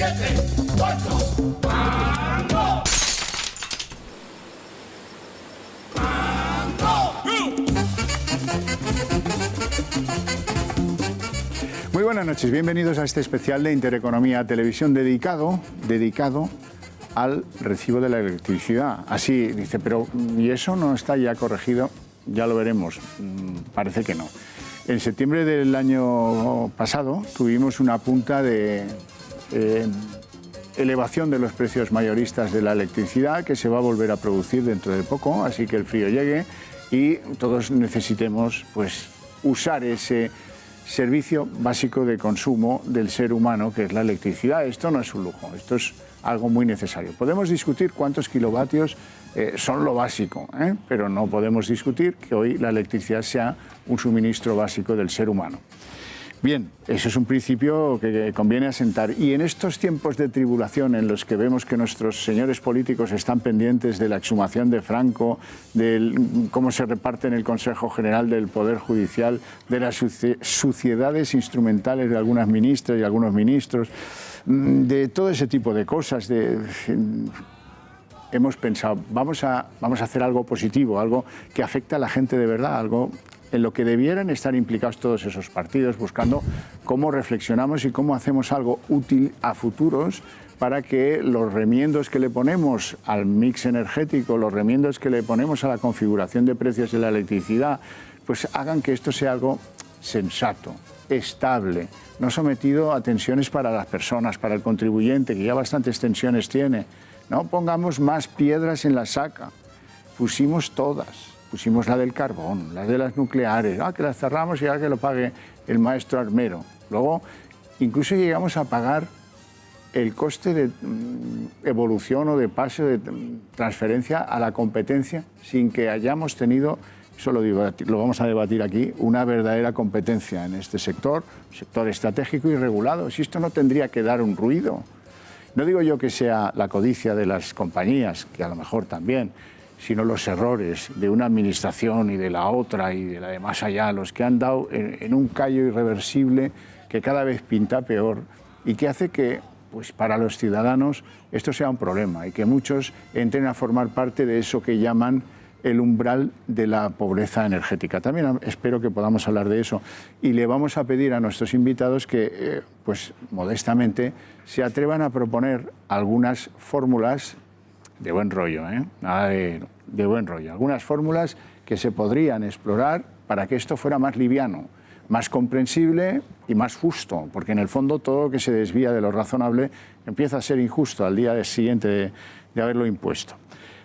7, 8, ¡mango! Muy buenas noches, bienvenidos a este especial de Intereconomía Televisión dedicado al recibo de la electricidad. Así dice, pero ¿y eso no está ya corregido? Ya lo veremos, parece que no. En septiembre del año pasado tuvimos una punta de elevación de los precios mayoristas de la electricidad que se va a volver a producir dentro de poco, así que el frío llegue y todos necesitemos pues usar ese servicio básico de consumo del ser humano, que es la electricidad. Esto no es un lujo, esto es algo muy necesario. Podemos discutir cuántos kilovatios son lo básico, pero no podemos discutir que hoy la electricidad sea un suministro básico del ser humano. Bien, eso es un principio que conviene asentar. Y en estos tiempos de tribulación en los que vemos que nuestros señores políticos están pendientes de la exhumación de Franco, de cómo se reparte en el Consejo General del Poder Judicial, de las suciedades instrumentales de algunas ministras y algunos ministros, de todo ese tipo de cosas, hemos pensado, vamos a hacer algo positivo, algo que afecte a la gente de verdad, algo en lo que debieran estar implicados todos esos partidos, buscando cómo reflexionamos y cómo hacemos algo útil a futuros para que los remiendos que le ponemos al mix energético, los remiendos que le ponemos a la configuración de precios de la electricidad, pues hagan que esto sea algo sensato, estable, no sometido a tensiones para las personas, para el contribuyente, que ya bastantes tensiones tiene. No pongamos más piedras en la saca, pusimos todas. Pusimos la del carbón, la de las nucleares, que las cerramos y ahora que lo pague el maestro armero. Luego, incluso llegamos a pagar el coste de evolución o de pase, de transferencia a la competencia, sin que hayamos tenido, eso lo vamos a debatir aquí, una verdadera competencia en este sector estratégico y regulado. Si esto no tendría que dar un ruido. No digo yo que sea la codicia de las compañías, que a lo mejor también, sino los errores de una administración y de la otra y de la de más allá, los que han dado en un callo irreversible que cada vez pinta peor y que hace que, pues, para los ciudadanos esto sea un problema y que muchos entren a formar parte de eso que llaman el umbral de la pobreza energética. También espero que podamos hablar de eso y le vamos a pedir a nuestros invitados que, pues, modestamente se atrevan a proponer algunas fórmulas de buen rollo, nada de buen rollo. Algunas fórmulas que se podrían explorar para que esto fuera más liviano, más comprensible y más justo, porque en el fondo todo lo que se desvía de lo razonable empieza a ser injusto al día siguiente de haberlo impuesto.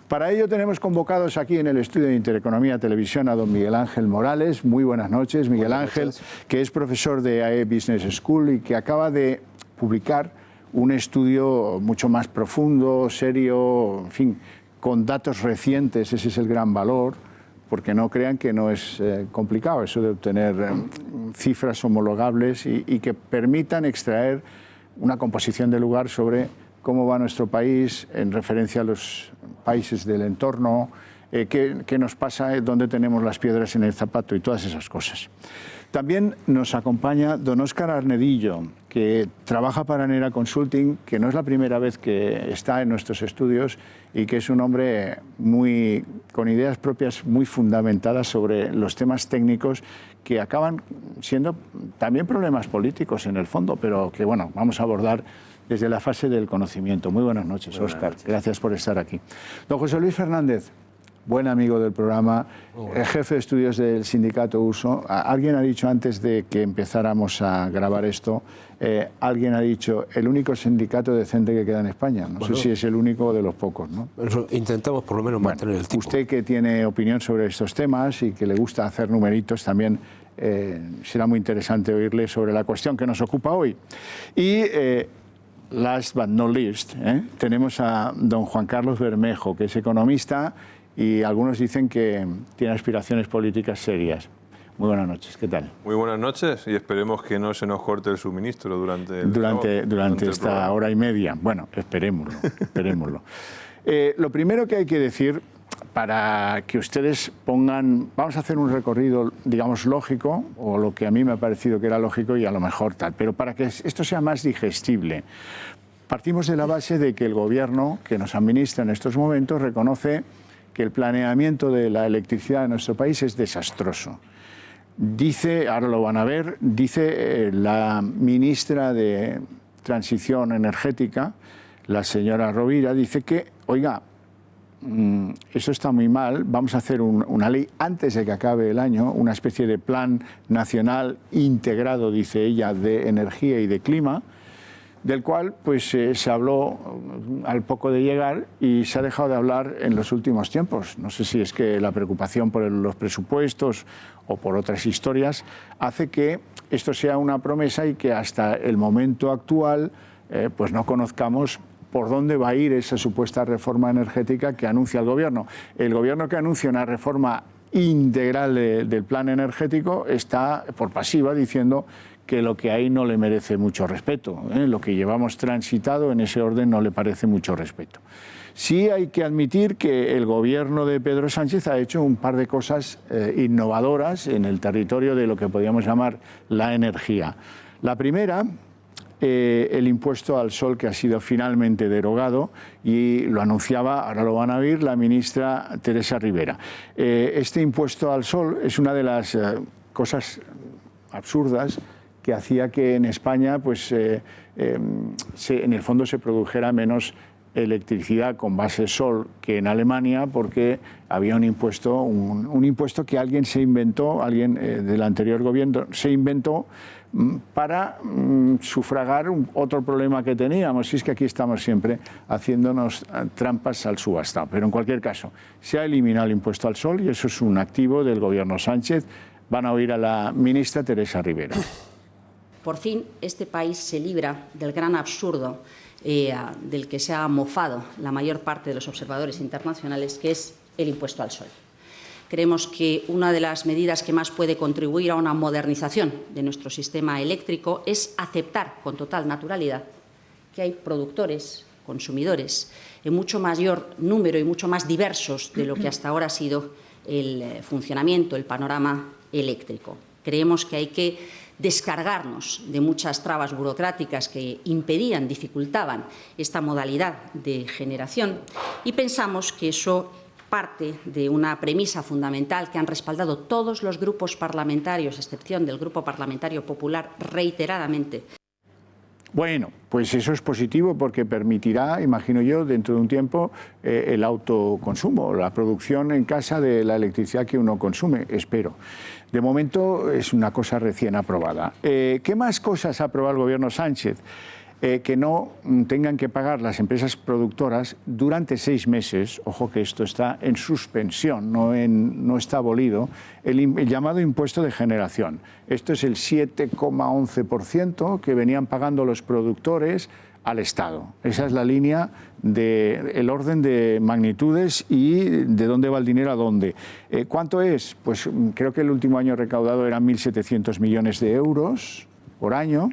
Para ello tenemos convocados aquí en el estudio de Intereconomía Televisión a don Miguel Ángel Morales. Muy buenas noches, Miguel Ángel, que es profesor de AE Business School y que acaba de publicar un estudio mucho más profundo, serio, en fin, con datos recientes. Ese es el gran valor, porque no crean que no es complicado eso de obtener cifras homologables y que permitan extraer una composición de lugar sobre cómo va nuestro país en referencia a los países del entorno, qué nos pasa, dónde tenemos las piedras en el zapato y todas esas cosas. También nos acompaña don Óscar Arnedillo, que trabaja para Nera Consulting, que no es la primera vez que está en nuestros estudios y que es un hombre con ideas propias muy fundamentadas sobre los temas técnicos que acaban siendo también problemas políticos en el fondo, pero que, bueno, vamos a abordar desde la fase del conocimiento. Muy buenas noches, Óscar. Gracias por estar aquí. Don José Luis Fernández, buen amigo del programa, jefe de estudios del sindicato USO. Alguien ha dicho antes de que empezáramos a grabar esto, alguien ha dicho, el único sindicato decente que queda en España. No sé si es el único o de los pocos, ¿no? Pero intentamos por lo menos mantener el tipo. Usted que tiene opinión sobre estos temas y que le gusta hacer numeritos también, será muy interesante oírle sobre la cuestión que nos ocupa hoy. Y last but not least, tenemos a don Juan Carlos Bermejo, que es economista y algunos dicen que tiene aspiraciones políticas serias. Muy buenas noches, ¿qué tal? Muy buenas noches y esperemos que no se nos corte el suministro durante esta hora y media. Bueno, esperémoslo. Lo primero que hay que decir, para que ustedes pongan, vamos a hacer un recorrido, digamos, lógico, o lo que a mí me ha parecido que era lógico y a lo mejor tal, pero para que esto sea más digestible, Partimos de la base de que el Gobierno que nos administra en estos momentos reconoce que el planeamiento de la electricidad en nuestro país es desastroso. Dice, ahora lo van a ver, dice la ministra de Transición Energética, la señora Rovira, dice que, oiga, esto está muy mal, vamos a hacer una ley antes de que acabe el año, una especie de plan nacional integrado, dice ella, de energía y de clima, del cual pues, se habló al poco de llegar y se ha dejado de hablar en los últimos tiempos. No sé si es que la preocupación por los presupuestos o por otras historias hace que esto sea una promesa y que hasta el momento actual pues no conozcamos por dónde va a ir esa supuesta reforma energética que anuncia el Gobierno. El Gobierno que anuncia una reforma integral del plan energético está por pasiva diciendo que lo que hay no le merece mucho respeto. Lo que llevamos transitado en ese orden no le parece mucho respeto. Sí hay que admitir que el Gobierno de Pedro Sánchez ha hecho un par de cosas innovadoras en el territorio de lo que podríamos llamar la energía. La primera, el impuesto al sol, que ha sido finalmente derogado, y lo anunciaba, ahora lo van a oír, la ministra Teresa Rivera. Este impuesto al sol es una de las cosas absurdas que hacía que en España pues, en el fondo se produjera menos electricidad con base sol que en Alemania, porque había un impuesto que alguien se inventó, alguien del anterior gobierno se inventó para sufragar otro problema que teníamos, y es que aquí estamos siempre haciéndonos trampas al subastado. Pero en cualquier caso, se ha eliminado el impuesto al sol y eso es un activo del Gobierno Sánchez. Van a oír a la ministra Teresa Rivera. Por fin, este país se libra del gran absurdo del que se ha mofado la mayor parte de los observadores internacionales, que es el impuesto al sol. Creemos que una de las medidas que más puede contribuir a una modernización de nuestro sistema eléctrico es aceptar con total naturalidad que hay productores, consumidores, en mucho mayor número y mucho más diversos de lo que hasta ahora ha sido el funcionamiento, el panorama eléctrico. Creemos que hay que descargarnos de muchas trabas burocráticas que impedían, dificultaban esta modalidad de generación, y pensamos que eso parte de una premisa fundamental que han respaldado todos los grupos parlamentarios, a excepción del Grupo Parlamentario Popular, reiteradamente. Bueno, pues eso es positivo porque permitirá, imagino yo, dentro de un tiempo, el autoconsumo, la producción en casa de la electricidad que uno consume, espero. De momento es una cosa recién aprobada. ¿Qué más cosas ha aprobado el Gobierno Sánchez? Que no tengan que pagar las empresas productoras durante 6 meses, ojo que esto está en suspensión, no está abolido, el llamado impuesto de generación. Esto es el 7,11% que venían pagando los productores al Estado. Esa es la línea del orden de magnitudes y de dónde va el dinero a dónde. ¿Cuánto es? Pues creo que el último año recaudado eran 1.700 millones de euros por año.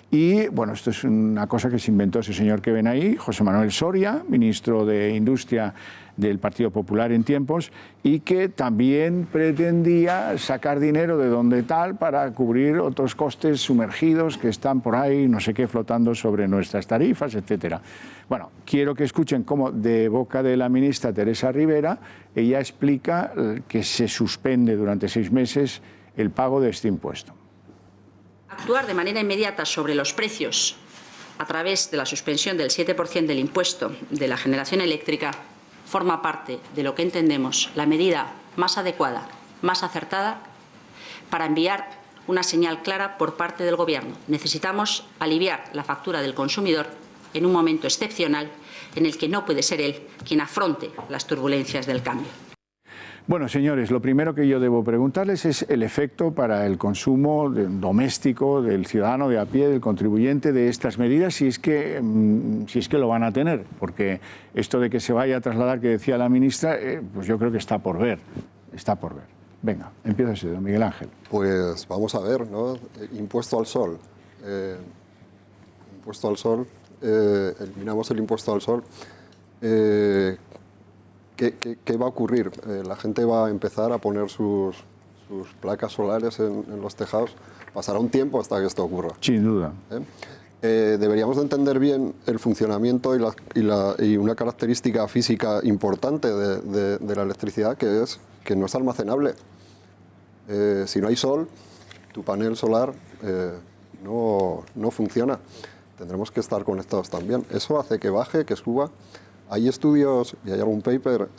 Y bueno, esto es una cosa que se inventó ese señor que ven ahí, José Manuel Soria, ministro de Industria del Partido Popular en tiempos, y que también pretendía sacar dinero de donde tal para cubrir otros costes sumergidos que están por ahí, no sé qué, flotando sobre nuestras tarifas, etcétera. Bueno, quiero que escuchen cómo de boca de la ministra Teresa Rivera, ella explica que se suspende durante 6 meses el pago de este impuesto. Actuar de manera inmediata sobre los precios a través de la suspensión del 7% del impuesto de la generación eléctrica forma parte de lo que entendemos la medida más adecuada, más acertada, para enviar una señal clara por parte del Gobierno. Necesitamos aliviar la factura del consumidor en un momento excepcional en el que no puede ser él quien afronte las turbulencias del cambio. Bueno, señores, lo primero que yo debo preguntarles es el efecto para el consumo doméstico del ciudadano de a pie, del contribuyente, de estas medidas, si es que lo van a tener, porque esto de que se vaya a trasladar, que decía la ministra, pues yo creo que está por ver, Venga, empieza usted, don Miguel Ángel. Pues vamos a ver, ¿no? Impuesto al sol. Eliminamos el impuesto al sol. ¿Qué va a ocurrir? La gente va a empezar a poner sus placas solares en los tejados. Pasará un tiempo hasta que esto ocurra. Sin duda. deberíamos de entender bien el funcionamiento y una característica física importante de la electricidad, que es que no es almacenable. Si no hay sol, tu panel solar no funciona. Tendremos que estar conectados también. Eso hace que baje, que suba. Hay estudios, y hay algún paper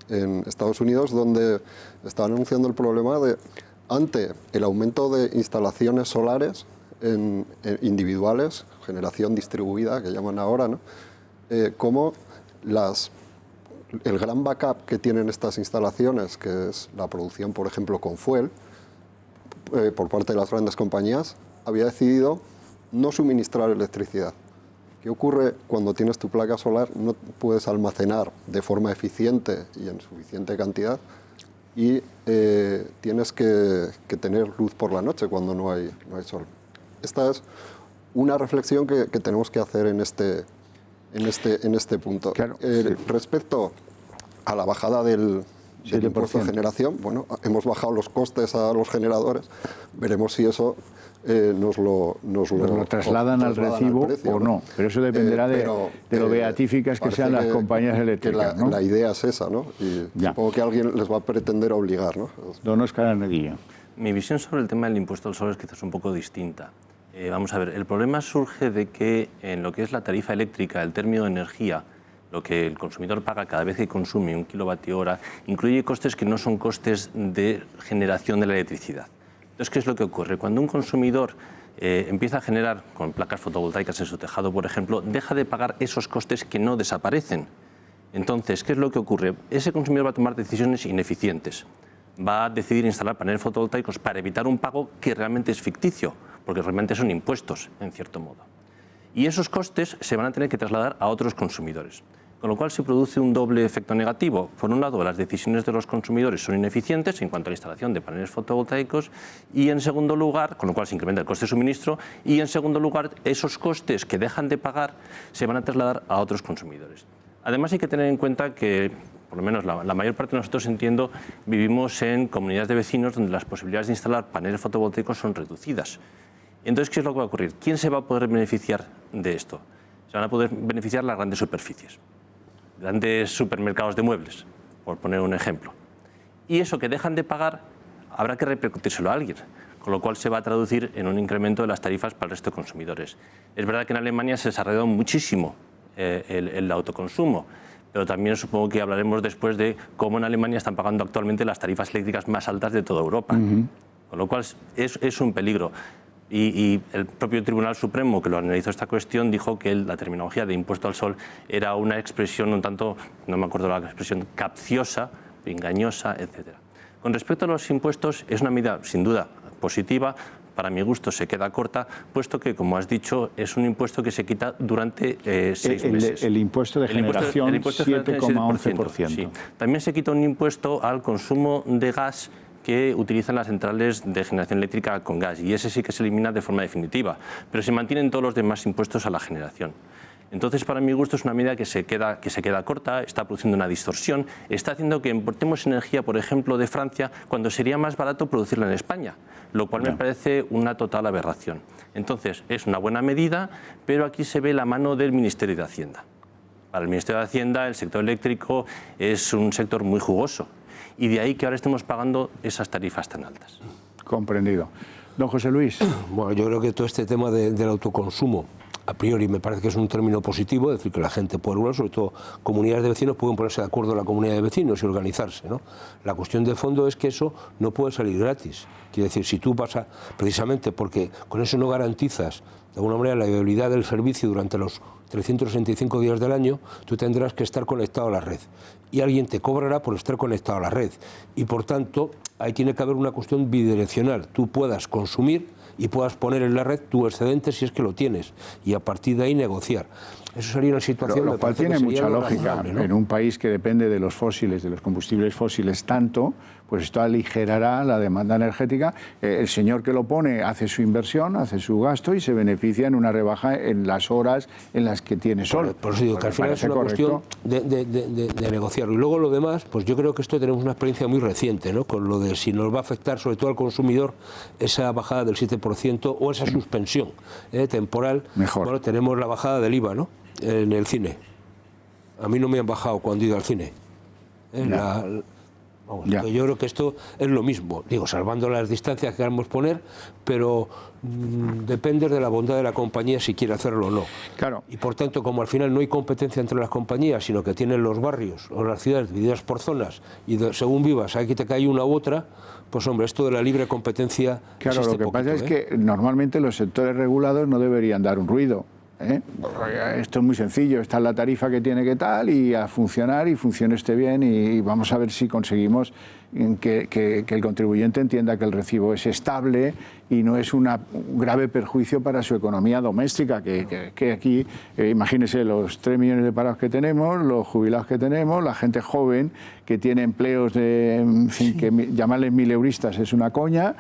en Estados Unidos donde están anunciando el problema de, ante el aumento de instalaciones solares individuales, generación distribuida, que llaman ahora, ¿no? Cómo el gran backup que tienen estas instalaciones, que es la producción, por ejemplo, con fuel, por parte de las grandes compañías, había decidido no suministrar electricidad. ¿Qué ocurre cuando tienes tu placa solar? No puedes almacenar de forma eficiente y en suficiente cantidad, y tienes que tener luz por la noche cuando no hay sol. Esta es una reflexión que tenemos que hacer en este punto. Claro, sí. Respecto a la bajada del impuesto de generación, bueno, hemos bajado los costes a los generadores, veremos si eso nos lo trasladan al recibo precio, o no, pero eso dependerá de lo beatíficas que sean las compañías eléctricas, ¿no? La idea es esa, ¿no? Y supongo que alguien les va a pretender obligar, ¿no? Don Óscar Arneguillo. Mi visión sobre el tema del impuesto al sol es quizás un poco distinta. Vamos a ver, el problema surge de que en lo que es la tarifa eléctrica, el término de energía, lo que el consumidor paga cada vez que consume 1 kWh, incluye costes que no son costes de generación de la electricidad. Entonces, ¿qué es lo que ocurre? Cuando un consumidor empieza a generar con placas fotovoltaicas en su tejado, por ejemplo, deja de pagar esos costes que no desaparecen. Entonces, ¿qué es lo que ocurre? Ese consumidor va a tomar decisiones ineficientes. Va a decidir instalar paneles fotovoltaicos para evitar un pago que realmente es ficticio, porque realmente son impuestos, en cierto modo. Y esos costes se van a tener que trasladar a otros consumidores. Con lo cual se produce un doble efecto negativo. Por un lado, las decisiones de los consumidores son ineficientes en cuanto a la instalación de paneles fotovoltaicos, y en segundo lugar, con lo cual se incrementa el coste de suministro, y en segundo lugar, esos costes que dejan de pagar se van a trasladar a otros consumidores. Además, hay que tener en cuenta que, por lo menos la mayor parte de nosotros, entiendo, vivimos en comunidades de vecinos donde las posibilidades de instalar paneles fotovoltaicos son reducidas. Entonces, ¿qué es lo que va a ocurrir? ¿Quién se va a poder beneficiar de esto? Se van a poder beneficiar las grandes superficies, grandes supermercados de muebles, por poner un ejemplo. Y eso que dejan de pagar habrá que repercutírselo a alguien, con lo cual se va a traducir en un incremento de las tarifas para el resto de consumidores. Es verdad que en Alemania se desarrolló muchísimo el autoconsumo, pero también supongo que hablaremos después de cómo en Alemania están pagando actualmente las tarifas eléctricas más altas de toda Europa. Con lo cual es un peligro. Y el propio Tribunal Supremo, que lo analizó esta cuestión, dijo que la terminología de impuesto al sol era una expresión un tanto, no me acuerdo la expresión, capciosa, engañosa, etc. Con respecto a los impuestos, es una medida sin duda positiva. Para mi gusto se queda corta, puesto que, como has dicho, es un impuesto que se quita durante 6 meses. El impuesto de generación, 7,11%. Sí. También se quita un impuesto al consumo de gas que utilizan las centrales de generación eléctrica con gas, y ese sí que se elimina de forma definitiva, pero se mantienen todos los demás impuestos a la generación. Entonces, para mi gusto, es una medida que se queda corta, está produciendo una distorsión, está haciendo que importemos energía, por ejemplo, de Francia, cuando sería más barato producirla en España, lo cual me parece una total aberración. Entonces, es una buena medida, pero aquí se ve la mano del Ministerio de Hacienda. Para el Ministerio de Hacienda, el sector eléctrico es un sector muy jugoso, y de ahí que ahora estemos pagando esas tarifas tan altas. Comprendido. Don José Luis. Bueno, yo creo que todo este tema del autoconsumo, a priori me parece que es un término positivo, es decir, que la gente puede, sobre todo comunidades de vecinos, pueden ponerse de acuerdo en la comunidad de vecinos y organizarse, ¿no? La cuestión de fondo es que eso no puede salir gratis. Quiere decir, si tú vas precisamente porque con eso no garantizas de alguna manera la viabilidad del servicio durante los 365 días del año, tú tendrás que estar conectado a la red. Y alguien te cobrará por estar conectado a la red. Y por tanto, ahí tiene que haber una cuestión bidireccional. Tú puedas consumir y puedas poner en la red tu excedente si es que lo tienes. Y a partir de ahí negociar. Eso sería una situación... Lo cual tiene mucha lógica, ¿no? En un país que depende de los fósiles, de los combustibles fósiles tanto, pues esto aligerará la demanda energética. El señor que lo pone hace su inversión, hace su gasto y se beneficia en una rebaja en las horas en las que tiene sol. Por eso digo que al final es una cuestión de negociarlo. Y luego lo demás, pues yo creo que esto tenemos una experiencia muy reciente, ¿no? Con lo de si nos va a afectar sobre todo al consumidor esa bajada del 7% o esa suspensión temporal. Mejor. Bueno, tenemos la bajada del IVA, ¿no? En el cine. A mí no me han bajado cuando he ido al cine. Yo creo que esto es lo mismo, digo, salvando las distancias que queramos poner, pero depende de la bondad de la compañía si quiere hacerlo o no. Claro. Y por tanto, como al final no hay competencia entre las compañías, sino que tienen los barrios o las ciudades divididas por zonas y según vivas, aquí te cae una u otra, pues hombre, esto de la libre competencia... Claro, lo que pasa es que normalmente los sectores regulados no deberían dar un ruido. Esto es muy sencillo, está la tarifa que tiene que tal y a funcionar y funcione esté bien y vamos a ver si conseguimos que el contribuyente entienda que el recibo es estable y no es un grave perjuicio para su economía doméstica, que aquí, imagínese los 3 millones de parados que tenemos, los jubilados que tenemos, la gente joven que tiene empleos de, en fin, que llamarles mileuristas es una coña,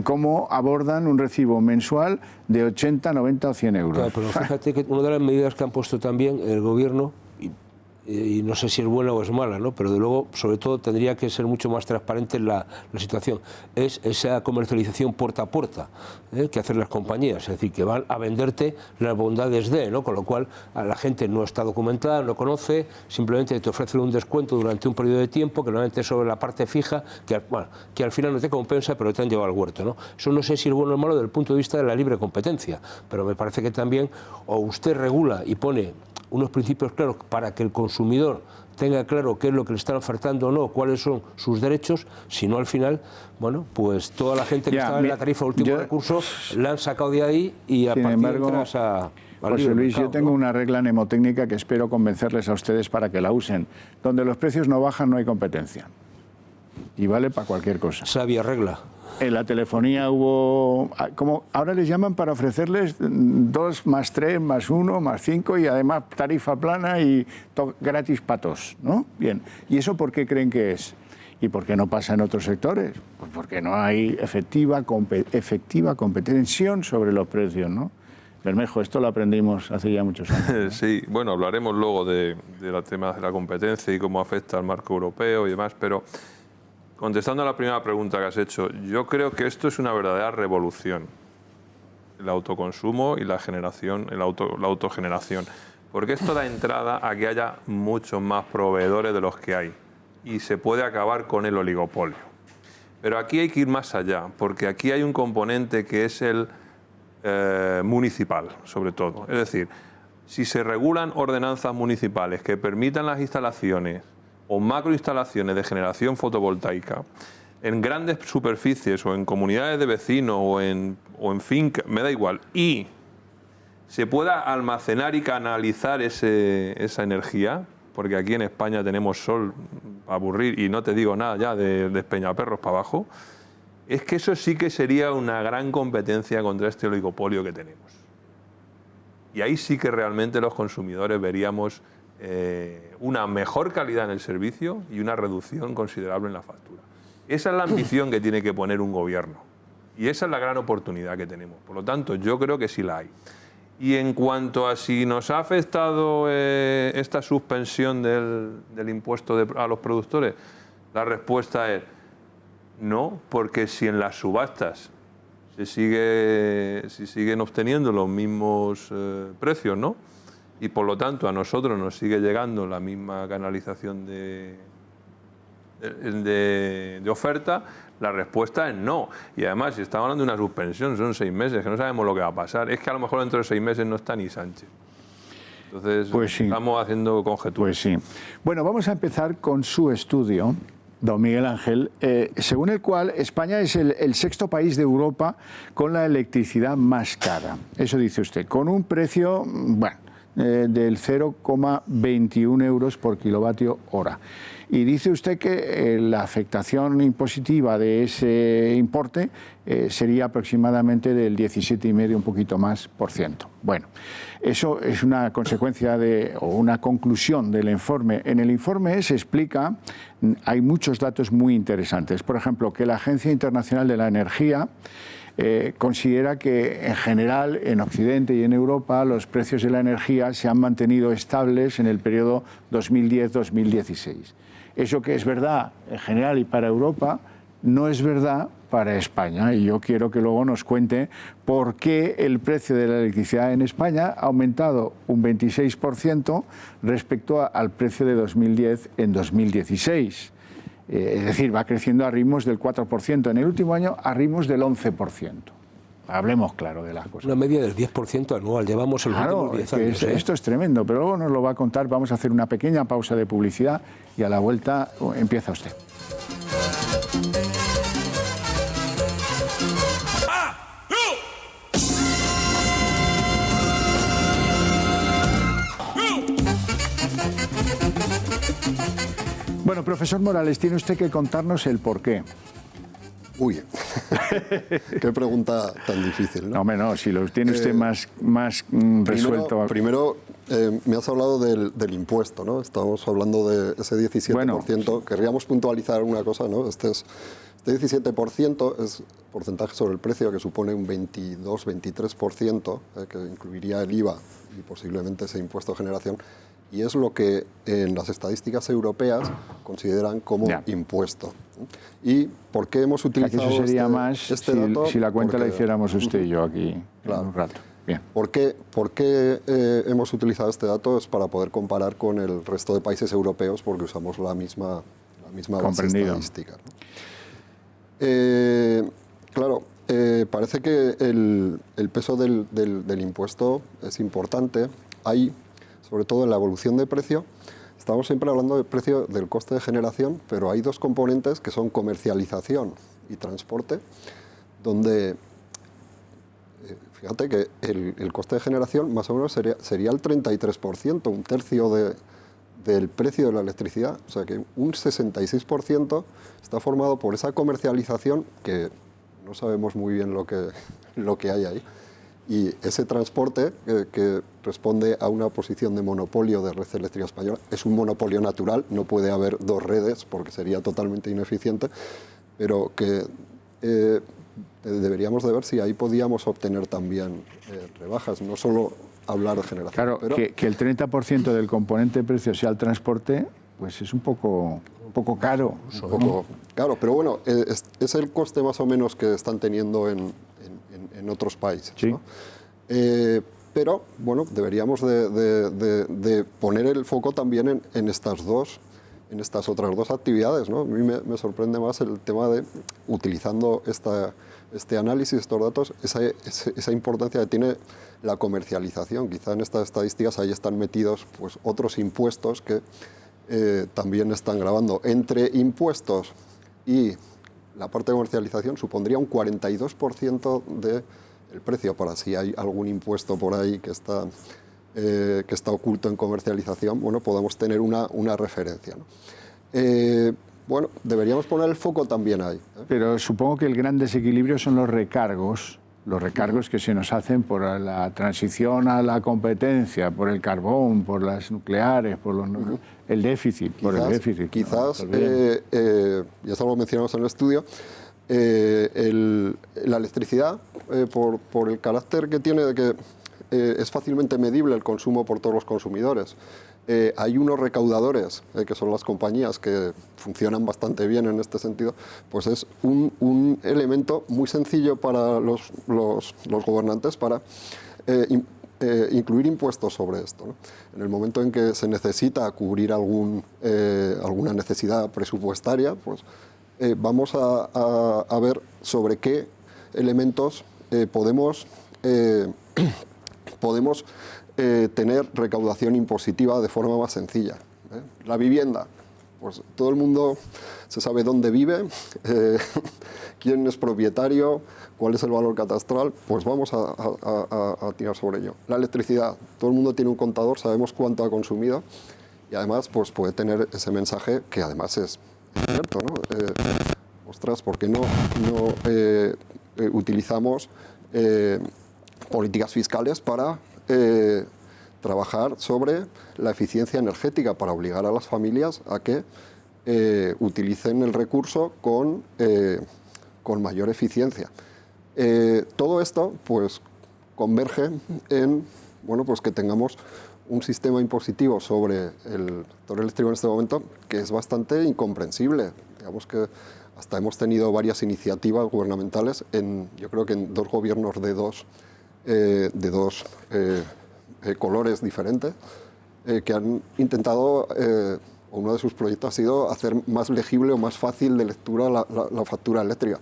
cómo abordan un recibo mensual de 80, 90 o 100 euros. Claro, pero fíjate que una de las medidas que han puesto también el gobierno, y no sé si es buena o es mala, ¿no? Pero de luego, sobre todo, tendría que ser mucho más transparente la situación. Es esa comercialización puerta a puerta que hacen las compañías, es decir, que van a venderte las bondades de, ¿no? Con lo cual a la gente no está documentada, no conoce, simplemente te ofrecen un descuento durante un periodo de tiempo que normalmente es sobre la parte fija, que al final no te compensa, pero te han llevado al huerto, ¿no? Eso no sé si es bueno o malo desde el punto de vista de la libre competencia, pero me parece que también o usted regula y pone unos principios claros para que el consumidor tenga claro qué es lo que le están ofertando o no, cuáles son sus derechos, si no al final, bueno, pues toda la gente que estaba en la tarifa último recurso la han sacado de ahí y a partir de entras a... José Luis, yo tengo una regla mnemotécnica que espero convencerles a ustedes para que la usen. Donde los precios no bajan no hay competencia. Y vale para cualquier cosa. Sabia regla. En la telefonía hubo, como ahora les llaman para ofrecerles 2 más 3 más 1 más 5 y además tarifa plana y gratis patos, ¿no? Bien, ¿y eso por qué creen que es? ¿Y por qué no pasa en otros sectores? Pues porque no hay efectiva competencia sobre los precios, ¿no? Bermejo, esto lo aprendimos hace ya muchos años, ¿no? Sí, bueno, hablaremos luego de los temas de la competencia y cómo afecta al marco europeo y demás, pero... Contestando a la primera pregunta que has hecho, yo creo que esto es una verdadera revolución, el autoconsumo y la generación, la autogeneración, porque esto da entrada a que haya muchos más proveedores de los que hay y se puede acabar con el oligopolio. Pero aquí hay que ir más allá, porque aquí hay un componente que es el municipal, sobre todo. Es decir, si se regulan ordenanzas municipales que permitan las instalaciones o macroinstalaciones de generación fotovoltaica en grandes superficies o en comunidades de vecinos o en fincas, me da igual, y se pueda almacenar y canalizar esa energía, porque aquí en España tenemos sol para aburrir y no te digo nada ya de Peñaperros para abajo, es que eso sí que sería una gran competencia contra este oligopolio que tenemos. Y ahí sí que realmente los consumidores veríamos una mejor calidad en el servicio y una reducción considerable en la factura. Esa es la ambición que tiene que poner un gobierno y esa es la gran oportunidad que tenemos. Por lo tanto, yo creo que sí la hay. Y en cuanto a si nos ha afectado esta suspensión del impuesto a los productores, la respuesta es no, porque si en las subastas se siguen obteniendo los mismos precios, ¿no? Y por lo tanto a nosotros nos sigue llegando la misma canalización de oferta, la respuesta es no. Y además, si estamos hablando de una suspensión, son 6 meses, que no sabemos lo que va a pasar. Es que a lo mejor dentro de 6 meses no está ni Sánchez. Entonces, pues sí, estamos haciendo conjeturas. Pues sí. Bueno, vamos a empezar con su estudio, don Miguel Ángel, según el cual España es el 6º país de Europa con la electricidad más cara. Eso dice usted, con un precio, bueno, del 0,21 euros por kilovatio hora. Y dice usted que la afectación impositiva de ese importe sería aproximadamente del 17,5, un poquito más, por ciento. Bueno, eso es una consecuencia o una conclusión del informe. En el informe se explica, hay muchos datos muy interesantes. Por ejemplo, que la Agencia Internacional de la Energía considera que en general en Occidente y en Europa los precios de la energía se han mantenido estables en el periodo 2010-2016. Eso que es verdad en general y para Europa no es verdad para España, y yo quiero que luego nos cuente por qué el precio de la electricidad en España ha aumentado un 26% respecto al precio de 2010 en 2016. Es decir, va creciendo a ritmos del 4%, en el último año a ritmos del 11%. Hablemos claro de las cosas. Una media del 10% anual, llevamos el últimos 10 años. Esto es tremendo, pero luego nos lo va a contar. Vamos a hacer una pequeña pausa de publicidad y a la vuelta empieza usted. Bueno, profesor Morales, tiene usted que contarnos el porqué. Uy, qué pregunta tan difícil, ¿no? No, hombre, no, si lo tiene usted más resuelto. Primero me has hablado del impuesto, ¿no? Estamos hablando de ese 17%. Bueno, querríamos puntualizar una cosa, ¿no? Este 17% es porcentaje sobre el precio, que supone un 22-23%, que incluiría el IVA y posiblemente ese impuesto de generación. Y es lo que en las estadísticas europeas consideran como impuesto. ¿Y por qué hemos utilizado eso sería más este dato? Si la cuenta la hiciéramos usted y yo aquí en un rato. Bien. ¿Por qué hemos utilizado este dato? Es para poder comparar con el resto de países europeos, porque usamos la misma base estadística, ¿no? Claro, parece que el peso del impuesto es importante. Hay, sobre todo en la evolución de precio, estamos siempre hablando del precio del coste de generación, pero hay dos componentes que son comercialización y transporte, donde fíjate que el coste de generación más o menos sería el 33%, un tercio del precio de la electricidad. O sea que un 66% está formado por esa comercialización que no sabemos muy bien lo que hay ahí. Y ese transporte, que responde a una posición de monopolio de Red Eléctrica Española, es un monopolio natural, no puede haber dos redes porque sería totalmente ineficiente, pero que deberíamos de ver si ahí podíamos obtener también rebajas, no solo hablar de generación. Claro, pero que el 30% del componente de precio sea el transporte, pues es un poco caro. Un poco caro, pero bueno, es el coste más o menos que están teniendo en otros países, sí, ¿no? Pero bueno, deberíamos de poner el foco también en estas otras dos actividades, ¿no? A mí me sorprende más el tema de, utilizando este análisis, estos datos, esa importancia que tiene la comercialización. Quizá en estas estadísticas ahí están metidos pues otros impuestos que también están gravando. Entre impuestos y la parte de comercialización supondría un 42% del precio, para si hay algún impuesto por ahí que está oculto en comercialización, bueno, podemos tener una referencia, ¿no? Bueno, deberíamos poner el foco también ahí, ¿eh? Pero supongo que el gran desequilibrio son los recargos que se nos hacen por la transición a la competencia, por el carbón, por las nucleares, por el déficit, por el déficit. Quizás, y eso lo mencionamos en el estudio, la electricidad, por el carácter que tiene de que es fácilmente medible el consumo por todos los consumidores. Hay unos recaudadores, que son las compañías, que funcionan bastante bien en este sentido, pues es un elemento muy sencillo para los gobernantes para incluir impuestos sobre esto, ¿no? En el momento en que se necesita cubrir alguna necesidad presupuestaria, pues vamos a ver sobre qué elementos podemos tener recaudación impositiva de forma más sencilla. La vivienda, pues todo el mundo se sabe dónde vive, quién es propietario, cuál es el valor catastral, pues vamos a tirar sobre ello. La electricidad, todo el mundo tiene un contador, sabemos cuánto ha consumido y además pues puede tener ese mensaje que además es cierto, ¿no? Ostras, ¿por qué no utilizamos políticas fiscales para trabajar sobre la eficiencia energética, para obligar a las familias a que utilicen el recurso con mayor eficiencia? Todo esto pues converge en pues que tengamos un sistema impositivo sobre el sector eléctrico en este momento que es bastante incomprensible. Digamos que hasta hemos tenido varias iniciativas gubernamentales, yo creo que en 2 gobiernos de dos colores diferentes, que han intentado, uno de sus proyectos ha sido hacer más legible o más fácil de lectura la factura eléctrica.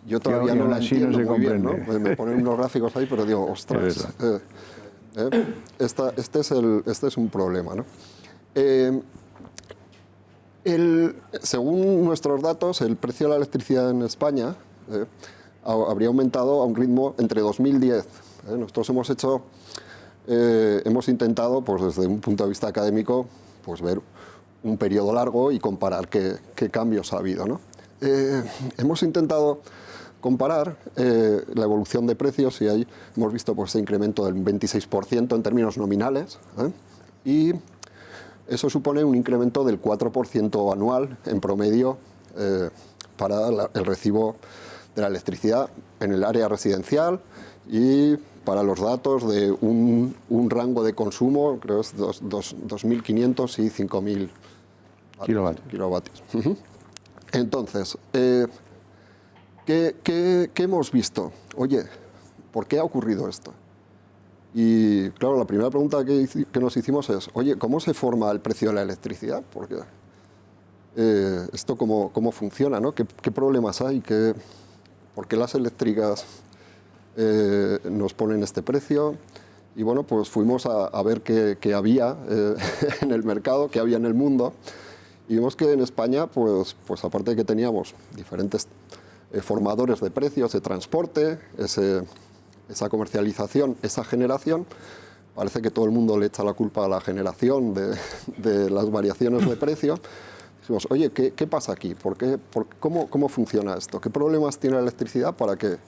Yo todavía no la entiendo muy bien, ¿no? Me ponen unos gráficos ahí, pero digo, ostras, este es un problema, ¿no? Según nuestros datos, el precio de la electricidad en España habría aumentado a un ritmo entre 2010. Nosotros hemos intentado, pues desde un punto de vista académico, pues ver un periodo largo y comparar qué cambios ha habido, ¿no? Hemos intentado comparar la evolución de precios y ahí hemos visto pues, ese incremento del 26% en términos nominales, y eso supone un incremento del 4% anual en promedio para el recibo de la electricidad en el área residencial, y para los datos de un rango de consumo, creo que es 2.500 y 5.000 kilovatios. Entonces, ¿qué hemos visto? Oye, ¿por qué ha ocurrido esto? Y claro, la primera pregunta que nos hicimos es, oye, ¿cómo se forma el precio de la electricidad? Porque esto cómo funciona, ¿no? ¿Qué problemas hay? ¿Por qué las eléctricas nos ponen este precio? Y bueno, pues fuimos a ver qué había en el mercado, qué había en el mundo, y vimos que en España, pues aparte de que teníamos diferentes formadores de precios, de transporte, esa comercialización, esa generación, parece que todo el mundo le echa la culpa a la generación de las variaciones de precio. Dijimos, oye, ¿qué pasa aquí? ¿Cómo funciona esto? ¿Qué problemas tiene la electricidad para que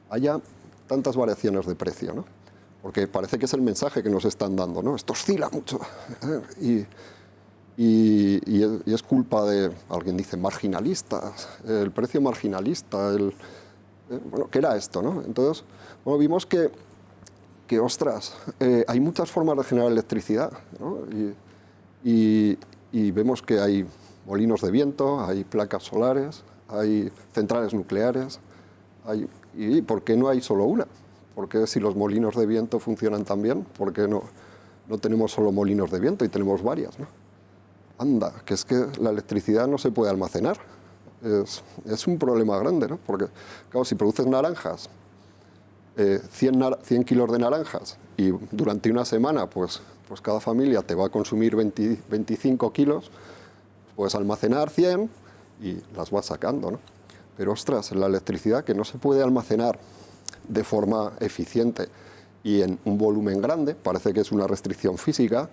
haya tantas variaciones de precio, ¿no? Porque parece que es el mensaje que nos están dando, ¿no? Esto oscila mucho. Y es culpa de, alguien dice, marginalistas, el precio marginalista, bueno, ¿qué era esto, no? Entonces, bueno, vimos que ostras, hay muchas formas de generar electricidad, ¿no? Y vemos que hay molinos de viento, hay placas solares, hay centrales nucleares, ¿y por qué no hay solo una? ¿Por qué si los molinos de viento funcionan tan bien, por qué no tenemos solo molinos de viento y tenemos varias, ¿no? Anda, que es que la electricidad no se puede almacenar. Es un problema grande, ¿no? Porque, claro, si produces naranjas, 100 kilos de naranjas, y durante una semana, pues cada familia te va a consumir 25 kilos, puedes almacenar 100 y las vas sacando, ¿no? Pero, ostras, la electricidad que no se puede almacenar de forma eficiente y en un volumen grande, parece que es una restricción física,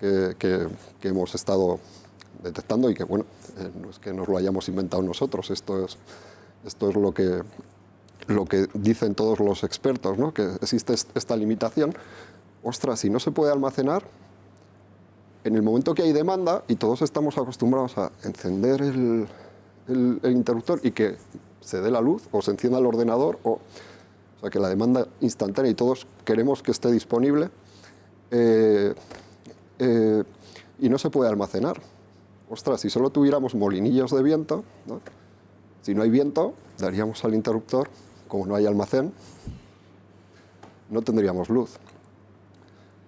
que hemos estado detectando y que, bueno, no es que nos lo hayamos inventado nosotros, esto es lo que dicen todos los expertos, ¿no? Que existe esta limitación. Ostras, si no se puede almacenar, en el momento que hay demanda, y todos estamos acostumbrados a encender el interruptor y que se dé la luz, o se encienda el ordenador, o sea, que la demanda instantánea y todos queremos que esté disponible, y no se puede almacenar. Ostras, si solo tuviéramos molinillos de viento, ¿no? Si no hay viento, daríamos al interruptor, como no hay almacén, no tendríamos luz.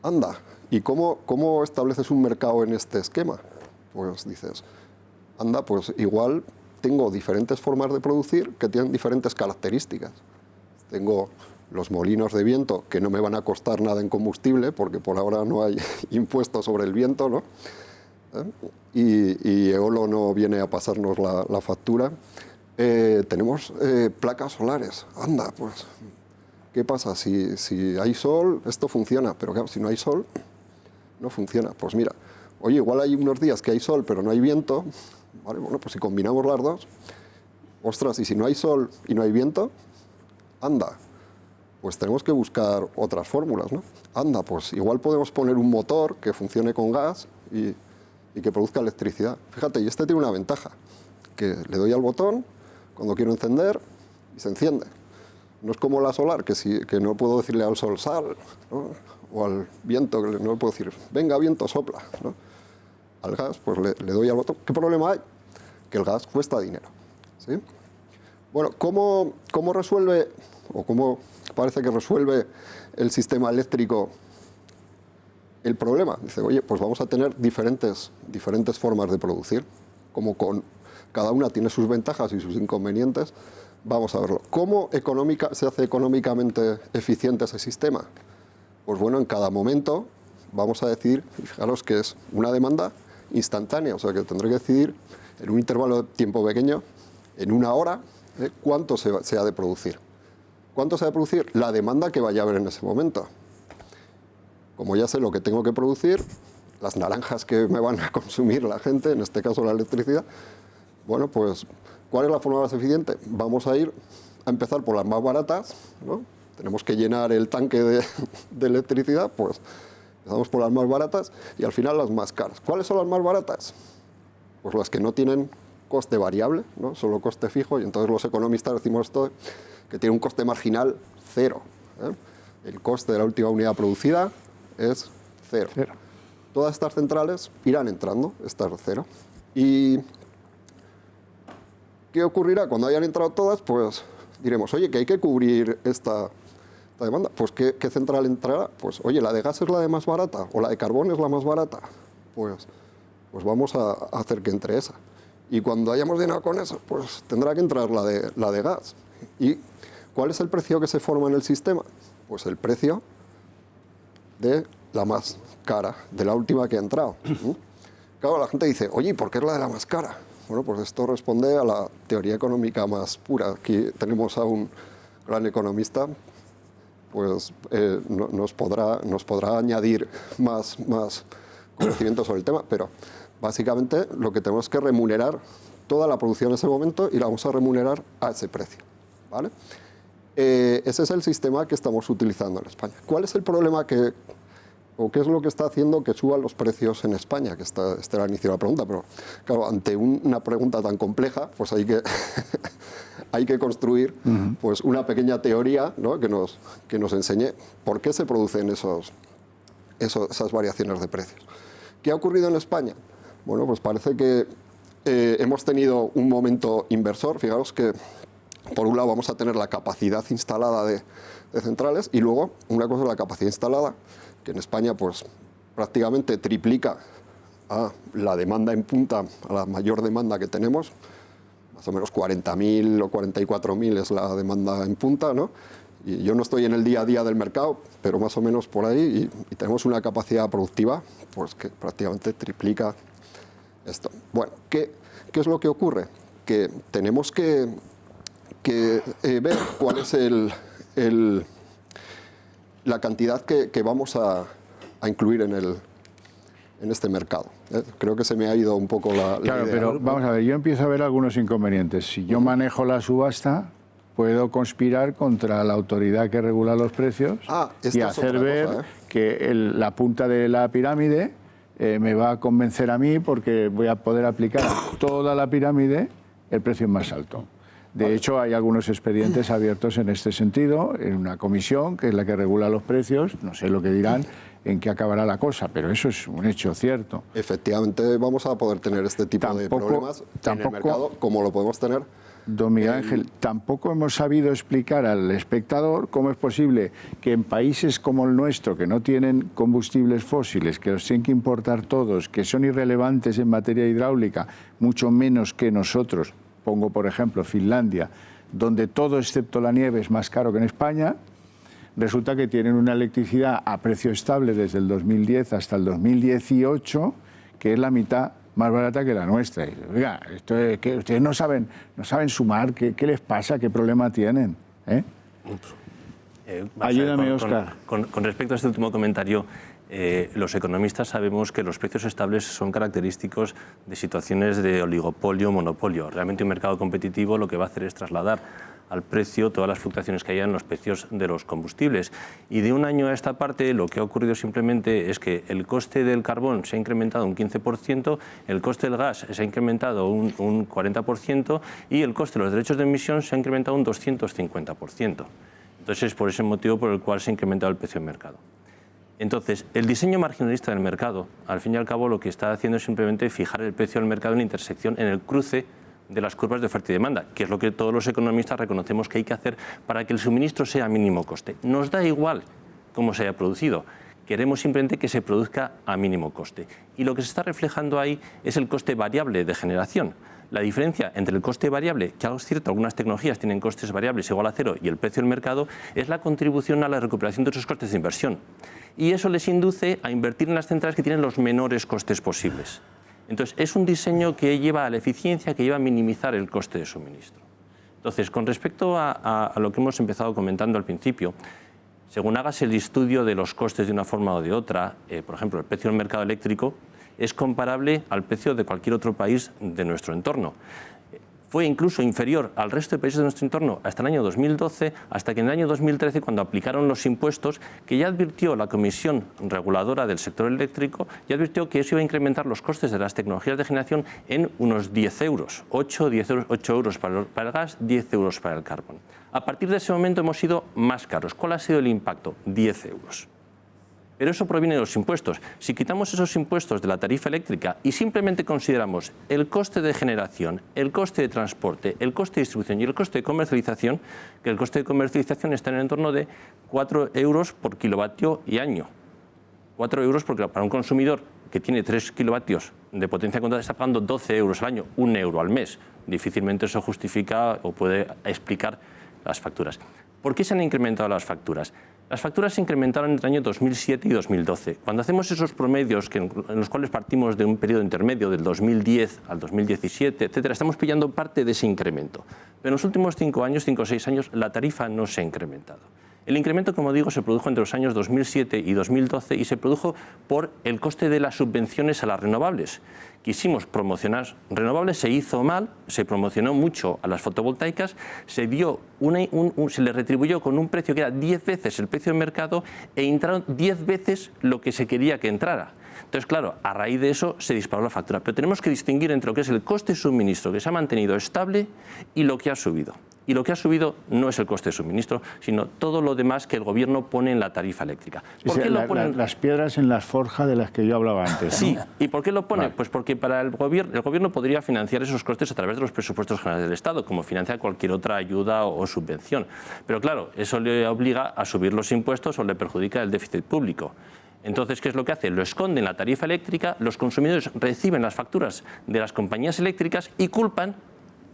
Anda, ¿y cómo estableces un mercado en este esquema? Pues dices, anda, pues igual tengo diferentes formas de producir que tienen diferentes características. Tengo los molinos de viento que no me van a costar nada en combustible, porque por ahora no hay impuestos sobre el viento, ¿no? y Eolo no viene a pasarnos la factura. Tenemos placas solares. Anda, pues, ¿qué pasa? Si hay sol, esto funciona, pero claro, si no hay sol, no funciona. Pues mira, oye, igual hay unos días que hay sol, pero no hay viento. Vale, bueno, pues si combinamos las dos, ostras, y si no hay sol y no hay viento, anda, pues tenemos que buscar otras fórmulas, ¿no? Anda, pues igual podemos poner un motor que funcione con gas y que produzca electricidad. Fíjate, y este tiene una ventaja, que le doy al botón cuando quiero encender y se enciende. No es como la solar, que no puedo decirle al sol sal, ¿no? O al viento, que no le puedo decir, venga viento, sopla, ¿no? Al gas, pues le doy al botón. ¿Qué problema hay? Que el gas cuesta dinero, ¿sí? Bueno, ¿cómo resuelve, o cómo parece que resuelve el sistema eléctrico el problema? Dice, oye, pues vamos a tener diferentes formas de producir, como cada una tiene sus ventajas y sus inconvenientes. Vamos a verlo. ¿Cómo se hace económicamente eficiente ese sistema? Pues bueno, en cada momento vamos a decidir, y fijaros que es una demanda instantánea, o sea que tendré que decidir en un intervalo de tiempo pequeño, en una hora, cuánto se ha de producir. ¿Cuánto se ha de producir? La demanda que vaya a haber en ese momento. Como ya sé lo que tengo que producir, las naranjas que me van a consumir la gente, en este caso la electricidad, bueno, pues, ¿cuál es la forma más eficiente? Vamos a empezar por las más baratas, ¿no? Tenemos que llenar el tanque de electricidad, pues empezamos por las más baratas y al final las más caras. ¿Cuáles son las más baratas? Pues las que no tienen coste variable, ¿no? Solo coste fijo, y entonces los economistas decimos esto, que tiene un coste marginal cero, ¿eh? El coste de la última unidad producida es cero. Todas estas centrales irán entrando, estas cero. ¿Y qué ocurrirá cuando hayan entrado todas? Pues diremos, oye, que hay que cubrir esta demanda. Pues ¿qué central entrará? Pues oye, ¿la de gas es la de más barata? ¿O la de carbón es la más barata? Pues vamos a hacer que entre esa. Y cuando hayamos llenado con eso, pues tendrá que entrar la de gas. ¿Y cuál es el precio que se forma en el sistema? Pues el precio de la más cara, de la última que ha entrado. Claro, la gente dice, oye, ¿por qué es la de la más cara? Bueno, pues esto responde a la teoría económica más pura. Aquí tenemos a un gran economista, pues nos podrá añadir más conocimiento sobre el tema, pero básicamente lo que tenemos que remunerar toda la producción en ese momento y la vamos a remunerar a ese precio, ¿vale? Ese es el sistema que estamos utilizando en España. ¿Cuál es el problema o qué es lo que está haciendo que suban los precios en España? Que este era el inicio de la pregunta, pero claro, ante una pregunta tan compleja, pues hay que construir pues una pequeña teoría, ¿no? que nos enseñe por qué se producen esas variaciones de precios. ¿Qué ha ocurrido en España? Bueno, pues parece que hemos tenido un momento inversor. Fijaros que por un lado vamos a tener la capacidad instalada de centrales y luego una cosa es la capacidad instalada, que en España pues prácticamente triplica a la demanda en punta, a la mayor demanda que tenemos, más o menos 40.000 o 44.000 es la demanda en punta, ¿no? Y yo no estoy en el día a día del mercado, pero más o menos por ahí, y tenemos una capacidad productiva pues que prácticamente triplica esto. Bueno, ¿qué es lo que ocurre? Que tenemos que ver cuál es la cantidad que vamos a incluir en este mercado. Creo que se me ha ido un poco la Claro, idea. pero vamos a ver, yo empiezo a ver algunos inconvenientes. Si yo manejo la subasta, puedo conspirar contra la autoridad que regula los precios y hacer ver que la punta de la pirámide me va a convencer a mí porque voy a poder aplicar a toda la pirámide el precio más alto. De hecho, hay algunos expedientes abiertos en este sentido, en una comisión que es la que regula los precios, no sé lo que dirán, en qué acabará la cosa, pero eso es un hecho cierto. Efectivamente, vamos a poder tener este tipo de problemas en el mercado, como lo podemos tener. Don Miguel Ángel, tampoco hemos sabido explicar al espectador cómo es posible que en países como el nuestro, que no tienen combustibles fósiles, que los tienen que importar todos, que son irrelevantes en materia hidráulica, mucho menos que nosotros, pongo por ejemplo Finlandia, donde todo excepto la nieve es más caro que en España, resulta que tienen una electricidad a precio estable desde el 2010 hasta el 2018, que es la mitad más barata que la nuestra. Y, oiga, esto es que ustedes no saben sumar, ¿qué les pasa? ¿Qué problema tienen? Ayúdame, Óscar. Con respecto a este último comentario, los economistas sabemos que los precios estables son característicos de situaciones de oligopolio o monopolio. Realmente un mercado competitivo lo que va a hacer es trasladar al precio todas las fluctuaciones que haya en los precios de los combustibles. Y de un año a esta parte lo que ha ocurrido simplemente es que el coste del carbón se ha incrementado un 15%, el coste del gas se ha incrementado un 40% y el coste de los derechos de emisión se ha incrementado un 250%. Entonces es por ese motivo por el cual se ha incrementado el precio del mercado. Entonces, el diseño marginalista del mercado, al fin y al cabo, lo que está haciendo es simplemente fijar el precio del mercado en intersección, en el cruce de las curvas de oferta y demanda, que es lo que todos los economistas reconocemos que hay que hacer para que el suministro sea a mínimo coste. Nos da igual cómo se haya producido, queremos simplemente que se produzca a mínimo coste. Y lo que se está reflejando ahí es el coste variable de generación. La diferencia entre el coste variable, que es cierto, algunas tecnologías tienen costes variables igual a cero, y el precio del mercado, es la contribución a la recuperación de esos costes de inversión. Y eso les induce a invertir en las centrales que tienen los menores costes posibles. Entonces, es un diseño que lleva a la eficiencia, que lleva a minimizar el coste de suministro. Entonces, con respecto a lo que hemos empezado comentando al principio, según hagas el estudio de los costes de una forma o de otra, por ejemplo, el precio del mercado eléctrico es comparable al precio de cualquier otro país de nuestro entorno. Fue incluso inferior al resto de países de nuestro entorno hasta el año 2012, hasta que en el año 2013, cuando aplicaron los impuestos, que ya advirtió la Comisión Reguladora del Sector Eléctrico, ya advirtió que eso iba a incrementar los costes de las tecnologías de generación en unos 10 euros, 8 euros para el gas, 10 euros para el carbón. A partir de ese momento hemos sido más caros. ¿Cuál ha sido el impacto? 10 euros. Pero eso proviene de los impuestos. Si quitamos esos impuestos de la tarifa eléctrica y simplemente consideramos el coste de generación, el coste de transporte, el coste de distribución y el coste de comercialización, que el coste de comercialización está en el entorno de 4 euros por kilovatio y año. 4 euros porque para un consumidor que tiene 3 kilovatios de potencia contada está pagando 12 euros al año, 1 euro al mes. Difícilmente eso justifica o puede explicar las facturas. ¿Por qué se han incrementado las facturas? Las facturas se incrementaron entre el año 2007 y 2012. Cuando hacemos esos promedios en los cuales partimos de un periodo intermedio del 2010 al 2017, etcétera, estamos pillando parte de ese incremento. Pero en los últimos 5 o 6 años, la tarifa no se ha incrementado. El incremento, como digo, se produjo entre los años 2007 y 2012 y se produjo por el coste de las subvenciones a las renovables. Quisimos promocionar renovables, se hizo mal, se promocionó mucho a las fotovoltaicas, se le retribuyó con un precio que era 10 veces el precio de mercado e entraron 10 veces lo que se quería que entrara. Entonces, claro, a raíz de eso se disparó la factura. Pero tenemos que distinguir entre lo que es el coste de suministro, que se ha mantenido estable, y lo que ha subido. Y lo que ha subido no es el coste de suministro, sino todo lo demás que el Gobierno pone en la tarifa eléctrica. ¿Por qué lo ponen? Las piedras en las forjas de las que yo hablaba antes, ¿no? Sí, ¿y por qué lo pone? Vale. Pues porque para el Gobierno podría financiar esos costes a través de los presupuestos generales del Estado, como financia cualquier otra ayuda o subvención. Pero claro, eso le obliga a subir los impuestos o le perjudica el déficit público. Entonces, ¿qué es lo que hace? Lo esconde en la tarifa eléctrica, los consumidores reciben las facturas de las compañías eléctricas y culpan,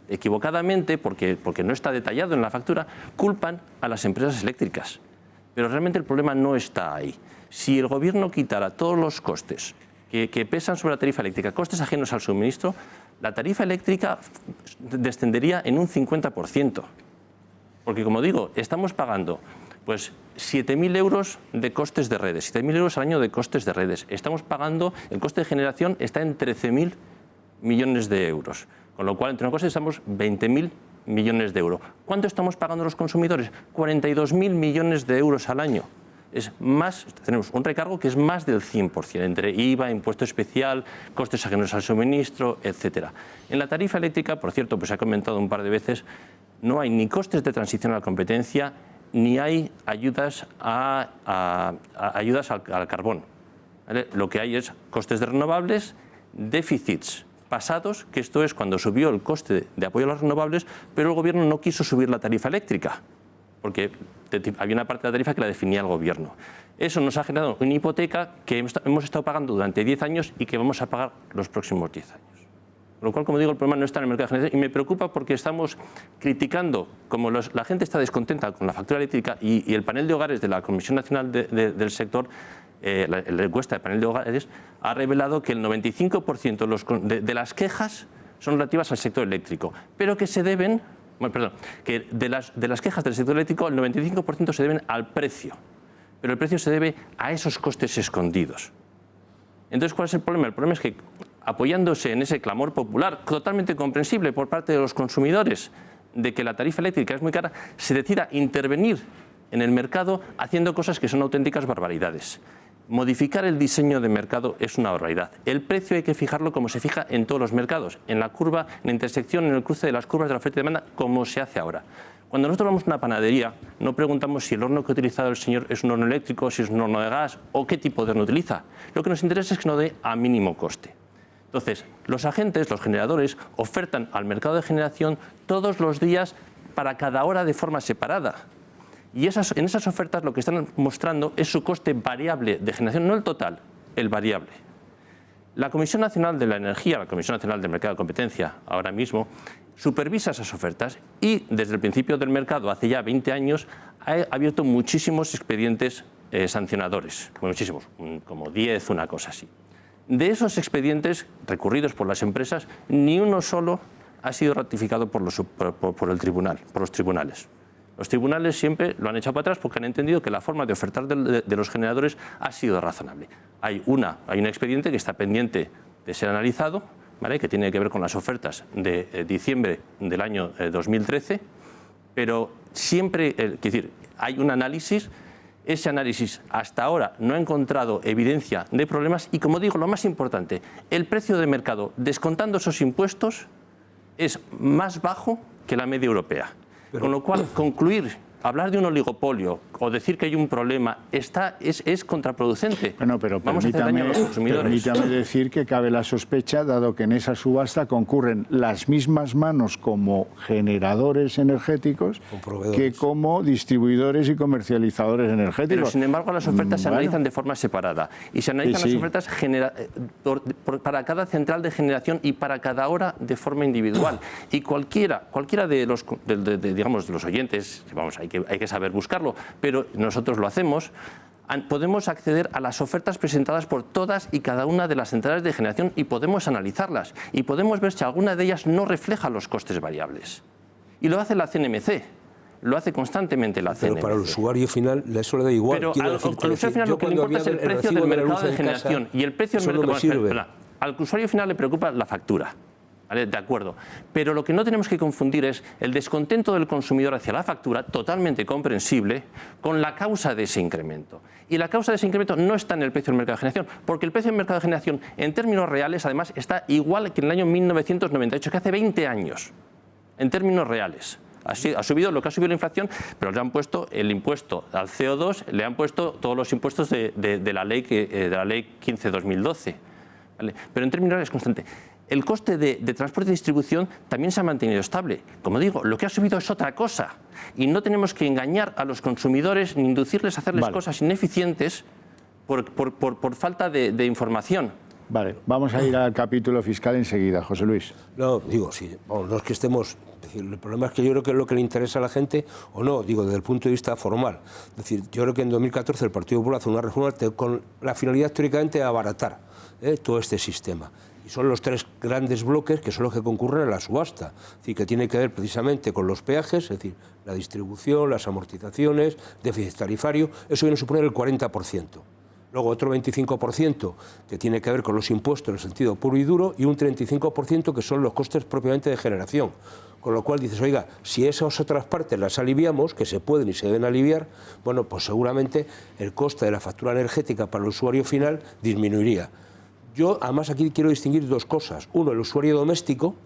equivocadamente, porque no está detallado en la factura, culpan a las empresas eléctricas. Pero realmente el problema no está ahí. Si el Gobierno quitara todos los costes que pesan sobre la tarifa eléctrica, costes ajenos al suministro, la tarifa eléctrica descendería en un 50%. Porque, como digo, estamos pagando pues 7.000 euros de costes de redes, 7.000 euros al año de costes de redes. Estamos pagando, el coste de generación está en 13.000 millones de euros. Con lo cual, entre una cosa estamos 20.000 millones de euros. ¿Cuánto estamos pagando los consumidores? 42.000 millones de euros al año. Es más, tenemos un recargo que es más del 100%, entre IVA, impuesto especial, costes ajenos al suministro, etcétera. En la tarifa eléctrica, por cierto, pues se ha comentado un par de veces, no hay ni costes de transición a la competencia, ni hay ayudas ayudas al carbón. ¿Vale? Lo que hay es costes de renovables, déficits pasados, que esto es cuando subió el coste de apoyo a las renovables, pero el Gobierno no quiso subir la tarifa eléctrica, porque había una parte de la tarifa que la definía el Gobierno. Eso nos ha generado una hipoteca que hemos estado pagando durante 10 años y que vamos a pagar los próximos 10 años. Con lo cual, como digo, el problema no está en el mercado de generación y me preocupa porque estamos criticando, como la gente está descontenta con la factura eléctrica y el panel de hogares de la Comisión Nacional del Sector, la encuesta de panel de hogares, ha revelado que el 95% de las quejas son relativas al sector eléctrico, pero que se deben, que de las quejas del sector eléctrico el 95% se deben al precio, pero el precio se debe a esos costes escondidos. Entonces, ¿cuál es el problema? El problema es que, apoyándose en ese clamor popular, totalmente comprensible por parte de los consumidores, de que la tarifa eléctrica es muy cara, se decida intervenir en el mercado haciendo cosas que son auténticas barbaridades. Modificar el diseño de mercado es una barbaridad. El precio hay que fijarlo como se fija en todos los mercados, en la curva, en la intersección, en el cruce de las curvas de la oferta y demanda, como se hace ahora. Cuando nosotros vamos a una panadería, no preguntamos si el horno que ha utilizado el señor es un horno eléctrico, si es un horno de gas o qué tipo de horno utiliza. Lo que nos interesa es que nos dé a mínimo coste. Entonces, los agentes, los generadores, ofertan al mercado de generación todos los días para cada hora de forma separada. Y en esas ofertas lo que están mostrando es su coste variable de generación, no el total, el variable. La Comisión Nacional de la Energía, la Comisión Nacional del Mercado de Competencia, ahora mismo, supervisa esas ofertas y desde el principio del mercado, hace ya 20 años, ha abierto muchísimos expedientes sancionadores, muchísimos, como 10, una cosa así. De esos expedientes recurridos por las empresas, ni uno solo ha sido ratificado por el tribunal, por los tribunales. Los tribunales siempre lo han echado para atrás porque han entendido que la forma de ofertar de los generadores ha sido razonable. Hay un expediente que está pendiente de ser analizado, ¿vale?, que tiene que ver con las ofertas de diciembre del año 2013, pero siempre, hay un análisis. Ese análisis hasta ahora no ha encontrado evidencia de problemas y, como digo, lo más importante, el precio de mercado, descontando esos impuestos, es más bajo que la media europea. Con lo cual, hablar de un oligopolio o decir que hay un problema es contraproducente. Bueno, pero vamos a hacer daño a los consumidores. Permítame decir que cabe la sospecha, dado que en esa subasta concurren las mismas manos como generadores energéticos que como distribuidores y comercializadores energéticos. Pero, sin embargo, las ofertas se analizan de forma separada y se analizan las ofertas para cada central de generación y para cada hora de forma individual. Y cualquiera de los oyentes, vamos, hay que saber buscarlo, pero nosotros lo hacemos, podemos acceder a las ofertas presentadas por todas y cada una de las centrales de generación y podemos analizarlas y podemos ver si alguna de ellas no refleja los costes variables. Y lo hace la CNMC, lo hace constantemente la CNMC. Pero para el usuario final eso le da igual. Pero al usuario final lo que le importa es el precio del mercado de generación y el precio del mercado. Al usuario final le preocupa la factura. ¿Vale? De acuerdo. Pero lo que no tenemos que confundir es el descontento del consumidor hacia la factura, totalmente comprensible, con la causa de ese incremento. Y la causa de ese incremento no está en el precio del mercado de generación, porque el precio del mercado de generación, en términos reales, además, está igual que en el año 1998, que hace 20 años, en términos reales. Ha subido lo que ha subido la inflación, pero le han puesto el impuesto al CO2, le han puesto todos los impuestos de la ley 15/2012. ¿Vale? Pero en términos reales es constante. El coste de transporte y distribución también se ha mantenido estable. Como digo, lo que ha subido es otra cosa. Y no tenemos que engañar a los consumidores ni inducirles a hacerles cosas ineficientes por falta de información. Vale, vamos a ir al capítulo fiscal enseguida, José Luis. No, digo, sí, no es que estemos... el problema es que yo creo que es lo que le interesa a la gente, o no, digo, desde el punto de vista formal. Es decir, yo creo que en 2014 el Partido Popular hace una reforma con la finalidad teóricamente de abaratar todo este sistema. Y son los tres grandes bloques que son los que concurren a la subasta. Es decir, que tiene que ver precisamente con los peajes, es decir, la distribución, las amortizaciones, déficit tarifario, eso viene a suponer el 40%. Luego otro 25% que tiene que ver con los impuestos en el sentido puro y duro y un 35% que son los costes propiamente de generación. Con lo cual dices, oiga, si esas otras partes las aliviamos, que se pueden y se deben aliviar, bueno, pues seguramente el coste de la factura energética para el usuario final disminuiría. Yo, además, aquí quiero distinguir dos cosas. Uno, el usuario doméstico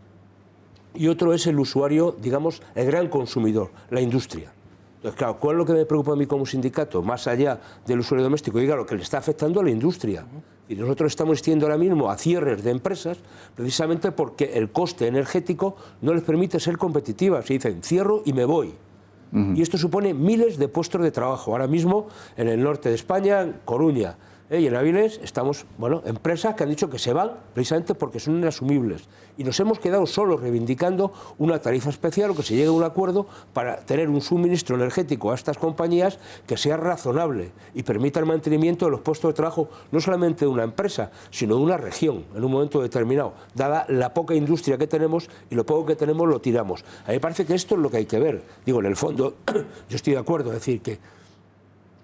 y otro es el usuario, digamos, el gran consumidor, la industria. Entonces, claro, ¿cuál es lo que me preocupa a mí como sindicato, más allá del usuario doméstico? Diga, lo que le está afectando a la industria. Y nosotros estamos asistiendo ahora mismo a cierres de empresas precisamente porque el coste energético no les permite ser competitivas. Se dicen, cierro y me voy. Y esto supone miles de puestos de trabajo. Ahora mismo, en el norte de España, en Coruña, Y en Avilés estamos, empresas que han dicho que se van precisamente porque son inasumibles. Y nos hemos quedado solos reivindicando una tarifa especial o que se llegue a un acuerdo para tener un suministro energético a estas compañías que sea razonable y permita el mantenimiento de los puestos de trabajo, no solamente de una empresa, sino de una región en un momento determinado. Dada la poca industria que tenemos y lo poco que tenemos lo tiramos. A mí me parece que esto es lo que hay que ver. Digo, en el fondo, yo estoy de acuerdo, es decir, que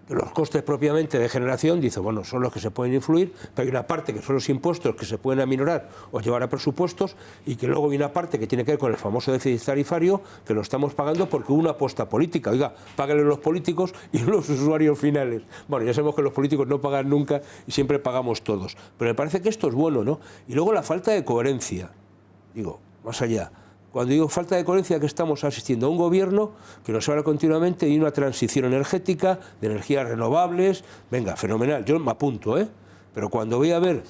los costes propiamente de generación, dice, son los que se pueden influir, pero hay una parte que son los impuestos que se pueden aminorar o llevar a presupuestos y que luego hay una parte que tiene que ver con el famoso déficit tarifario que lo estamos pagando porque hubo una apuesta política. Oiga, páganle los políticos y los usuarios finales. Bueno, ya sabemos que los políticos no pagan nunca y siempre pagamos todos. Pero me parece que esto es bueno, ¿no? Y luego la falta de coherencia. Digo, más allá. Cuando digo falta de coherencia, que estamos asistiendo a un gobierno que nos habla continuamente de una transición energética, de energías renovables. Venga, fenomenal, yo me apunto, ¿eh? Pero cuando voy a ver,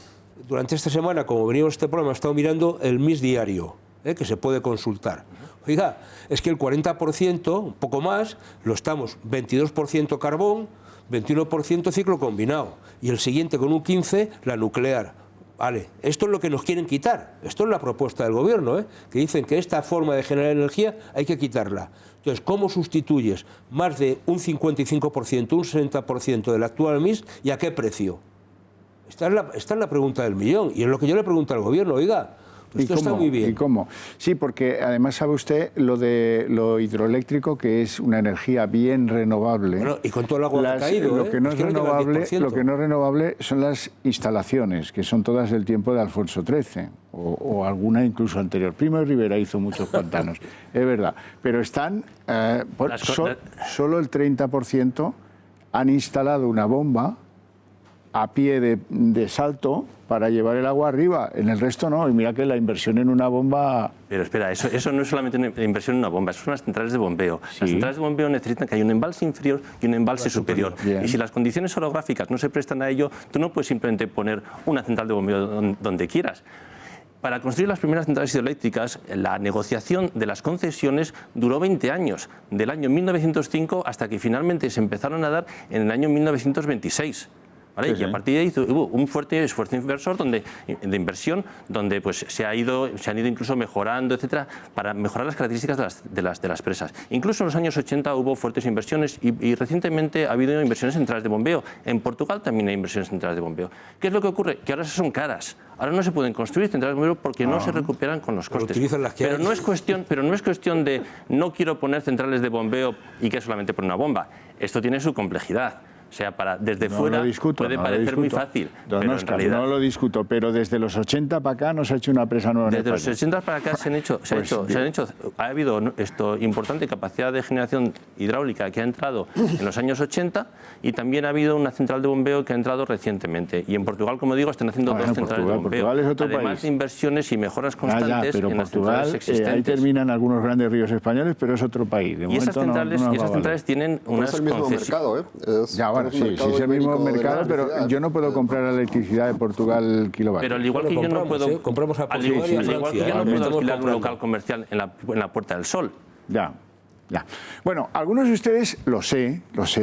durante esta semana, como venimos a este programa, he estado mirando el MIS diario, que se puede consultar. Oiga, es que el 40%, un poco más, lo estamos 22% carbón, 21% ciclo combinado, y el siguiente con un 15%, la nuclear. Vale, esto es lo que nos quieren quitar. Esto es la propuesta del gobierno, que dicen que esta forma de generar energía hay que quitarla. Entonces, ¿cómo sustituyes más de un 55%, un 60% del actual MIS y a qué precio? Esta es la pregunta del millón y es lo que yo le pregunto al gobierno. Oiga, esto está muy bien. ¿Y cómo? Sí, porque además sabe usted lo hidroeléctrico, que es una energía bien renovable. Bueno, y con todo el agua que ha caído, lo que no es renovable son las instalaciones, que son todas del tiempo de Alfonso XIII, o alguna incluso anterior. Primo de Rivera hizo muchos pantanos, es verdad. Pero están, solo el 30% han instalado una bomba a pie de salto para llevar el agua arriba. En el resto no, y mira que la inversión en una bomba... Pero espera, eso no es solamente una inversión en una bomba, eso son las centrales de bombeo. Sí. Las centrales de bombeo necesitan que haya un embalse inferior y un embalse superior. Bien. Y si las condiciones orográficas no se prestan a ello, tú no puedes simplemente poner una central de bombeo donde quieras. Para construir las primeras centrales hidroeléctricas, la negociación de las concesiones duró 20 años, del año 1905 hasta que finalmente se empezaron a dar en el año 1926. ¿Vale? Sí, y a partir de ahí hubo un fuerte esfuerzo inversor de inversión donde pues, se han ido incluso mejorando, etcétera, para mejorar las características de las presas. Incluso en los años 80 hubo fuertes inversiones y recientemente ha habido inversiones en centrales de bombeo. En Portugal también hay inversiones en centrales de bombeo. ¿Qué es lo que ocurre? Que ahora son caras. Ahora no se pueden construir centrales de bombeo porque no se recuperan con los costes. Pero no es cuestión de no quiero poner centrales de bombeo y que solamente poner una bomba. Esto tiene su complejidad. O sea, desde fuera puede parecer muy fácil. Don Óscar, no lo discuto, pero desde los 80 para acá no se ha hecho una presa nueva en España. Desde los 80 para acá ha habido importante capacidad de generación hidráulica que ha entrado en los años 80 y también ha habido una central de bombeo que ha entrado recientemente. Y en Portugal, como digo, están haciendo dos centrales de bombeo. Portugal es otro además país. de inversiones y mejoras constantes pero en las Portugal, centrales existentes. Ahí terminan algunos grandes ríos españoles, pero es otro país. Y esas centrales tienen unas es el mismo mercado, sí, es el mismo mercado, pero yo no puedo comprar la electricidad de Portugal kilovatio. Pero al igual que yo no puedo compramos a Portugal y a Francia, yo no puedo alquilar un local comercial en la Puerta del Sol. Ya. Bueno, algunos de ustedes, lo sé,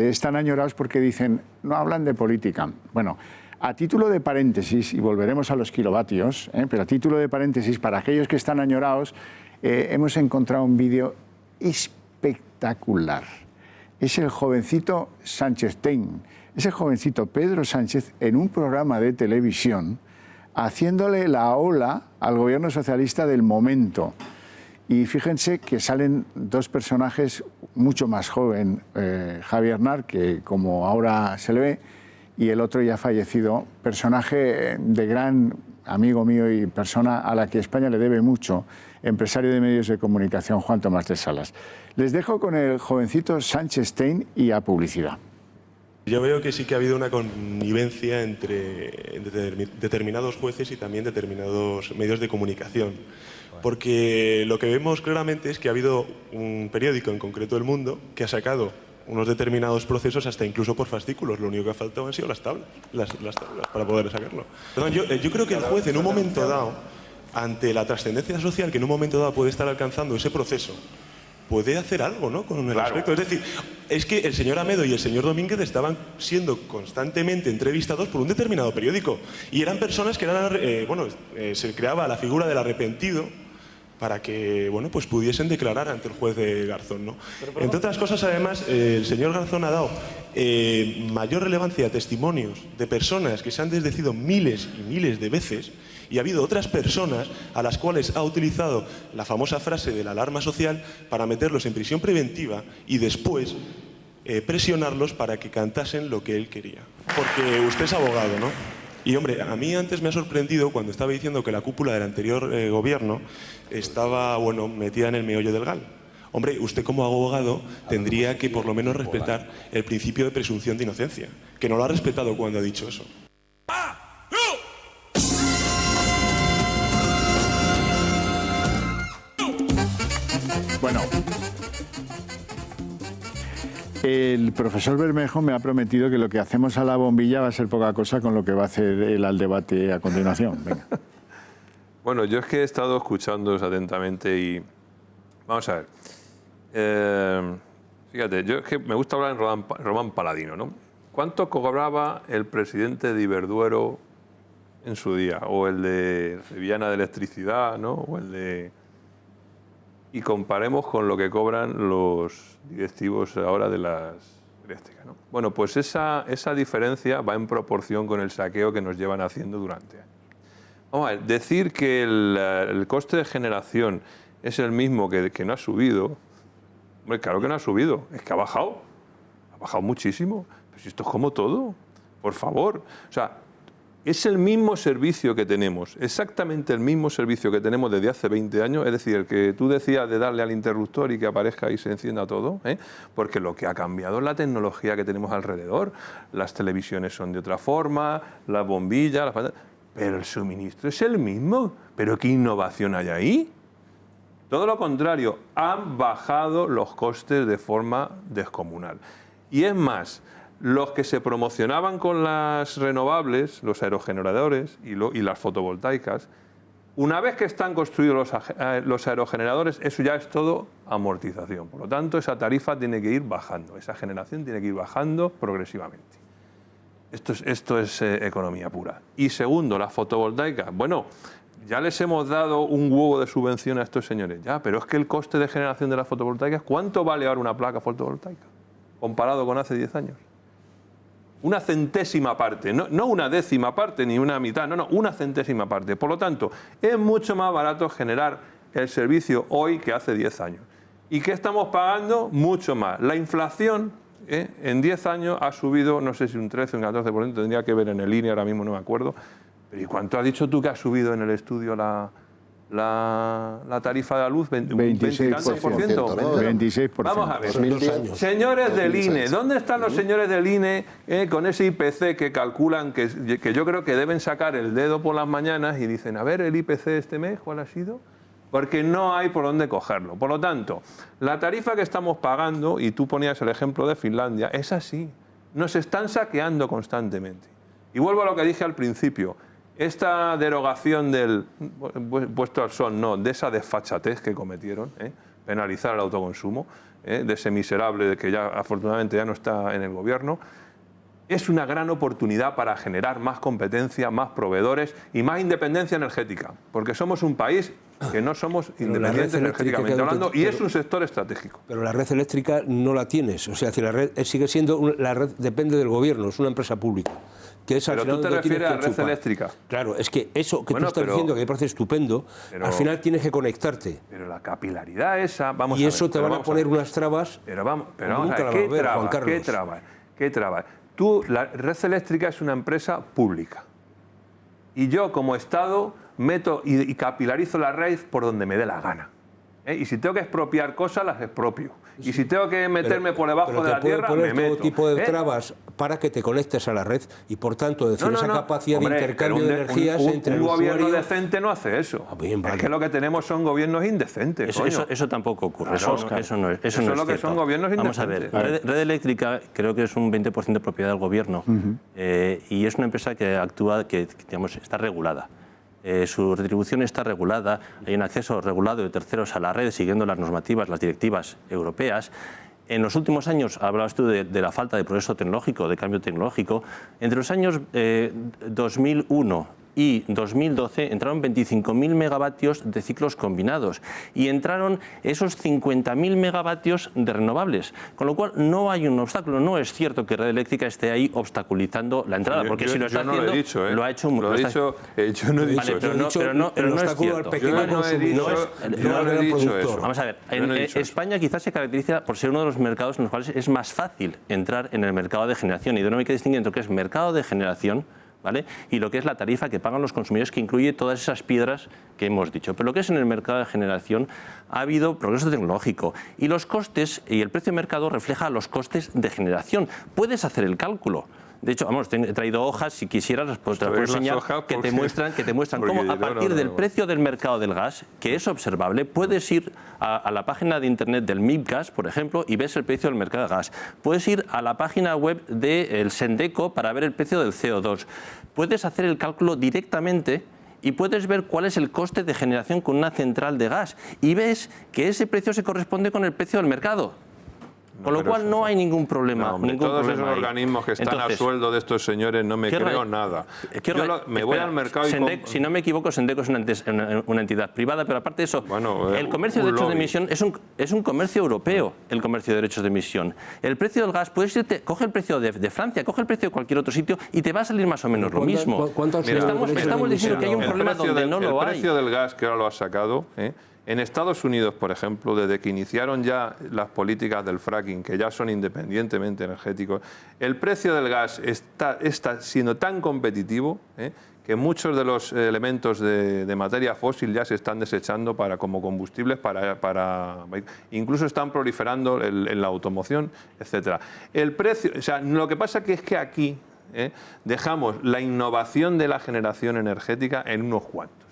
están añorados porque dicen, no hablan de política. Bueno, a título de paréntesis, y volveremos a los kilovatios, pero a título de paréntesis, para aquellos que están añorados, hemos encontrado un vídeo espectacular. Es el jovencito Sánchez Ten, ese jovencito Pedro Sánchez en un programa de televisión haciéndole la ola al gobierno socialista del momento. Y fíjense que salen dos personajes mucho más joven, Javier Aznar, que como ahora se le ve, y el otro ya fallecido, personaje de gran amigo mío y persona a la que España le debe mucho, empresario de medios de comunicación, Juan Tomás de Salas. Les dejo con el jovencito Sánchez Ten y a publicidad. Yo veo que sí que ha habido una connivencia entre determinados jueces y también determinados medios de comunicación. Porque lo que vemos claramente es que ha habido un periódico, en concreto El Mundo, que ha sacado unos determinados procesos hasta incluso por fascículos. Lo único que ha faltado han sido las tablas para poder sacarlo. Yo creo que el juez en un momento dado, ante la trascendencia social que en un momento dado puede estar alcanzando ese proceso, puede hacer algo, ¿no?, con el aspecto. Es decir, es que el señor Amedo y el señor Domínguez estaban siendo constantemente entrevistados por un determinado periódico. Y eran personas que eran, se creaba la figura del arrepentido para que, bueno, pues pudiesen declarar ante el juez de Garzón, ¿no? Entre otras cosas, además, el señor Garzón ha dado mayor relevancia a testimonios de personas que se han desdecido miles y miles de veces, y ha habido otras personas a las cuales ha utilizado la famosa frase de la alarma social para meterlos en prisión preventiva y después presionarlos para que cantasen lo que él quería. Porque usted es abogado, ¿no? Y hombre, a mí antes me ha sorprendido cuando estaba diciendo que la cúpula del anterior gobierno estaba, bueno, metida en el meollo del gal. Hombre, usted como abogado tendría que por lo menos respetar el principio de presunción de inocencia, que no lo ha respetado cuando ha dicho eso. Bueno, el profesor Bermejo me ha prometido que lo que hacemos a la bombilla va a ser poca cosa con lo que va a hacer él al debate a continuación. Venga. Bueno, yo es que he estado escuchándoos atentamente y... Vamos a ver. Fíjate, yo es que me gusta hablar en Román Paladino, ¿no? ¿Cuánto cobraba el presidente de Iberduero en su día? O el de Sevillana de Electricidad, ¿no? O el de... Y comparemos con lo que cobran los directivos ahora de las eléctricas, ¿no? Bueno, pues esa diferencia va en proporción con el saqueo que nos llevan haciendo durante años. Vamos a ver, decir que el coste de generación es el mismo que no ha subido, hombre, claro que no ha subido, es que ha bajado muchísimo. Pero si esto es como todo, por favor. O sea, es el mismo servicio que tenemos, exactamente el mismo servicio que tenemos desde hace 20 años, es decir, el que tú decías de darle al interruptor y que aparezca y se encienda todo, porque lo que ha cambiado es la tecnología que tenemos alrededor. Las televisiones son de otra forma, las bombillas, las pantallas, pero el suministro es el mismo. ¿Pero qué innovación hay ahí? Todo lo contrario, han bajado los costes de forma descomunal. Y es más, los que se promocionaban con las renovables, los aerogeneradores y las fotovoltaicas, una vez que están construidos los aerogeneradores, eso ya es todo amortización. Por lo tanto, esa tarifa tiene que ir bajando, esa generación tiene que ir bajando progresivamente. Esto es economía pura. Y segundo, las fotovoltaicas. Bueno, ya les hemos dado un huevo de subvención a estos señores, ya, pero es que el coste de generación de las fotovoltaicas, ¿cuánto vale ahora una placa fotovoltaica comparado con hace 10 años? Una centésima parte, no una décima parte ni una mitad, no, una centésima parte. Por lo tanto, es mucho más barato generar el servicio hoy que hace 10 años. ¿Y qué estamos pagando? Mucho más. La inflación en 10 años ha subido, no sé si un 13 o un 14%, tendría que ver en el INE, ahora mismo no me acuerdo. Pero ¿y cuánto has dicho tú que ha subido en el estudio la tarifa de la luz? 26%. ¿No? 26%. Vamos a ver. 2010. Señores del 2006. INE, ¿dónde están los señores del INE con ese IPC que calculan, que yo creo que deben sacar el dedo por las mañanas y dicen, a ver, el IPC este mes, ¿cuál ha sido? Porque no hay por dónde cogerlo. Por lo tanto, la tarifa que estamos pagando, y tú ponías el ejemplo de Finlandia, es así. Nos están saqueando constantemente. Y vuelvo a lo que dije al principio. Esta derogación del puesto al sol, no, de esa desfachatez que cometieron, penalizar el autoconsumo, de ese miserable que ya afortunadamente ya no está en el gobierno, es una gran oportunidad para generar más competencia, más proveedores y más independencia energética, porque somos un país que no somos independientes energéticamente hablando y es un sector estratégico. Pero la red eléctrica no la tienes, o sea, la red sigue siendo, la red depende del gobierno, es una empresa pública. Que es pero tú te refieres a la red eléctrica. Claro, es que eso que tú estás diciendo, que me parece estupendo, al final tienes que conectarte. Pero la capilaridad esa, vamos a ver. Y eso te van a poner unas trabas. Pero vamos a ver, ¿qué trabas? Tú, la red eléctrica es una empresa pública. Y yo, como Estado, meto y capilarizo la red por donde me dé la gana. Y si tengo que expropiar cosas, las expropio. Y si tengo que meterme por debajo de la tierra, me meto. Todo tipo de trabas para que te conectes a la red y, por tanto, decir esa capacidad de intercambio de energías entre el usuario. Un gobierno decente no hace eso. Bien, vale. Es que lo que tenemos son gobiernos indecentes. Eso tampoco ocurre. Claro, eso no es eso es lo que son gobiernos indecentes. Vamos a ver, Red Eléctrica creo que es un 20% de propiedad del gobierno y es una empresa que actúa, que digamos, está regulada. Su retribución está regulada, hay un acceso regulado de terceros a la red siguiendo las normativas, las directivas europeas En los últimos años, hablabas tú de la falta de progreso tecnológico, de cambio tecnológico. Entre los años 2001 y 2012 entraron 25.000 megavatios de ciclos combinados y entraron esos 50.000 megavatios de renovables, con lo cual no hay un obstáculo. No es cierto que Red Eléctrica esté ahí obstaculizando la entrada, porque si lo está haciendo, lo ha hecho... Yo no he dicho eso. Pero no es cierto. No he dicho eso. Vamos a ver, en España quizás se caracteriza por ser uno de los mercados en los cuales es más fácil entrar en el mercado de generación, y de nuevo hay que distinguir entre lo que es mercado de generación, ¿vale?, y lo que es la tarifa que pagan los consumidores, que incluye todas esas piedras que hemos dicho. Pero lo que es en el mercado de generación ha habido progreso tecnológico y los costes y el precio de mercado refleja los costes de generación. Puedes hacer el cálculo. De hecho, vamos, he traído hojas, si quisieras, pues te las puedo enseñar, que te muestran cómo a partir del precio del mercado del gas, que es observable, puedes ir a la página de internet del MIBGAS, por ejemplo, y ves el precio del mercado de gas. Puedes ir a la página web del Sendeco para ver el precio del CO2. Puedes hacer el cálculo directamente y puedes ver cuál es el coste de generación con una central de gas. Y ves que ese precio se corresponde con el precio del mercado. Con lo cual no hay ningún problema. Todos esos organismos que están a sueldo de estos señores no me creo nada. Me voy al mercado y... Si no me equivoco, Sendeco es una entidad privada, pero aparte de eso, el comercio de derechos de emisión es un comercio europeo, el comercio de derechos de emisión. El precio del gas, puedes irte, coge el precio de Francia, coge el precio de cualquier otro sitio y te va a salir más o menos lo mismo. Estamos diciendo que hay un problema donde no lo hay. El precio del gas, que ahora lo has sacado, en Estados Unidos, por ejemplo, desde que iniciaron ya las políticas del fracking, que ya son independientemente energéticos, el precio del gas está siendo tan competitivo que muchos de los elementos de materia fósil ya se están desechando como combustibles incluso están proliferando en la automoción, etcétera. El precio, o sea, lo que pasa es que aquí dejamos la innovación de la generación energética en unos cuantos,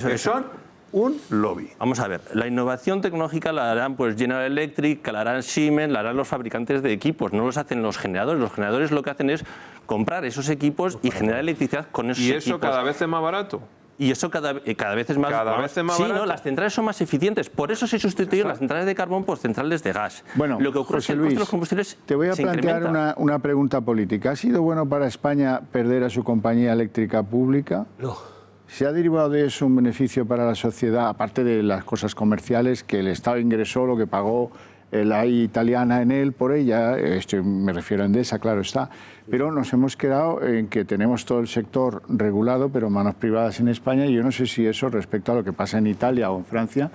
que son un lobby. Vamos a ver, la innovación tecnológica la harán pues General Electric, la harán Siemens, la harán los fabricantes de equipos, no los hacen los generadores. Los generadores lo que hacen es comprar esos equipos y generar electricidad con esos equipos. ¿Y eso cada vez es más barato? Y eso cada vez es más barato. Sí, no, las centrales son más eficientes. Por eso se sustituyen las centrales de carbón por centrales de gas. Bueno, lo que ocurre es que el coste de los combustibles te voy a plantear una pregunta política. ¿Ha sido bueno para España perder a su compañía eléctrica pública? No. ¿Se ha derivado de eso un beneficio para la sociedad, aparte de las cosas comerciales, que el Estado ingresó lo que pagó la italiana en él por ella? Esto me refiero a Endesa, claro está. Pero nos hemos quedado en que tenemos todo el sector regulado, pero manos privadas en España, y yo no sé si eso, respecto a lo que pasa en Italia o en Francia,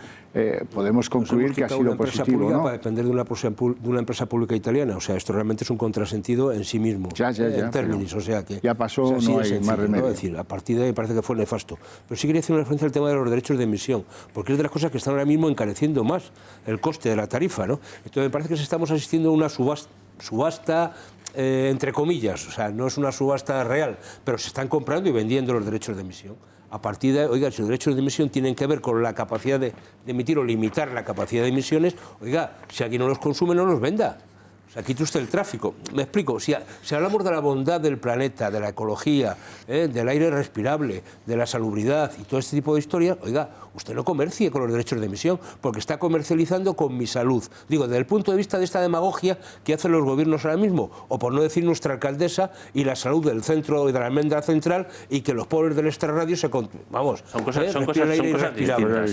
podemos concluir que ha sido positivo, ¿no? Para depender de una empresa pública italiana. O sea, esto realmente es un contrasentido en sí mismo. Ya, en términos, o sea que... Ya pasó, no hay más remedio. ¿no? Es decir, a partir de ahí parece que fue nefasto. Pero sí quería hacer una referencia al tema de los derechos de emisión, porque es de las cosas que están ahora mismo encareciendo más el coste de la tarifa, ¿no? Entonces me parece que estamos asistiendo a una subasta entre comillas, o sea, no es una subasta real, pero se están comprando y vendiendo los derechos de emisión. A partir de, oiga, si los derechos de emisión tienen que ver con la capacidad de emitir o limitar la capacidad de emisiones, oiga, si aquí no los consume, no los venda. O sea, quite usted el tráfico. Me explico, si hablamos de la bondad del planeta, de la ecología, del aire respirable, de la salubridad y todo este tipo de historias, oiga, usted no comercie con los derechos de emisión, porque está comercializando con mi salud. Digo, desde el punto de vista de esta demagogia que hacen los gobiernos ahora mismo, o por no decir nuestra alcaldesa, y la salud del centro y de la almendra central, y que los pobres del extrarradio se... Vamos, son cosas distintas.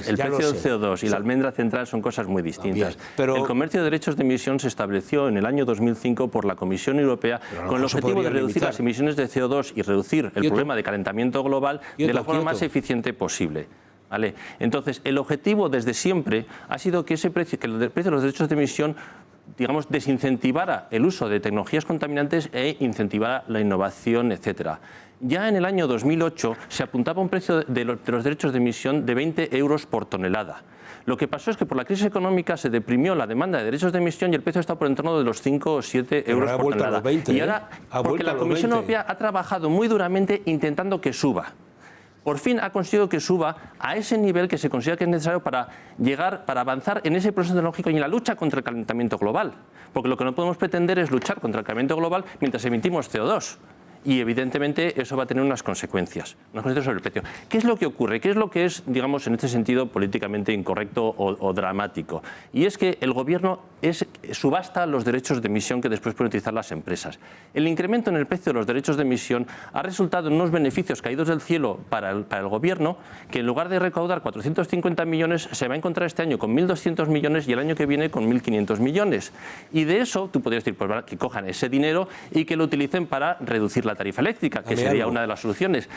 El precio del CO2 y la almendra central son cosas muy distintas. Pero el comercio de derechos de emisión se estableció en el año 2005 por la Comisión Europea con el objetivo de reducir las emisiones de CO2 y reducir el problema de calentamiento global de la forma más eficiente posible. ¿Vale? Entonces, el objetivo desde siempre ha sido que el precio de los derechos de emisión, digamos, desincentivara el uso de tecnologías contaminantes e incentivara la innovación, etcétera. Ya en el año 2008 se apuntaba un precio de los derechos de emisión de 20 euros por tonelada. Lo que pasó es que por la crisis económica se deprimió la demanda de derechos de emisión y el precio está por en torno de los 5 o 7 euros por tonelada. 20, y ahora, porque la Comisión Europea ha trabajado muy duramente intentando que suba. Por fin ha conseguido que suba a ese nivel que se considera que es necesario para avanzar en ese proceso tecnológico y en la lucha contra el calentamiento global. Porque lo que no podemos pretender es luchar contra el calentamiento global mientras emitimos CO2. y evidentemente eso va a tener unas consecuencias sobre el precio. ¿Qué es lo que ocurre? ¿Qué es lo que es, digamos, en este sentido políticamente incorrecto o dramático? Y es que el gobierno subasta los derechos de emisión que después pueden utilizar las empresas. El incremento en el precio de los derechos de emisión ha resultado en unos beneficios caídos del cielo para el gobierno, que en lugar de recaudar 450 millones se va a encontrar este año con 1.200 millones y el año que viene con 1.500 millones. Y de eso tú podrías decir, pues, que cojan ese dinero y que lo utilicen para reducir la tarifa eléctrica, que sería una de las soluciones.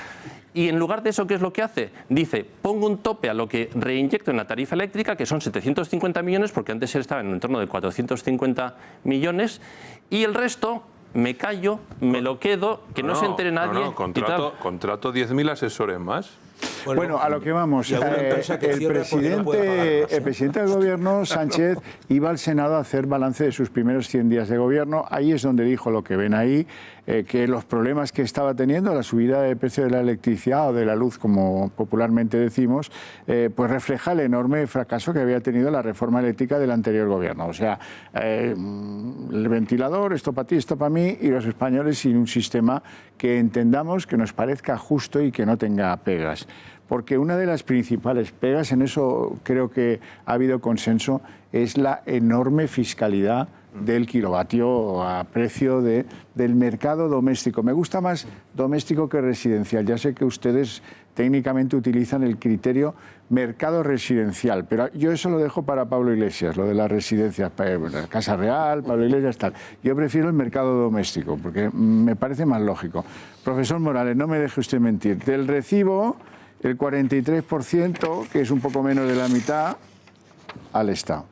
Y en lugar de eso, ¿qué es lo que hace? Dice, pongo un tope a lo que reinyecto en la tarifa eléctrica, que son 750 millones, porque antes él estaba en el entorno de 450 millones, y el resto me callo, me lo quedo, que no se entere nadie. Contrato 10.000 asesores más. Bueno, a lo que vamos. El presidente del gobierno, Sánchez, iba al Senado a hacer balance de sus primeros 100 días de gobierno. Ahí es donde dijo lo que ven ahí, que los problemas que estaba teniendo, la subida de precio de la electricidad o de la luz, como popularmente decimos, pues refleja el enorme fracaso que había tenido la reforma eléctrica del anterior gobierno. O sea, el ventilador, esto para ti, esto para mí, y los españoles sin un sistema que entendamos, que nos parezca justo y que no tenga pegas. Porque una de las principales pegas, en eso creo que ha habido consenso, es la enorme fiscalidad del kilovatio a precio del mercado doméstico. Me gusta más doméstico que residencial. Ya sé que ustedes técnicamente utilizan el criterio mercado residencial, pero yo eso lo dejo para Pablo Iglesias, lo de las residencias, la Casa Real, Pablo Iglesias, tal. Yo prefiero el mercado doméstico, porque me parece más lógico. Profesor Morales, no me deje usted mentir. Del recibo, el 43%, que es un poco menos de la mitad, al Estado.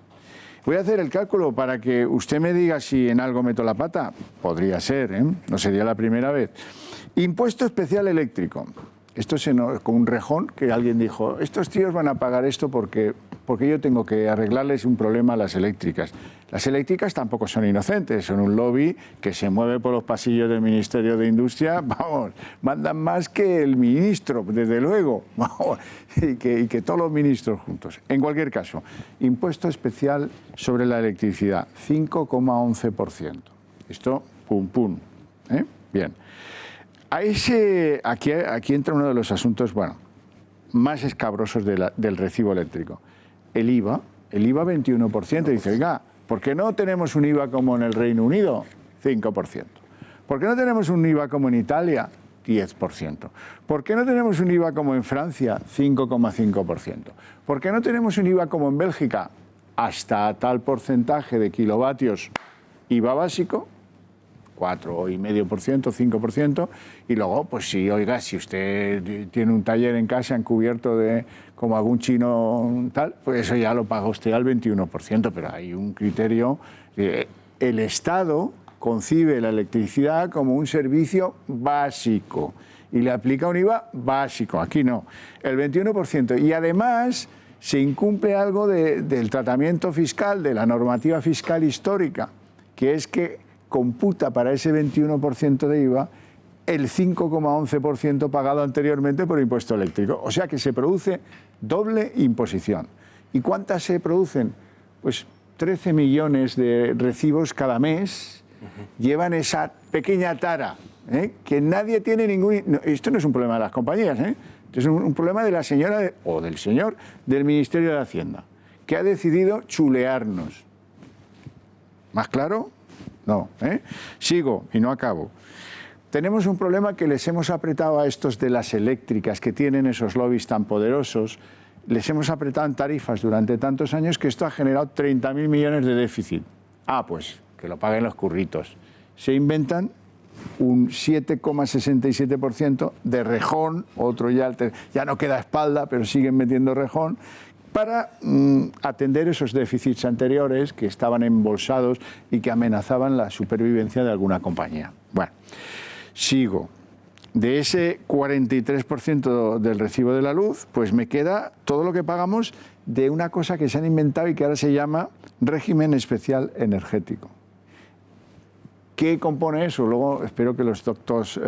Voy a hacer el cálculo para que usted me diga si en algo meto la pata. Podría ser, ¿eh? No sería la primera vez. Impuesto especial eléctrico. Esto es con un rejón que alguien dijo, estos tíos van a pagar esto porque yo tengo que arreglarles un problema a las eléctricas. Las eléctricas tampoco son inocentes, son un lobby que se mueve por los pasillos del Ministerio de Industria, vamos, mandan más que el ministro, desde luego, vamos, y que todos los ministros juntos. En cualquier caso, impuesto especial sobre la electricidad, 5,11%. Esto, pum, pum. Bien. Aquí entra uno de los asuntos, bueno, más escabrosos del recibo eléctrico. El IVA 21%. Dice, oiga, ¿por qué no tenemos un IVA como en el Reino Unido? 5%. ¿Por qué no tenemos un IVA como en Italia? 10%. ¿Por qué no tenemos un IVA como en Francia? 5,5%. ¿Por qué no tenemos un IVA como en Bélgica? Hasta tal porcentaje de kilovatios IVA básico, 4,5%, 5%, y luego, pues sí, oiga, si usted tiene un taller en casa encubierto de como algún chino tal, pues eso ya lo paga usted al 21%, pero hay un criterio. El Estado concibe la electricidad como un servicio básico y le aplica un IVA básico, aquí no, el 21%, y además se incumple algo del tratamiento fiscal, de la normativa fiscal histórica, que es que computa para ese 21% de IVA el 5,11% pagado anteriormente por impuesto eléctrico. O sea que se produce doble imposición. ¿Y cuántas se producen? Pues 13 millones de recibos cada mes llevan esa pequeña tara, que nadie tiene ningún... No, esto no es un problema de las compañías, esto es un problema de la señora o del señor del Ministerio de Hacienda, que ha decidido chulearnos. ¿Más claro? No, Sigo y no acabo. Tenemos un problema que les hemos apretado a estos de las eléctricas que tienen esos lobbies tan poderosos, les hemos apretado en tarifas durante tantos años que esto ha generado 30.000 millones de déficit. Pues que lo paguen los curritos. Se inventan un 7,67% de rejón, otro ya no queda espalda, pero siguen metiendo rejón, para atender esos déficits anteriores que estaban embolsados y que amenazaban la supervivencia de alguna compañía. Bueno, sigo. De ese 43% del recibo de la luz, pues me queda todo lo que pagamos de una cosa que se han inventado y que ahora se llama régimen especial energético. ¿Qué compone eso? Luego espero que los doctores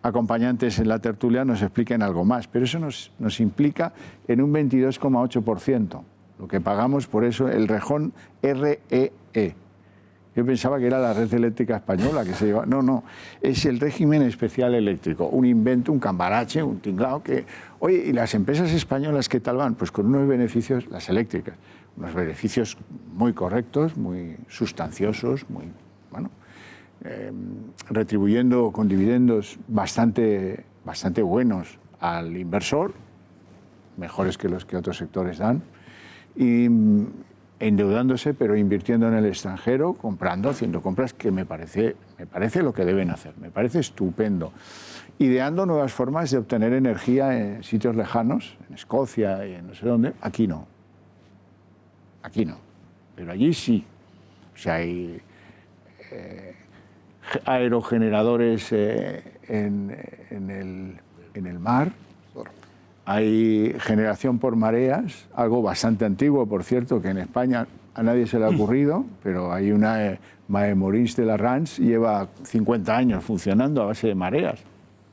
acompañantes en la tertulia nos expliquen algo más, pero eso nos implica en un 22,8%, lo que pagamos por eso, el rejón REE, Yo pensaba que era la red eléctrica española que se lleva. No, no, es el régimen especial eléctrico, un invento, un cambalache, un tinglao que... Oye, ¿y las empresas españolas qué tal van? Pues con unos beneficios, las eléctricas, unos beneficios muy correctos, muy sustanciosos, muy, bueno, retribuyendo con dividendos bastante buenos al inversor, mejores que los que otros sectores dan, y endeudándose, pero invirtiendo en el extranjero, comprando, haciendo compras, que me parece lo que deben hacer, me parece estupendo. Ideando nuevas formas de obtener energía en sitios lejanos, en Escocia y en no sé dónde. Aquí no, pero allí sí. O sea, hay aerogeneradores en el mar. Hay generación por mareas, algo bastante antiguo, por cierto, que en España a nadie se le ha ocurrido, pero hay una Maemorins de la Rance, lleva 50 años funcionando a base de mareas.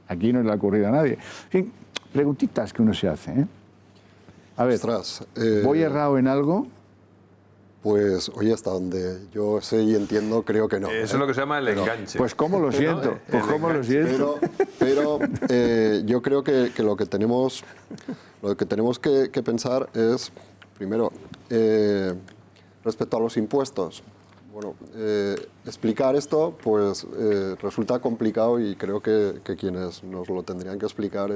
Aquí no le ha ocurrido a nadie. En fin, preguntitas que uno se hace, ¿eh? A ver, Ostras, ¿voy errado en algo? Pues, oye, hasta donde yo sé y entiendo, creo que no. Eso es lo que se llama el enganche. Pues cómo lo siento, pues cómo lo siento. Pero yo creo que lo que tenemos que pensar es, primero, respecto a los impuestos. Bueno, explicar esto pues resulta complicado y creo que quienes nos lo tendrían que explicar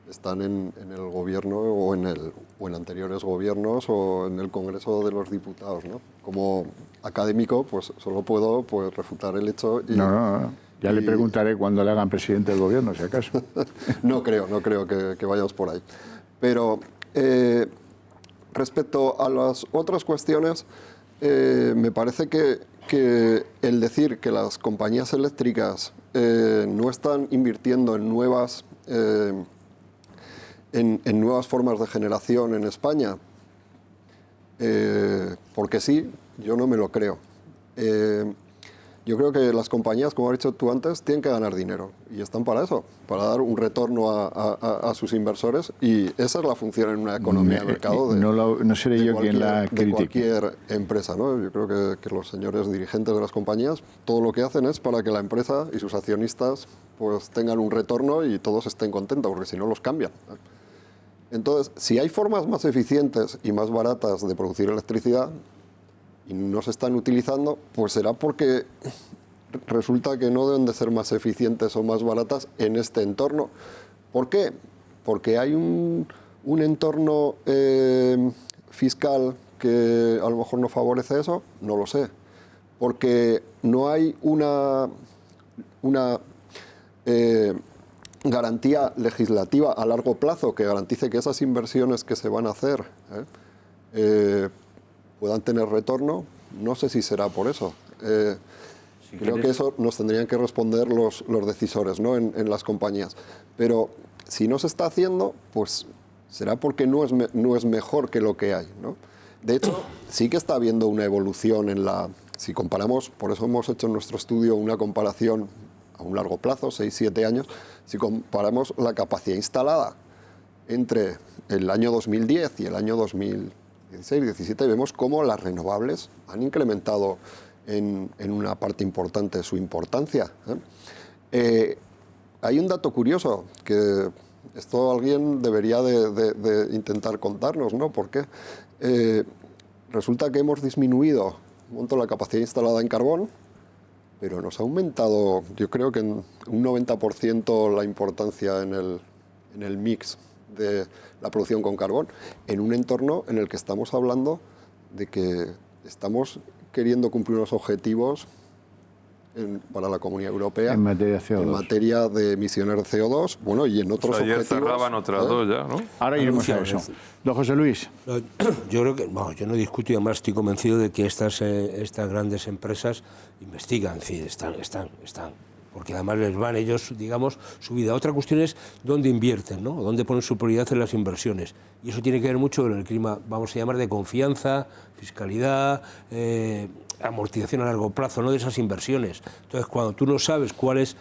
están en el gobierno o en anteriores gobiernos o en el Congreso de los Diputados, ¿no? Como académico, pues solo puedo pues refutar el hecho y... No. Ya le preguntaré cuando le hagan presidente del gobierno, si acaso. No creo que vayamos por ahí. Pero respecto a las otras cuestiones, me parece que el decir que las compañías eléctricas no están invirtiendo en nuevas formas de generación en España, porque sí, yo no me lo creo. Yo creo que las compañías, como has dicho tú antes, tienen que ganar dinero y están para eso, para dar un retorno a sus inversores, y esa es la función en una economía de mercado no seré yo quien la critique. De cualquier empresa, ¿no? Yo creo que los señores dirigentes de las compañías todo lo que hacen es para que la empresa y sus accionistas pues tengan un retorno y todos estén contentos, porque si no los cambian. Entonces, si hay formas más eficientes y más baratas de producir electricidad y no se están utilizando, pues será porque resulta que no deben de ser más eficientes o más baratas en este entorno. ¿Por qué? Porque hay un entorno fiscal que a lo mejor no favorece eso, no lo sé. Porque no hay una garantía legislativa a largo plazo que garantice que esas inversiones que se van a hacer puedan tener retorno. No sé si será por eso. Creo que eso nos tendrían que responder los decisores, ¿no? en las compañías. Pero si no se está haciendo, pues será porque no es mejor que lo que hay, ¿no? De hecho, sí que está habiendo una evolución si comparamos, por eso hemos hecho en nuestro estudio una comparación a un largo plazo, 6-7 años, si comparamos la capacidad instalada entre el año 2010 y el año 2016-17, vemos cómo las renovables han incrementado en una parte importante su importancia. Hay un dato curioso, que esto alguien debería de intentar contarnos, ¿no? ¿Por qué? Resulta que hemos disminuido un montón la capacidad instalada en carbón, pero nos ha aumentado, yo creo que en un 90% la importancia en el mix de la producción con carbón, en un entorno en el que estamos hablando de que estamos queriendo cumplir unos objetivos para la Comunidad Europea en materia de CO2. En materia de emisiones de CO2, bueno, y en otros ayer objetivos. cerraban otras dos ya, ¿no? Ahora iremos a eso. Don José Luis. Yo creo que, yo no discuto y además estoy convencido de que estas grandes empresas investigan, es decir, están, porque además les van ellos, digamos, su vida. Otra cuestión es dónde invierten, ¿no? Dónde ponen su prioridad en las inversiones. Y eso tiene que ver mucho con el clima, vamos a llamar, de confianza, fiscalidad, amortización a largo plazo, ¿no? De esas inversiones. Entonces, cuando tú no sabes cuál es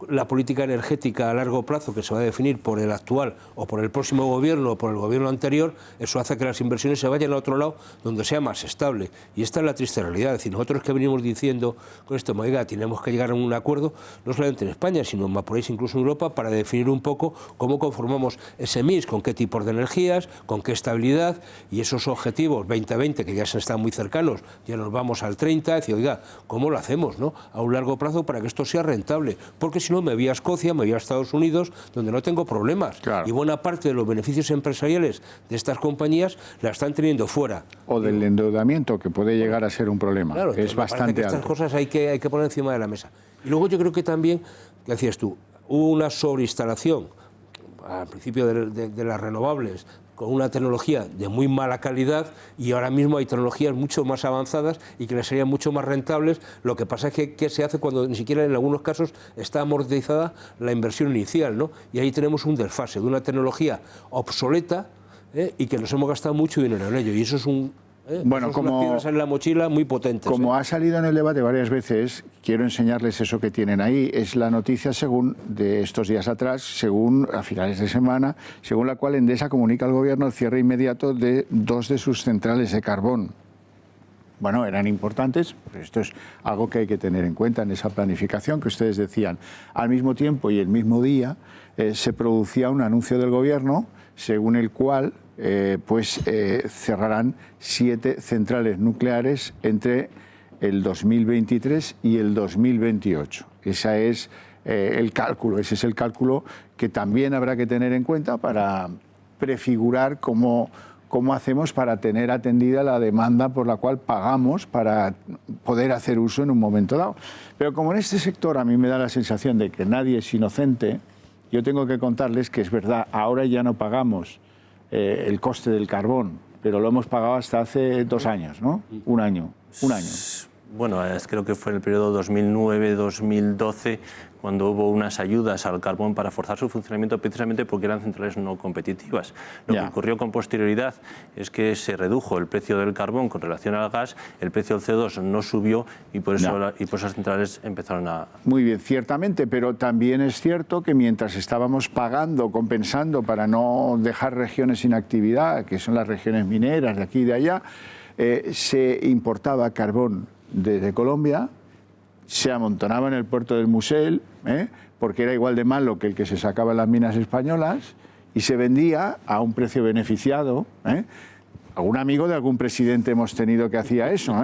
la política energética a largo plazo que se va a definir por el actual o por el próximo gobierno o por el gobierno anterior, eso hace que las inversiones se vayan a otro lado donde sea más estable. Y esta es la triste realidad. Es decir, nosotros que venimos diciendo con esto, oiga, tenemos que llegar a un acuerdo, no solamente en España, sino más por ahí incluso en Europa, para definir un poco cómo conformamos ese mix, con qué tipos de energías, con qué estabilidad, y esos objetivos 2020, que ya se están muy cercanos, ya nos vamos al 30, decir, oiga, ¿cómo lo hacemos, no? A un largo plazo para que esto sea rentable. Porque si no, me voy a Escocia, me voy a Estados Unidos, donde no tengo problemas. Claro. Y buena parte de los beneficios empresariales de estas compañías la están teniendo fuera. O del endeudamiento, que puede llegar a ser un problema. Claro, es bastante que estas alto. cosas hay que poner encima de la mesa. Y luego yo creo que también, que decías tú, hubo una sobreinstalación al principio de las renovables, con una tecnología de muy mala calidad, y ahora mismo hay tecnologías mucho más avanzadas y que les serían mucho más rentables. Lo que pasa es que ¿qué se hace cuando ni siquiera en algunos casos está amortizada la inversión inicial, ¿no? Y ahí tenemos un desfase de una tecnología obsoleta, y que nos hemos gastado mucho dinero en ello. Y eso es Bueno, eso es unas piedras en la mochila muy potentes. Como ha salido en el debate varias veces, quiero enseñarles eso que tienen ahí. Es la noticia según de estos días atrás, según a finales de semana, según la cual Endesa comunica al Gobierno el cierre inmediato de 2 de sus centrales de carbón. Bueno, eran importantes, pero esto es algo que hay que tener en cuenta en esa planificación que ustedes decían. Al mismo tiempo y el mismo día se producía un anuncio del Gobierno según el cual cerrarán 7 centrales nucleares entre el 2023 y el 2028. Ese es el cálculo que también habrá que tener en cuenta para prefigurar cómo hacemos para tener atendida la demanda por la cual pagamos para poder hacer uso en un momento dado. Pero como en este sector a mí me da la sensación de que nadie es inocente, yo tengo que contarles que es verdad, ahora ya no pagamos el coste del carbón, pero lo hemos pagado hasta hace 2 años, ¿no? Un año. Bueno, creo que fue en el periodo 2009-2012 cuando hubo unas ayudas al carbón para forzar su funcionamiento precisamente porque eran centrales no competitivas. Lo que ocurrió con posterioridad es que se redujo el precio del carbón con relación al gas, el precio del CO2 no subió y por eso esas centrales empezaron a... Muy bien, ciertamente, pero también es cierto que mientras estábamos pagando, compensando para no dejar regiones sin actividad, que son las regiones mineras de aquí y de allá, se importaba carbón desde Colombia, se amontonaba en el puerto del Musel, porque era igual de malo que el que se sacaba en las minas españolas, y se vendía a un precio beneficiado. Algún amigo de algún presidente hemos tenido que hacía eso,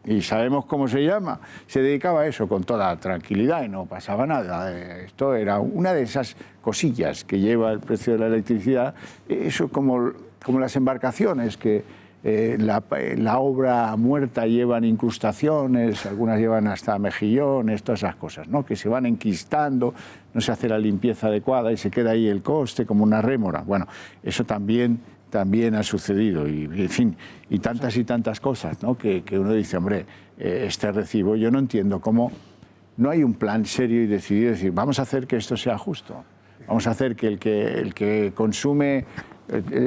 y sabemos cómo se llama. Se dedicaba a eso con toda tranquilidad y no pasaba nada. Esto era una de esas cosillas que lleva el precio de la electricidad. Eso como las embarcaciones que... la obra muerta llevan incrustaciones, algunas llevan hasta mejillones, todas esas cosas, ¿no? Que se van enquistando, no se hace la limpieza adecuada y se queda ahí el coste como una rémora. Bueno, eso también ha sucedido y, en fin, y tantas cosas, ¿no? Que uno dice, hombre, este recibo, yo no entiendo cómo no hay un plan serio y decidido de decir, vamos a hacer que esto sea justo, vamos a hacer que el que consume...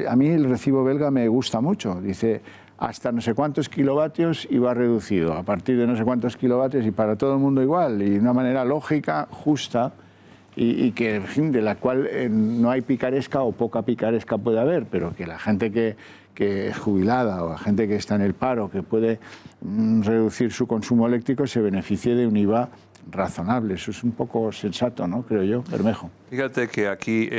A mí el recibo belga me gusta mucho. Dice, hasta no sé cuántos kilovatios y va reducido. A partir de no sé cuántos kilovatios y para todo el mundo igual. Y de una manera lógica, justa, y que, en fin, de la cual no hay picaresca o poca picaresca puede haber, pero que la gente que es jubilada o la gente que está en el paro, que puede reducir su consumo eléctrico, se beneficie de un IVA razonable. Eso es un poco sensato, ¿no? Creo yo, Bermejo. Fíjate que aquí...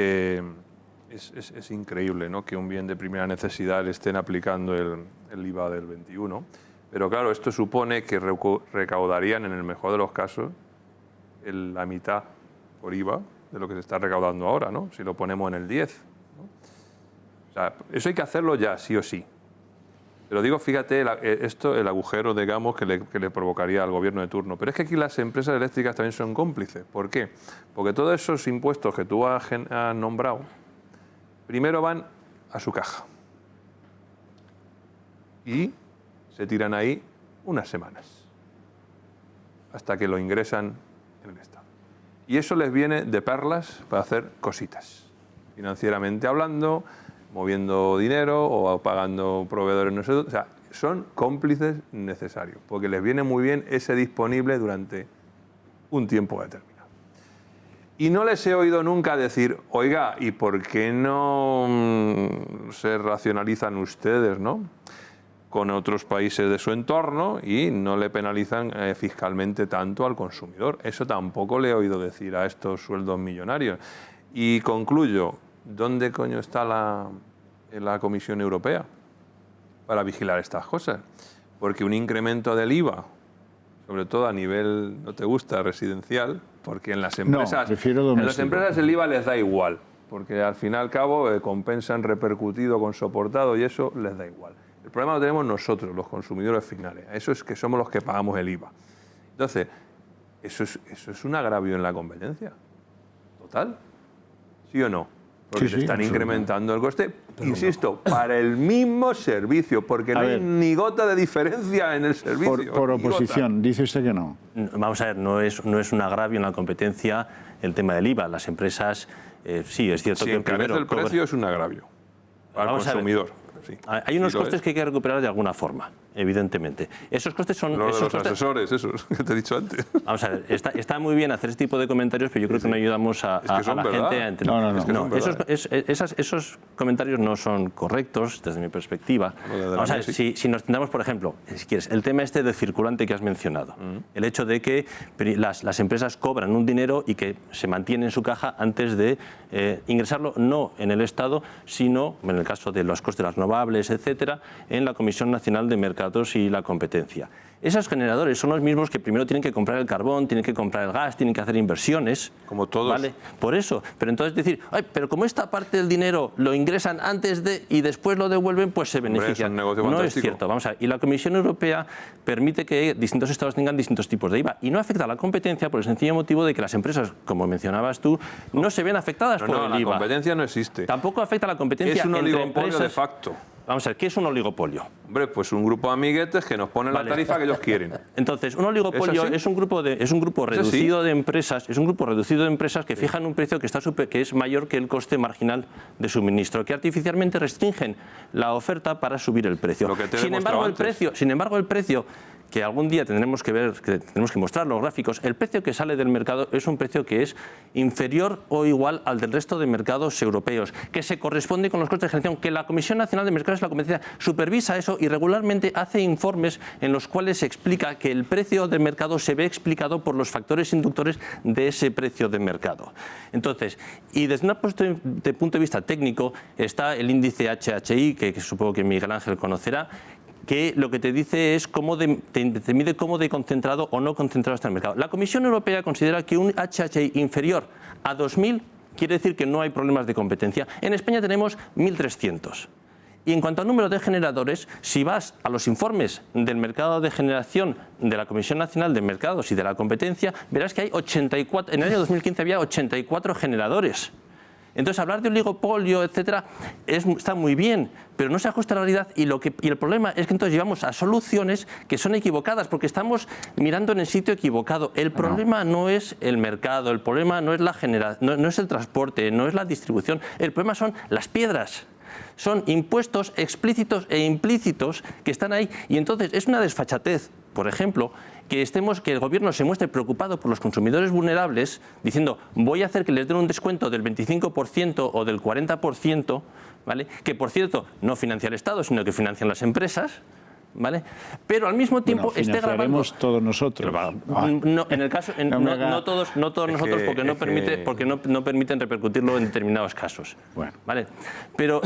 Es increíble, ¿no?, que un bien de primera necesidad le estén aplicando el IVA del 21, pero claro, esto supone que recaudarían en el mejor de los casos la mitad por IVA de lo que se está recaudando ahora, ¿no?, si lo ponemos en el 10, ¿no? O sea, eso hay que hacerlo ya, sí o sí. Pero digo, fíjate, el agujero, digamos, que le provocaría al gobierno de turno. Pero es que aquí las empresas eléctricas también son cómplices. ¿Por qué? Porque todos esos impuestos que tú has nombrado, primero van a su caja y se tiran ahí unas semanas hasta que lo ingresan en el Estado. Y eso les viene de perlas para hacer cositas, financieramente hablando, moviendo dinero o pagando proveedores. No sé, o sea, son cómplices necesarios porque les viene muy bien ese disponible durante un tiempo determinado. Y no les he oído nunca decir, oiga, ¿y por qué no se racionalizan ustedes, ¿no?, con otros países de su entorno y no le penalizan fiscalmente tanto al consumidor? Eso tampoco le he oído decir a estos sueldos millonarios. Y concluyo, ¿dónde coño está la Comisión Europea para vigilar estas cosas? Porque un incremento del IVA, sobre todo a nivel, no te gusta, residencial, porque en las empresas, el IVA les da igual, porque al fin y al cabo compensan repercutido con soportado y eso les da igual. El problema lo tenemos nosotros, los consumidores finales. Eso es que somos los que pagamos el IVA. Entonces, ¿eso es un agravio en la competencia? ¿Total? ¿Sí o no? Porque se están incrementando el coste, pero insisto, para el mismo servicio, porque no hay ni gota de diferencia en el servicio. Por oposición, dice usted que no. Vamos a ver, no es un agravio en la competencia el tema del IVA. Las empresas, sí, es cierto que encarece el precio es un agravio al consumidor. Sí. Hay unos costes que hay que recuperar de alguna forma, evidentemente. Esos costes son... Los asesores, esos que te he dicho antes. Vamos a ver, está muy bien hacer este tipo de comentarios, pero yo creo que no ayudamos a la gente a entender. No, esos comentarios no son correctos desde mi perspectiva. Vamos a ver, si nos centramos, por ejemplo, si quieres, el tema este del circulante que has mencionado. El hecho de que las empresas cobran un dinero y que se mantiene en su caja antes de ingresarlo, no en el Estado, sino, en el caso de los costes de las renovables, etcétera, en la Comisión Nacional de Mercados y la Competencia. Esos generadores son los mismos que primero tienen que comprar el carbón, tienen que comprar el gas, tienen que hacer inversiones. Como todos. ¿Vale? Por eso. Pero entonces decir, pero como esta parte del dinero lo ingresan antes de y después lo devuelven, pues se benefician. No es cierto. Vamos a ver. Y la Comisión Europea permite que distintos estados tengan distintos tipos de IVA. Y no afecta a la competencia por el sencillo motivo de que las empresas, como mencionabas tú, no se ven afectadas por el IVA. La competencia no existe. Tampoco afecta a la competencia entre empresas. Es un oligopolio de facto. Vamos a ver, ¿qué es un oligopolio? Hombre, pues un grupo de amiguetes que nos ponen la tarifa que ellos quieren. Entonces, un oligopolio es un grupo reducido de empresas, que fijan un precio que es mayor que el coste marginal de suministro, que artificialmente restringen la oferta para subir el precio. Sin embargo, el precio que algún día tendremos que ver, que tenemos que mostrar los gráficos, el precio que sale del mercado es un precio que es inferior o igual al del resto de mercados europeos, que se corresponde con los costes de generación, que la Comisión Nacional de Mercados y la Competencia supervisa eso y regularmente hace informes en los cuales se explica que el precio del mercado se ve explicado por los factores inductores de ese precio de mercado. Entonces, y desde un punto de vista técnico está el índice HHI, que supongo que Miguel Ángel conocerá, que lo que te dice es te mide cómo de concentrado o no concentrado está el mercado. La Comisión Europea considera que un HHI inferior a 2.000 quiere decir que no hay problemas de competencia. En España tenemos 1.300. Y en cuanto al número de generadores, si vas a los informes del mercado de generación de la Comisión Nacional de Mercados y de la Competencia, verás que hay 84, en el año 2015 había 84 generadores. Entonces, hablar de oligopolio, etcétera, está muy bien, pero no se ajusta a la realidad y el problema es que entonces llevamos a soluciones que son equivocadas porque estamos mirando en el sitio equivocado. El problema no es el mercado, el problema no es no es el transporte, no es la distribución, el problema son las piedras. Son impuestos explícitos e implícitos que están ahí y entonces es una desfachatez, por ejemplo, que el gobierno se muestre preocupado por los consumidores vulnerables diciendo voy a hacer que les den un descuento del 25% o del 40%, ¿vale? Que por cierto no financia el Estado, sino que financian las empresas, ¿vale? Pero al mismo tiempo esté grabando todos nosotros. No, en el caso no todos nosotros porque no permiten repercutirlo en determinados casos. Bueno. ¿Vale? Pero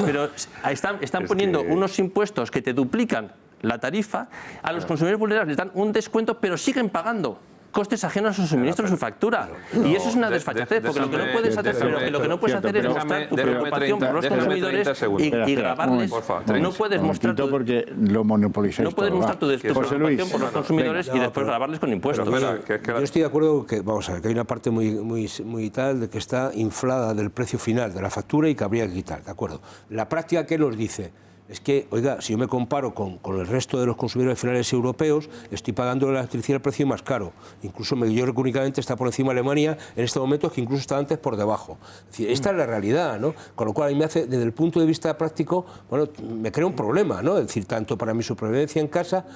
están poniendo unos impuestos que te duplican la tarifa, a los consumidores vulnerables les dan un descuento, pero siguen pagando costes ajenos a su suministro, a su factura. Y eso es una desfachatez, porque lo que no puedes hacer es mostrar tu preocupación por los consumidores y grabarles. No puedes mostrar porque lo monopolizáis. No puedes mostrar tu preocupación por los consumidores y después grabarles con impuestos. Yo estoy de acuerdo que, vamos a ver, que hay una parte muy tal de que está inflada del precio final de la factura y que habría que quitar, ¿de acuerdo? La práctica, ¿qué nos dice? Es que, oiga, si yo me comparo con el resto de los consumidores finales europeos, estoy pagando la electricidad el precio más caro. Incluso yo creo que únicamente está por encima Alemania en este momento, que incluso está antes por debajo. Es decir, esta es la realidad, ¿no? Con lo cual, a mí me hace, desde el punto de vista práctico, bueno, me crea un problema, ¿no? Es decir, tanto para mi supervivencia en casa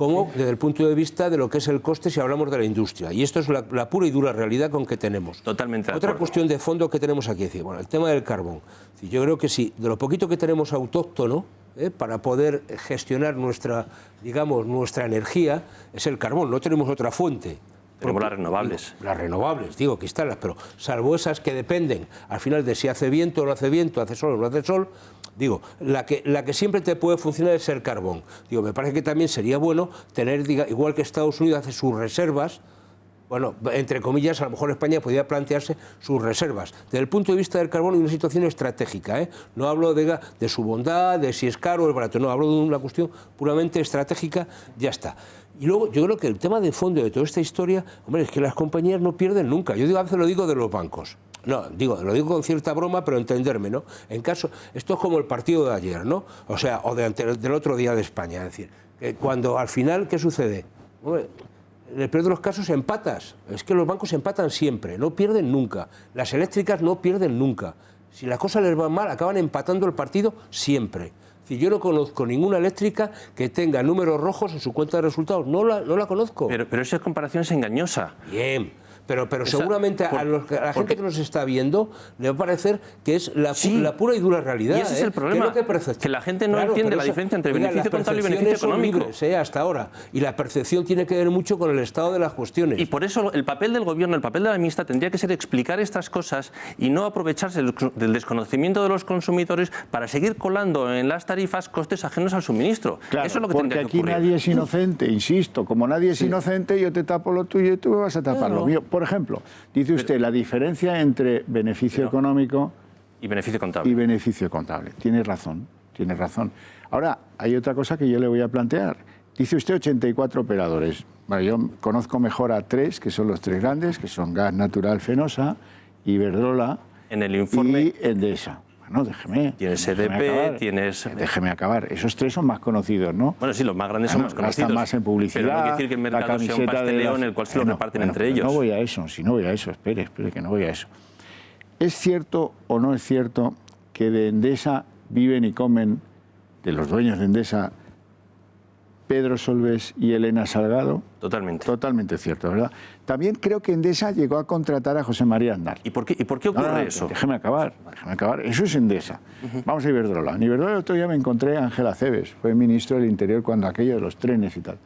como desde el punto de vista de lo que es el coste si hablamos de la industria. Y esto es la pura y dura realidad con que tenemos. Totalmente de Otra acuerdo. cuestión de fondo que tenemos aquí, es decir, bueno, el tema del carbón. Yo creo que sí, de lo poquito que tenemos autóctono, para poder gestionar nuestra energía, es el carbón, no tenemos otra fuente. Tenemos las renovables. Las renovables, digo, que están, pero salvo esas que dependen al final de si hace viento o no hace viento, hace sol o no hace sol, digo, la que siempre te puede funcionar es el carbón. Digo, me parece que también sería bueno tener, igual que Estados Unidos hace sus reservas, bueno, entre comillas, a lo mejor España podría plantearse sus reservas. Desde el punto de vista del carbón, hay una situación estratégica, No hablo de su bondad, de si es caro o es barato, no, hablo de una cuestión puramente estratégica, ya está. Y luego, yo creo que el tema de fondo de toda esta historia, hombre, es que las compañías no pierden nunca. Yo a veces lo digo de los bancos. No, lo digo con cierta broma, pero entenderme, ¿no? Esto es como el partido de ayer, ¿no? O sea, del otro día de España. Es decir, que cuando al final, ¿qué sucede? Hombre, en el peor de los casos empatas. Es que los bancos empatan siempre, no pierden nunca. Las eléctricas no pierden nunca. Si las cosas les van mal, acaban empatando el partido siempre. Yo no conozco ninguna eléctrica que tenga números rojos en su cuenta de resultados. No la conozco. Pero esa comparación es engañosa. Bien. Pero seguramente a la gente que nos está viendo le va a parecer que es la pura y dura realidad. Y ese es el problema, que la gente no entiende la diferencia entre beneficio contable y beneficio económico. Libres, hasta ahora. Y la percepción tiene que ver mucho con el estado de las cuestiones. Y por eso el papel del gobierno, el papel de la ministra tendría que ser explicar estas cosas y no aprovecharse del desconocimiento de los consumidores para seguir colando en las tarifas costes ajenos al suministro. Claro, eso es lo que porque tendría que ocurrir. aquí nadie es inocente, insisto. Como nadie es inocente, yo te tapo lo tuyo y tú me vas a tapar lo mío. Por ejemplo, dice usted la diferencia entre beneficio económico y beneficio contable. Y beneficio contable. Tiene razón, tiene razón. Ahora, hay otra cosa que yo le voy a plantear. Dice usted 84 operadores. Bueno, yo conozco mejor a 3, que son los 3 grandes, que son Gas Natural Fenosa, Iberdrola en el informe, y Endesa. Bueno, déjeme. Tienes EDP, tienes... Déjeme acabar. Esos 3 son más conocidos, ¿no? Bueno, sí, los más grandes son más conocidos. Gastan más en publicidad. Pero no quiere decir que el mercado sea un pasteleo en el cual se lo reparten entre ellos. No voy a eso, espere, que no voy a eso. ¿Es cierto o no es cierto que de Endesa viven y comen, de los dueños de Endesa, Pedro Solbes y Elena Salgado? Totalmente. Totalmente cierto, ¿verdad? También creo que Endesa llegó a contratar a José María Aznar. ¿Y por qué ocurre eso? Déjeme acabar. Eso es Endesa. Vamos a Iberdrola. En Iberdrola el otro día me encontré a Ángel Acebes, fue ministro del Interior cuando aquello de los trenes y tal.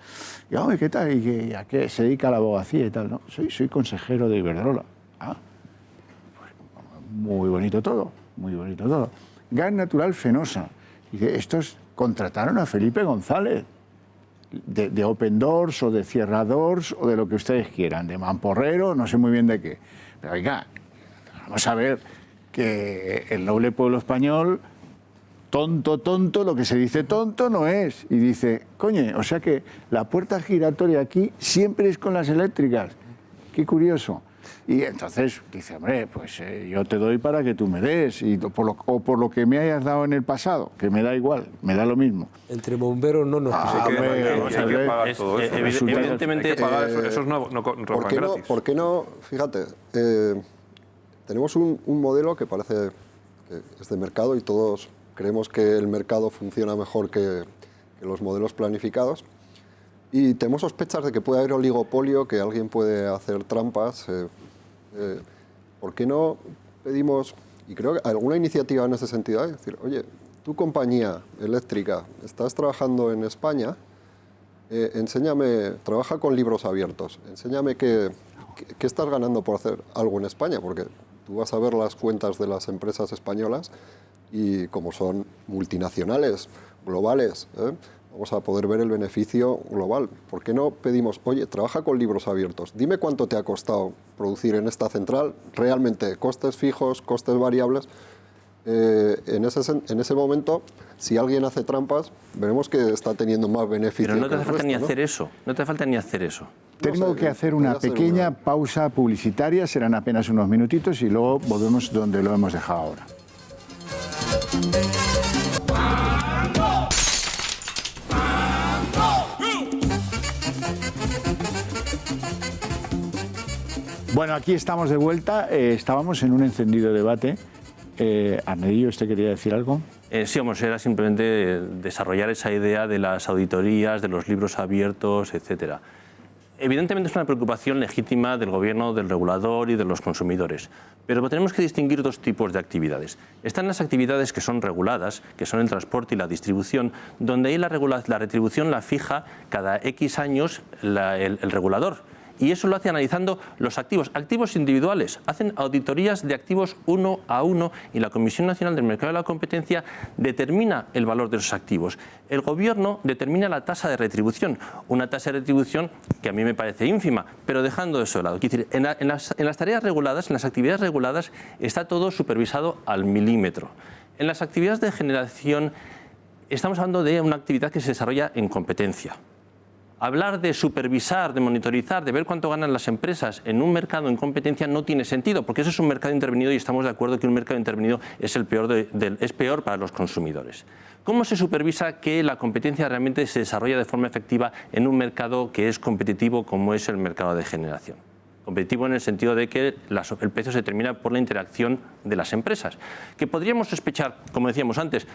Y, oye, ¿qué tal? ¿Y a qué se dedica a la abogacía y tal? No, soy consejero de Iberdrola. Ah, pues, muy bonito todo, muy bonito todo. Gas Natural Fenosa. Dice, estos contrataron a Felipe González. De Open Doors o de Cierra Doors o de lo que ustedes quieran, de mamporrero, no sé muy bien de qué. Pero oiga, vamos a ver que el noble pueblo español, tonto, lo que se dice tonto no es. Y dice, coño, o sea que la puerta giratoria aquí siempre es con las eléctricas. Qué curioso. Y entonces dice, hombre, pues yo te doy para que tú me des, por lo que me hayas dado en el pasado, que me da igual, me da lo mismo. Entre bomberos no nos hay que pagar todo eso. Evidentemente, hay que pagar eso no gratis. ¿Por qué no? Fíjate, tenemos un modelo que parece que es de mercado y todos creemos que el mercado funciona mejor que los modelos planificados. Y tenemos sospechas de que puede haber oligopolio, que alguien puede hacer trampas. ¿Por qué no pedimos, y creo que alguna iniciativa en ese sentido, es decir, oye, tu compañía eléctrica, estás trabajando en España, enséñame, trabaja con libros abiertos, enséñame qué estás ganando por hacer algo en España, porque tú vas a ver las cuentas de las empresas españolas y como son multinacionales, globales, vamos a poder ver el beneficio global. ¿Por qué no pedimos, oye, trabaja con libros abiertos, dime cuánto te ha costado producir en esta central, realmente costes fijos, costes variables? En ese momento, si alguien hace trampas, veremos que está teniendo más beneficio. Pero no te hace falta ni hacer eso, no te falta ni hacer eso. Tengo que hacer una pequeña pausa publicitaria, serán apenas unos minutitos y luego volvemos donde lo hemos dejado ahora. Bueno, aquí estamos de vuelta. Estábamos en un encendido debate. Arnedillo, ¿usted quería decir algo? Sí, vamos, era simplemente desarrollar esa idea de las auditorías, de los libros abiertos, etcétera. Evidentemente es una preocupación legítima del Gobierno, del regulador y de los consumidores, pero tenemos que distinguir dos tipos de actividades. Están las actividades que son reguladas, que son el transporte y la distribución, donde ahí la retribución la fija cada X años el regulador. Y eso lo hace analizando los activos individuales. Hacen auditorías de activos uno a uno y la Comisión Nacional del Mercado de la Competencia determina el valor de esos activos. El Gobierno determina la tasa de retribución, una tasa de retribución que a mí me parece ínfima, pero dejando eso de lado. Quiero decir, en las tareas reguladas, en las actividades reguladas, está todo supervisado al milímetro. En las actividades de generación estamos hablando de una actividad que se desarrolla en competencia. Hablar de supervisar, de monitorizar, de ver cuánto ganan las empresas en un mercado en competencia no tiene sentido, porque eso es un mercado intervenido y estamos de acuerdo que un mercado intervenido es peor para los consumidores. ¿Cómo se supervisa que la competencia realmente se desarrolla de forma efectiva en un mercado que es competitivo como es el mercado de generación? Competitivo en el sentido de que el precio se determina por la interacción de las empresas. Que podríamos sospechar, como decíamos antes,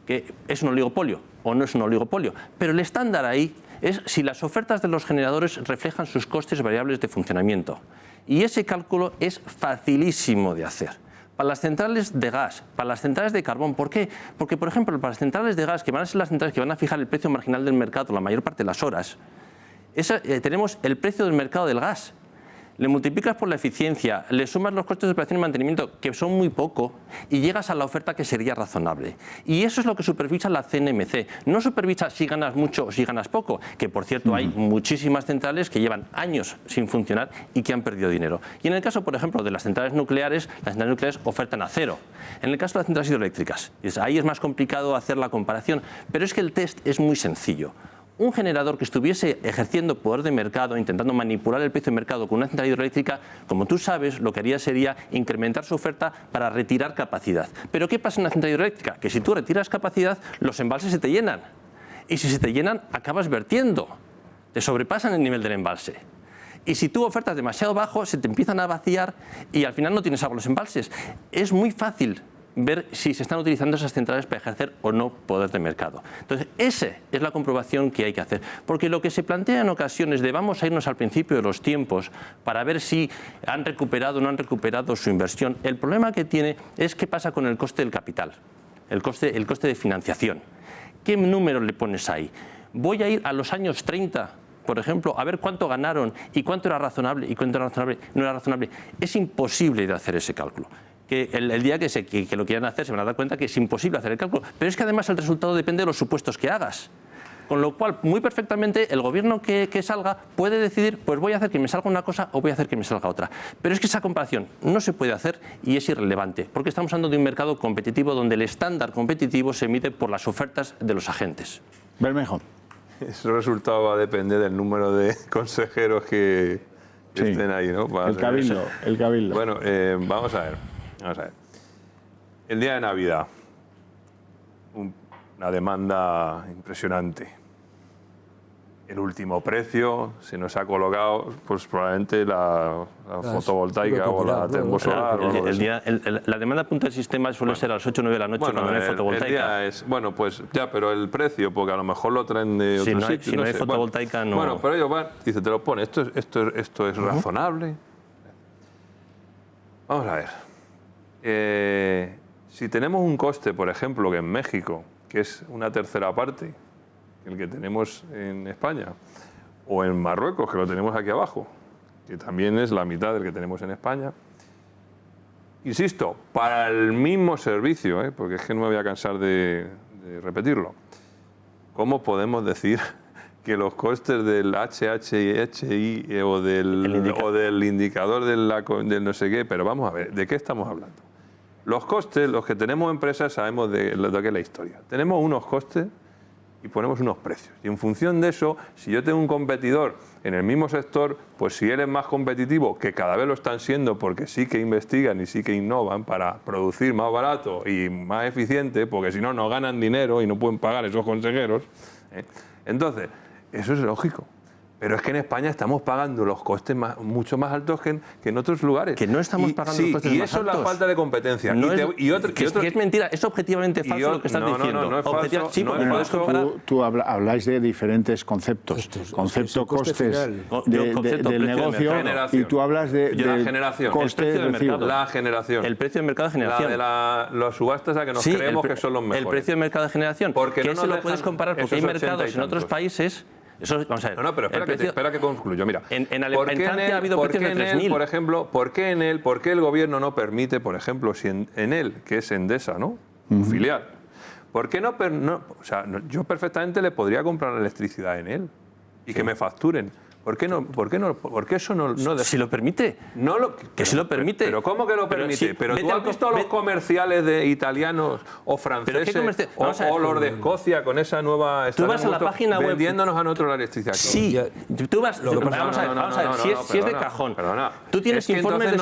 que es un oligopolio o no es un oligopolio, pero el estándar ahí es si las ofertas de los generadores reflejan sus costes variables de funcionamiento. Y ese cálculo es facilísimo de hacer. Para las centrales de gas, para las centrales de carbón. ¿Por qué? Porque, por ejemplo, para las centrales de gas, que van a ser las centrales que van a fijar el precio marginal del mercado la mayor parte de las horas, tenemos el precio del mercado del gas. Le multiplicas por la eficiencia, le sumas los costes de operación y mantenimiento, que son muy poco, y llegas a la oferta que sería razonable. Y eso es lo que supervisa la CNMC. No supervisa si ganas mucho o si ganas poco, que por cierto hay muchísimas centrales que llevan años sin funcionar y que han perdido dinero. Y en el caso, por ejemplo, de las centrales nucleares ofertan a cero. En el caso de las centrales hidroeléctricas, ahí es más complicado hacer la comparación, pero es que el test es muy sencillo. Un generador que estuviese ejerciendo poder de mercado, intentando manipular el precio de mercado con una central hidroeléctrica, como tú sabes, lo que haría sería incrementar su oferta para retirar capacidad. Pero ¿qué pasa en una central hidroeléctrica? Que si tú retiras capacidad, los embalses se te llenan. Y si se te llenan, acabas vertiendo. Te sobrepasan el nivel del embalse. Y si tú ofertas demasiado bajo, se te empiezan a vaciar y al final no tienes agua en los embalses. Es muy fácil ver si se están utilizando esas centrales para ejercer o no poder de mercado. Entonces, esa es la comprobación que hay que hacer. Porque lo que se plantea en ocasiones de vamos a irnos al principio de los tiempos para ver si han recuperado o no han recuperado su inversión, el problema que tiene es qué pasa con el coste del capital, el coste de financiación. ¿Qué número le pones ahí? Voy a ir a los años 30, por ejemplo, a ver cuánto ganaron y cuánto era razonable y cuánto no era razonable. Es imposible de hacer ese cálculo. Que el día que lo quieran hacer se van a dar cuenta que es imposible hacer el cálculo. Pero es que además el resultado depende de los supuestos que hagas. Con lo cual, muy perfectamente, el gobierno que salga puede decidir, pues voy a hacer que me salga una cosa o voy a hacer que me salga otra. Pero es que esa comparación no se puede hacer y es irrelevante, porque estamos hablando de un mercado competitivo donde el estándar competitivo se mide por las ofertas de los agentes. Bermejo. Ese resultado va a depender del número de consejeros que estén ahí, ¿no? El cabildo. Bueno, vamos a ver. El día de Navidad, una demanda impresionante. El último precio se nos ha colocado, pues probablemente la fotovoltaica o la termosolar. La demanda punta del sistema suele ser a las 8 o 9 de la noche cuando no hay fotovoltaica. Pues ya, pero el precio, porque a lo mejor lo traen de otro sitio. Si no hay fotovoltaica, no. Bueno, pero ellos van, dice, te lo pone, esto es razonable. Vamos a ver. Si tenemos un coste, por ejemplo, que en México, que es una tercera parte, el que tenemos en España, o en Marruecos, que lo tenemos aquí abajo, que también es la mitad del que tenemos en España, insisto, para el mismo servicio, porque es que no me voy a cansar de repetirlo, ¿cómo podemos decir que los costes del HHI o del indicador del no sé qué? Pero vamos a ver, ¿de qué estamos hablando? Los costes, los que tenemos empresas, sabemos de qué es la historia. Tenemos unos costes y ponemos unos precios. Y en función de eso, si yo tengo un competidor en el mismo sector, pues si él es más competitivo, que cada vez lo están siendo porque sí que investigan y sí que innovan para producir más barato y más eficiente, porque si no, no ganan dinero y no pueden pagar esos consejeros. Entonces, eso es lógico. Pero es que en España estamos pagando los costes mucho más altos que en otros lugares. Que no estamos pagando los costes más altos. Y eso es la falta de competencia. No es mentira, es objetivamente falso lo que estás diciendo. No es falso. Sí, porque puedes comparar. Tú habláis de diferentes conceptos. Concepto costes del negocio y tú hablas de la generación. Coste el precio de mercado. La generación. El precio de mercado de generación. La de las subastas a que nos creemos que son los mejores. El precio de mercado de generación. Porque que no eso lo puedes comparar porque hay mercados en otros países. Eso, vamos a ver. No, pero espera que concluyo. Mira, en Francia ha habido precios de 3.000. Por ejemplo, ¿por qué el gobierno no permite, por ejemplo, si en él, que es Endesa, ¿no? Filial, ¿por qué no? O sea, yo perfectamente le podría comprar electricidad en él y que me facturen. ¿Por qué no? ¿Por qué eso no si lo permite. Que si lo permite. Pero ¿cómo que lo permite? Pero tú has visto los comerciales de italianos o franceses o los de Escocia con esa nueva... Tú vas a la página web vendiéndonos a nosotros la electricidad. Sí, tú vas... Vamos a ver, si es de cajón. Tú tienes informes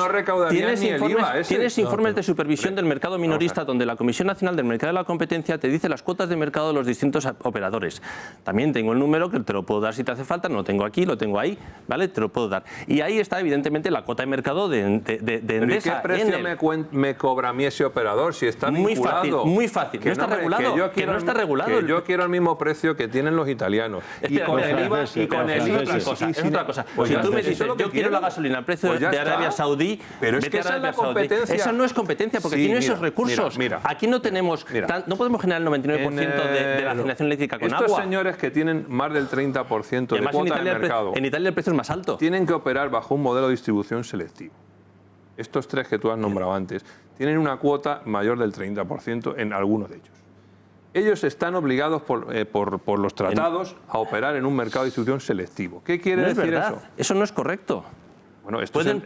tienes informes de supervisión del mercado minorista donde la Comisión Nacional del Mercado de la Competencia te dice las cuotas de mercado de los distintos operadores. También tengo el número que te lo puedo dar si te hace falta, no lo tengo aquí, lo tengo ahí, ¿vale? Te lo puedo dar. Y ahí está, evidentemente, la cuota de mercado de Endesa. ¿Qué precio me cobra a mí ese operador si está vinculado? Muy fácil. No está regulado. Que no está regulado. Que yo quiero el mismo precio que tienen los italianos. Y con el IVA es otra cosa. Si tú me dices, yo quiero la gasolina al precio de Arabia Saudí, pero es que esa es la competencia. Esa no es competencia, porque aquí no hay esos recursos. Aquí no tenemos... No podemos generar el 99% de la generación eléctrica con agua. Estos señores que tienen más del 30% de cuota de mercado... En Italia el precio es más alto. Tienen que operar bajo un modelo de distribución selectivo. Estos tres que tú has nombrado antes tienen una cuota mayor del 30% en algunos de ellos. Ellos están obligados por los tratados a operar en un mercado de distribución selectivo. ¿Qué quiere decir eso? Eso no es correcto. Bueno, pueden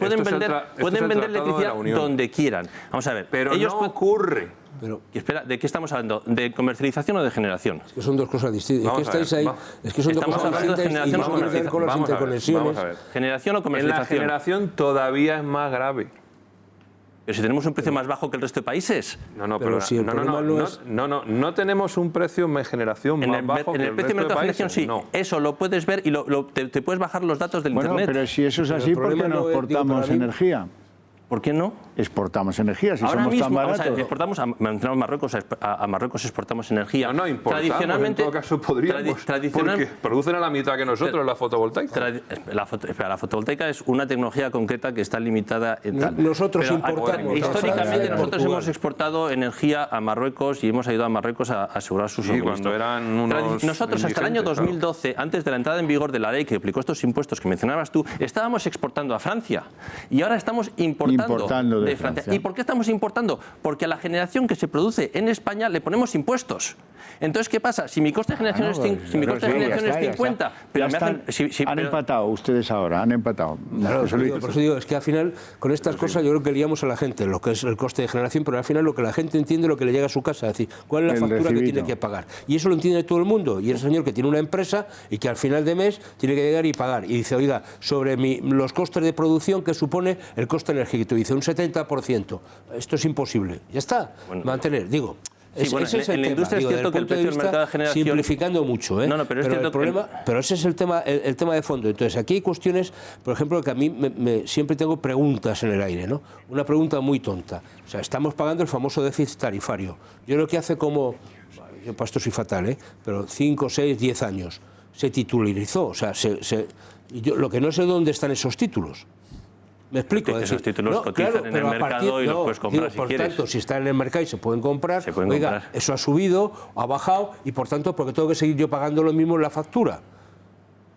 vender electricidad donde quieran. Vamos a ver. Pero ellos no ocurre. Pero, espera, ¿de qué estamos hablando? ¿De comercialización o de generación? Es que son dos cosas distintas. Es que estáis ahí. Es que son dos cosas distintas y no van a ver con las interconexiones. Vamos a ver. ¿Generación o comercialización? En la generación todavía es más grave. ¿Pero si tenemos un precio más bajo que el resto de países? No tenemos un precio de generación más bajo que el resto de países. Sí, eso lo puedes ver y te puedes bajar los datos del Internet. Pero si eso es así, ¿por qué no exportamos energía? ¿Por qué no? Exportamos energía, si ahora somos mismo, tan baratos. Exportamos a Marruecos exportamos energía. No importamos, tradicionalmente, en todo caso podríamos, porque producen a la mitad que nosotros la fotovoltaica. La fotovoltaica es una tecnología concreta que está limitada en tal. Nosotros importamos. Históricamente nosotros hemos exportado energía a Marruecos y hemos ayudado a Marruecos a asegurar su suministro. Cuando eran unos nosotros hasta el año 2012, antes de la entrada en vigor de la ley que aplicó estos impuestos que mencionabas tú, estábamos exportando a Francia y ahora estamos importando de Francia. ¿Y por qué estamos importando? Porque a la generación que se produce en España le ponemos impuestos. Entonces, ¿qué pasa? Si mi coste de generación es 50, pero me hacen... Han empatado ustedes ahora, han empatado. Claro, por eso digo, es que al final, con estas cosas yo creo que liamos a la gente, lo que es el coste de generación, pero al final lo que la gente entiende, lo que le llega a su casa, es decir, cuál es la factura que tiene que pagar. Y eso lo entiende todo el mundo. Y el señor que tiene una empresa y que al final de mes tiene que llegar y pagar. Y dice, oiga, sobre los costes de producción que supone el coste energético, dice un 70%. Esto es imposible. Ya está. Mantener, digo... ese es el en la industria tema, es cierto que el precio del mercado de generación... Simplificando mucho, ¿eh? Pero ese es el tema de fondo. Entonces, aquí hay cuestiones, por ejemplo, que a mí siempre tengo preguntas en el aire, ¿no? Una pregunta muy tonta. O sea, estamos pagando el famoso déficit tarifario. Yo creo que hace como... Yo para esto soy fatal, ¿eh? Pero 5, 6, 10 años se titularizó. O sea, yo lo que no sé dónde están esos títulos. ¿Me explico? Esos títulos cotizan en el mercado y los puedes comprar si quieres. Por tanto, si están en el mercado y se pueden comprar, eso ha subido, ha bajado y por tanto, porque tengo que seguir yo pagando lo mismo en la factura.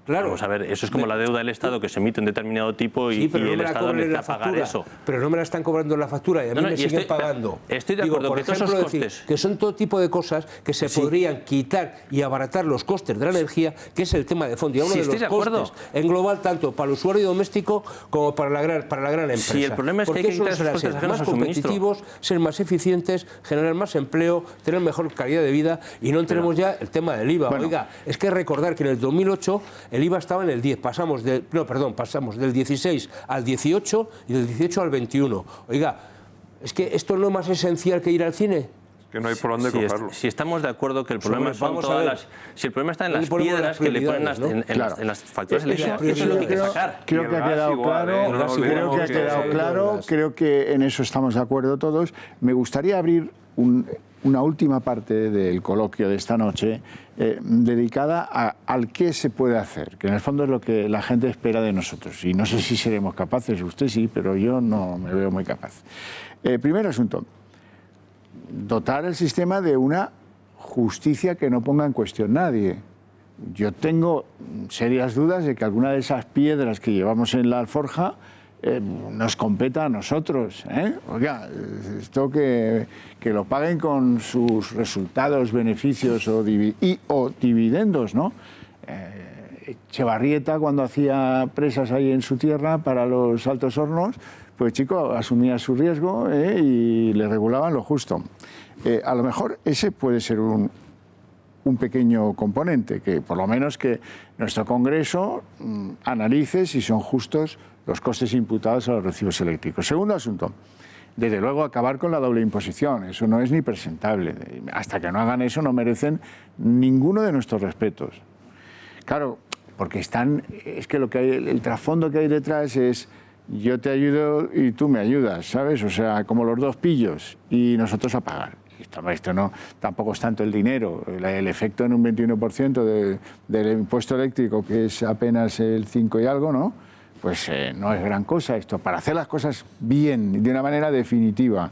Claro. Vamos a ver, eso es como la deuda del Estado que se emite en determinado tipo y el Estado necesita pagar eso. Pero no me la están cobrando en la factura y a mí me siguen pagando. Estoy de acuerdo, por ejemplo, decir que son todo tipo de cosas que se podrían quitar y abaratar los costes de la energía, que es el tema de fondo. Y hablo de los costes en global, tanto para el usuario doméstico como para la gran empresa. Sí, el problema es que hay que quitar esos costes ser más competitivos, ser más eficientes, generar más empleo, tener mejor calidad de vida y no tenemos ya el tema del IVA. Oiga, es que recordar que en el 2008 el IVA estaba en el 10, pasamos del 16 al 18 y del 18 al 21. Oiga, es que esto no es más esencial que ir al cine. que no hay por dónde cogerlo. Si estamos de acuerdo que el problema son vamos a todas ver. las... Si el problema está en El las problema de piedras las que le ponen prioridades, ¿no? en las facturas eléctricas, eso es lo que hay que sacar. Creo que ha quedado claro, creo que en eso estamos de acuerdo todos. Me gustaría abrir una última parte del coloquio de esta noche dedicada al qué se puede hacer, que en el fondo es lo que la gente espera de nosotros. Y no sé si seremos capaces, usted sí, pero yo no me veo muy capaz. Primer asunto, dotar el sistema de una justicia que no ponga en cuestión nadie. Yo tengo serias dudas de que alguna de esas piedras que llevamos en la alforja nos competa a nosotros. Oiga, esto que lo paguen con sus resultados, beneficios o dividendos, ¿no? Echevarrieta, cuando hacía presas ahí en su tierra para los Altos Hornos, pues chico, asumía su riesgo y le regulaban lo justo. A lo mejor ese puede ser un pequeño componente, que por lo menos que nuestro Congreso analice si son justos los costes imputados a los recibos eléctricos. Segundo asunto, desde luego acabar con la doble imposición. Eso no es ni presentable. Hasta que no hagan eso no merecen ninguno de nuestros respetos. Claro, porque es que lo que hay, el trasfondo que hay detrás es yo te ayudo y tú me ayudas, ¿sabes? O sea, como los dos pillos y nosotros a pagar. Esto no, tampoco es tanto el dinero, el efecto en un 21% del impuesto eléctrico, que es apenas el 5 y algo, ¿no? Pues no es gran cosa esto, para hacer las cosas bien, de una manera definitiva.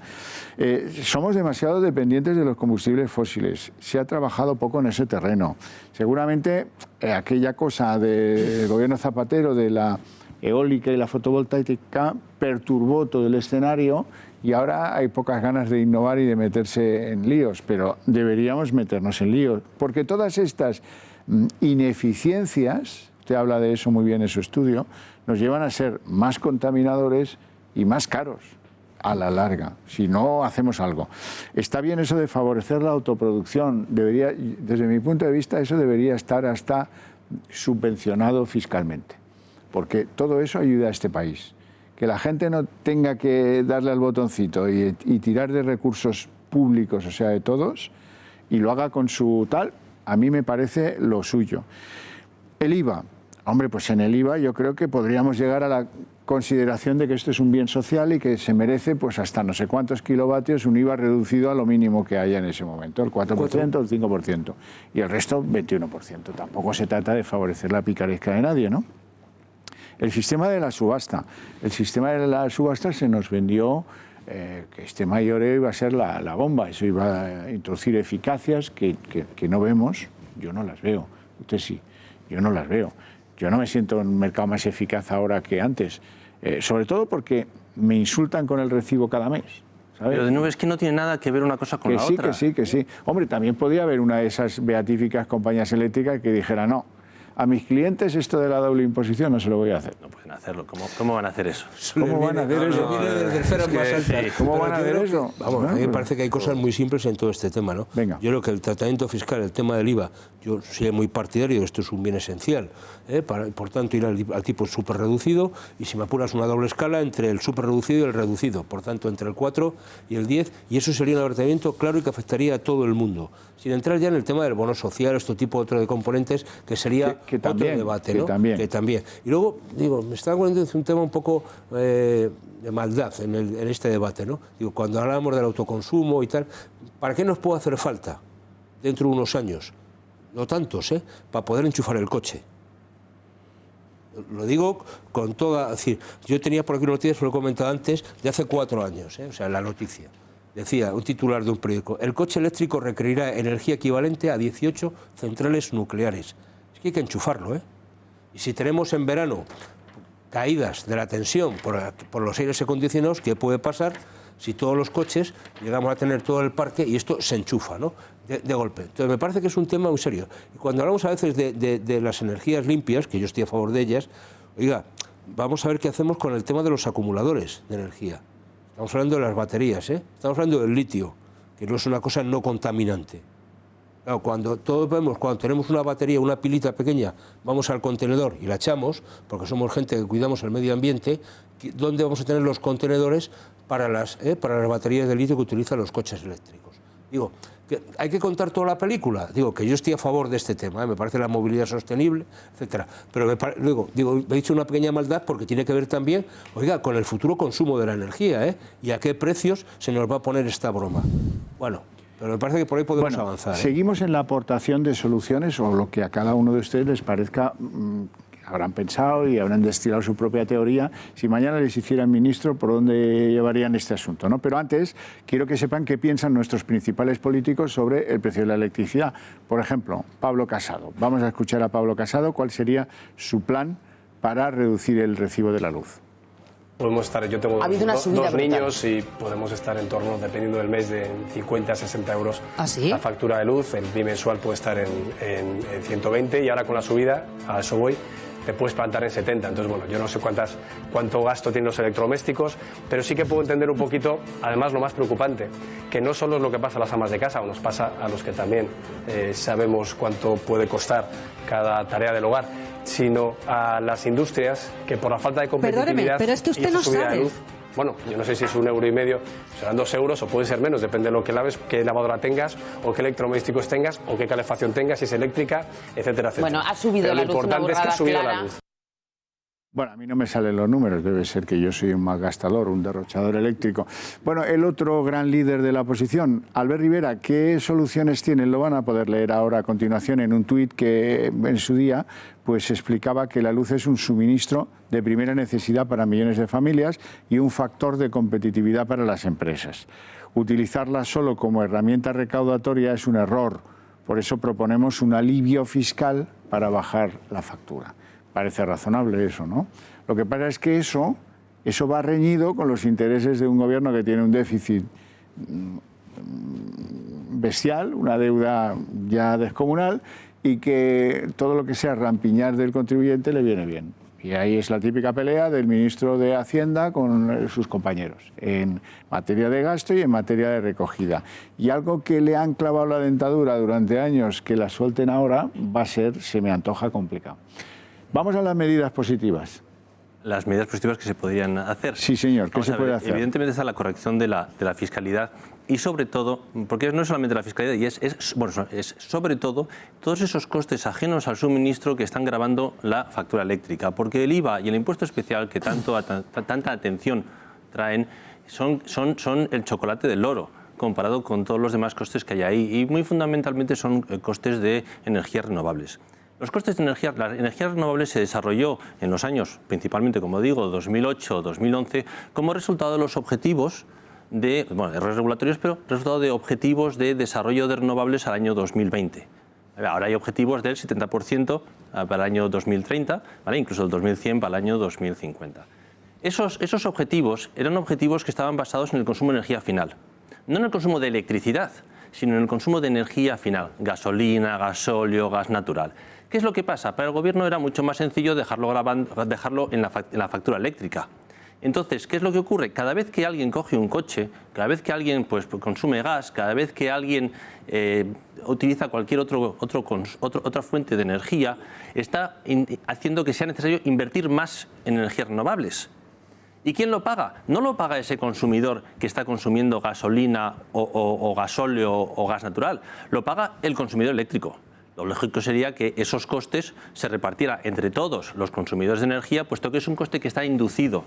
Somos demasiado dependientes de los combustibles fósiles, se ha trabajado poco en ese terreno. Seguramente aquella cosa del gobierno Zapatero de la eólica y la fotovoltaica perturbó todo el escenario y ahora hay pocas ganas de innovar y de meterse en líos, pero deberíamos meternos en líos, porque todas estas ineficiencias, usted habla de eso muy bien en su estudio, nos llevan a ser más contaminadores y más caros a la larga, si no hacemos algo. Está bien eso de favorecer la autoproducción, desde mi punto de vista eso debería estar hasta subvencionado fiscalmente, porque todo eso ayuda a este país. Que la gente no tenga que darle al botoncito y tirar de recursos públicos, o sea, de todos, y lo haga con su tal, a mí me parece lo suyo. El IVA. Hombre, pues en el IVA yo creo que podríamos llegar a la consideración de que esto es un bien social y que se merece pues hasta no sé cuántos kilovatios un IVA reducido a lo mínimo que haya en ese momento, el 4%, el 5%, y el resto 21%. Tampoco se trata de favorecer la picaresca de nadie, ¿no? El sistema de la subasta. El sistema de la subasta se nos vendió que este mayoreo iba a ser la bomba, eso iba a introducir eficacias que no vemos, yo no las veo, usted sí, yo no las veo. Yo no me siento en un mercado más eficaz ahora que antes, sobre todo porque me insultan con el recibo cada mes. ¿Sabes? Pero de nuevo es que no tiene nada que ver una cosa con la otra. Que sí. Hombre, también podría haber una de esas beatíficas compañías eléctricas que dijera no. A mis clientes esto de la doble imposición no se lo voy a hacer. No pueden hacerlo. ¿Cómo van a hacer eso? ¿Cómo van a hacer eso? ¿Cómo van a hacer eso? Vamos, a mí me parece que hay cosas muy simples en todo este tema, ¿no? Venga. Yo creo que el tratamiento fiscal, el tema del IVA, yo soy muy partidario, esto es un bien esencial, por tanto ir al tipo súper reducido y si me apuras una doble escala entre el súper reducido y el reducido, por tanto entre el 4 y el 10, y eso sería un tratamiento claro y que afectaría a todo el mundo. Sin entrar ya en el tema del bono social, este tipo otro de componentes, que sería otro debate, ¿no? Que también. Y luego, digo, me está acordando de un tema un poco de maldad en este debate, ¿no? Digo, cuando hablamos del autoconsumo y tal, ¿para qué nos puede hacer falta dentro de unos años? No tantos, para poder enchufar el coche. Lo digo con toda... Es decir, yo tenía por aquí una noticia, se lo he comentado antes, de hace 4 años, o sea, la noticia. Decía un titular de un periódico, el coche eléctrico requerirá energía equivalente a 18 centrales nucleares. Es que hay que enchufarlo, Y si tenemos en verano caídas de la tensión por los aires acondicionados, ¿qué puede pasar si todos los coches llegamos a tener todo el parque y esto se enchufa, ¿no? De golpe? Entonces me parece que es un tema muy serio. Y cuando hablamos a veces de las energías limpias, que yo estoy a favor de ellas, oiga, vamos a ver qué hacemos con el tema de los acumuladores de energía. Estamos hablando de las baterías, Estamos hablando del litio, que no es una cosa no contaminante. Claro, cuando tenemos una batería, una pilita pequeña, vamos al contenedor y la echamos, porque somos gente que cuidamos el medio ambiente, ¿dónde vamos a tener los contenedores para las baterías de litio que utilizan los coches eléctricos? Digo, que hay que contar toda la película. Digo, que yo estoy a favor de este tema, me parece la movilidad sostenible, etcétera. Pero he dicho una pequeña maldad porque tiene que ver también, oiga, con el futuro consumo de la energía, y a qué precios se nos va a poner esta broma. Bueno, pero me parece que por ahí podemos avanzar. Seguimos en la aportación de soluciones o lo que a cada uno de ustedes les parezca. Habrán pensado y habrán destilado su propia teoría. Si mañana les hicieran ministro, ¿por dónde llevarían este asunto, ¿no? Pero antes, quiero que sepan qué piensan nuestros principales políticos sobre el precio de la electricidad. Por ejemplo, Pablo Casado. Vamos a escuchar a Pablo Casado cuál sería su plan para reducir el recibo de la luz. Podemos estar, yo tengo dos niños y podemos estar en torno, dependiendo del mes, de 50 a 60 euros. ¿Ah, sí? La factura de luz, el bimensual puede estar en 120 y ahora con la subida, a eso voy, te puedes plantar en 70. Entonces, bueno, yo no sé cuánto gasto tienen los electrodomésticos, pero sí que puedo entender un poquito, además, lo más preocupante, que no solo es lo que pasa a las amas de casa, o nos pasa a los que también sabemos cuánto puede costar cada tarea del hogar, sino a las industrias que por la falta de competitividad... Perdóneme, pero es que usted no sabe. Bueno, yo no sé si es 1,5 €, serán 2 euros o puede ser menos, depende de lo que laves, qué lavadora tengas, o qué electrodomésticos tengas, o qué calefacción tengas, si es eléctrica, etcétera, etcétera. Bueno, ha subido pero la lo luz, importante es que ha subido la luz. Bueno, a mí no me salen los números, debe ser que yo soy un malgastador, un derrochador eléctrico. Bueno, el otro gran líder de la oposición, Albert Rivera, ¿qué soluciones tienen? Lo van a poder leer ahora a continuación en un tuit que en su día pues explicaba que la luz es un suministro de primera necesidad para millones de familias y un factor de competitividad para las empresas. Utilizarla solo como herramienta recaudatoria es un error, por eso proponemos un alivio fiscal para bajar la factura. Parece razonable eso, ¿no? Lo que pasa es que eso va reñido con los intereses de un gobierno que tiene un déficit bestial, una deuda ya descomunal, y que todo lo que sea rampiñar del contribuyente le viene bien. Y ahí es la típica pelea del ministro de Hacienda con sus compañeros, en materia de gasto y en materia de recogida. Y algo que le han clavado la dentadura durante años, que la suelten ahora, va a ser, se me antoja, complicado. Vamos a las medidas positivas. Las medidas positivas que se podrían hacer. Sí, señor, ¿qué se puede hacer? Evidentemente está la corrección de la fiscalidad y sobre todo, porque no es solamente la fiscalidad, y es sobre todo todos esos costes ajenos al suministro que están gravando la factura eléctrica, porque el IVA y el impuesto especial que tanta atención traen son el chocolate del loro comparado con todos los demás costes que hay ahí, y muy fundamentalmente son costes de energías renovables. Los costes de energía, la energía renovable se desarrolló en los años, principalmente, como digo, 2008-2011, como resultado de los objetivos de, errores regulatorios, pero resultado de objetivos de desarrollo de renovables al año 2020. Ahora hay objetivos del 70% para el año 2030, ¿vale? Incluso el 2100 para el año 2050. Esos objetivos eran objetivos que estaban basados en el consumo de energía final, no en el consumo de electricidad, sino en el consumo de energía final, gasolina, gasóleo, gas natural. ¿Qué es lo que pasa? Para el gobierno era mucho más sencillo dejarlo en la factura eléctrica. Entonces, ¿qué es lo que ocurre? Cada vez que alguien coge un coche, cada vez que alguien consume gas, cada vez que alguien utiliza cualquier otra fuente de energía, está haciendo que sea necesario invertir más en energías renovables. ¿Y quién lo paga? No lo paga ese consumidor que está consumiendo gasolina o gasóleo o gas natural, lo paga el consumidor eléctrico. Lo lógico sería que esos costes se repartieran entre todos los consumidores de energía, puesto que es un coste que está inducido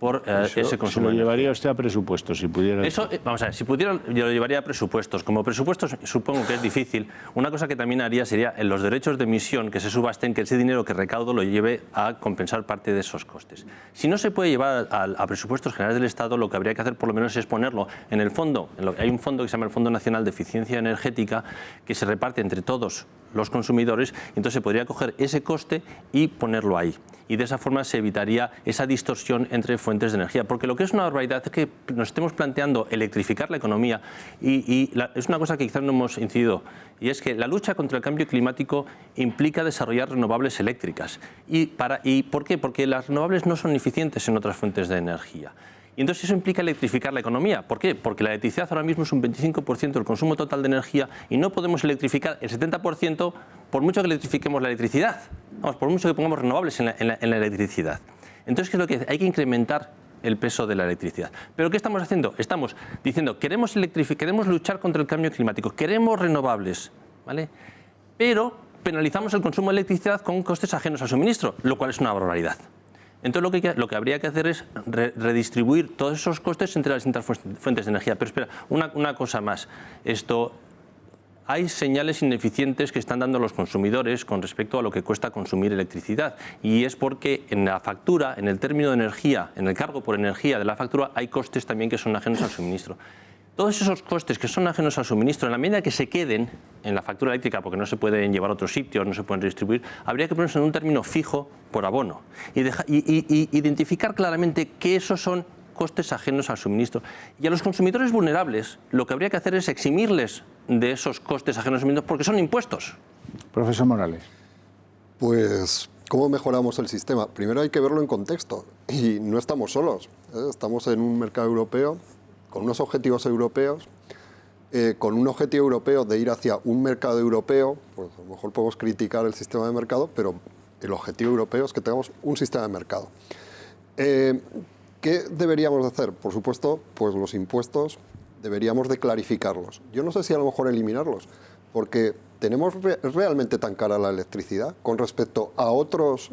por ese consumo. ¿Se lo llevaría usted a presupuestos si pudiera? Eso, vamos a ver, si pudiera yo lo llevaría a presupuestos. Como presupuestos supongo que es difícil. Una cosa que también haría sería en los derechos de emisión que se subasten, que ese dinero que recaudo lo lleve a compensar parte de esos costes. Si no se puede llevar a presupuestos generales del Estado, lo que habría que hacer por lo menos es ponerlo en el fondo. Hay un fondo que se llama el Fondo Nacional de Eficiencia Energética que se reparte entre todos los consumidores, entonces se podría coger ese coste y ponerlo ahí. Y de esa forma se evitaría esa distorsión entre fuentes de energía. Porque lo que es una barbaridad es que nos estemos planteando electrificar la economía es una cosa que quizás no hemos incidido, y es que la lucha contra el cambio climático implica desarrollar renovables eléctricas. ¿Y por qué? Porque las renovables no son eficientes en otras fuentes de energía. Y entonces eso implica electrificar la economía. ¿Por qué? Porque la electricidad ahora mismo es un 25% del consumo total de energía y no podemos electrificar el 70% por mucho que electrifiquemos la electricidad. Vamos, por mucho que pongamos renovables en la electricidad. Entonces, ¿qué es lo que hay que incrementar el peso de la electricidad. ¿Pero qué estamos haciendo? Estamos diciendo, queremos luchar contra el cambio climático, queremos renovables, ¿vale? Pero penalizamos el consumo de electricidad con costes ajenos al suministro, lo cual es una barbaridad. Entonces lo que habría que hacer es redistribuir todos esos costes entre las distintas fuentes de energía. Pero espera, una cosa más. Hay señales ineficientes que están dando los consumidores con respecto a lo que cuesta consumir electricidad. Y es porque en la factura, en el término de energía, en el cargo por energía de la factura, hay costes también que son ajenos al suministro. Todos esos costes que son ajenos al suministro, en la medida que se queden en la factura eléctrica, porque no se pueden llevar a otros sitios, no se pueden redistribuir, habría que ponerse en un término fijo por abono y identificar claramente que esos son costes ajenos al suministro. Y a los consumidores vulnerables lo que habría que hacer es eximirles de esos costes ajenos al suministro porque son impuestos. Profesor Morales. Pues, ¿cómo mejoramos el sistema? Primero hay que verlo en contexto y no estamos solos. Estamos en un mercado europeo con unos objetivos europeos, con un objetivo europeo de ir hacia un mercado europeo. Pues a lo mejor podemos criticar el sistema de mercado, pero el objetivo europeo es que tengamos un sistema de mercado. ¿Qué deberíamos de hacer? Por supuesto, pues los impuestos deberíamos de clarificarlos. Yo no sé si a lo mejor eliminarlos, porque tenemos realmente tan cara la electricidad con respecto a otros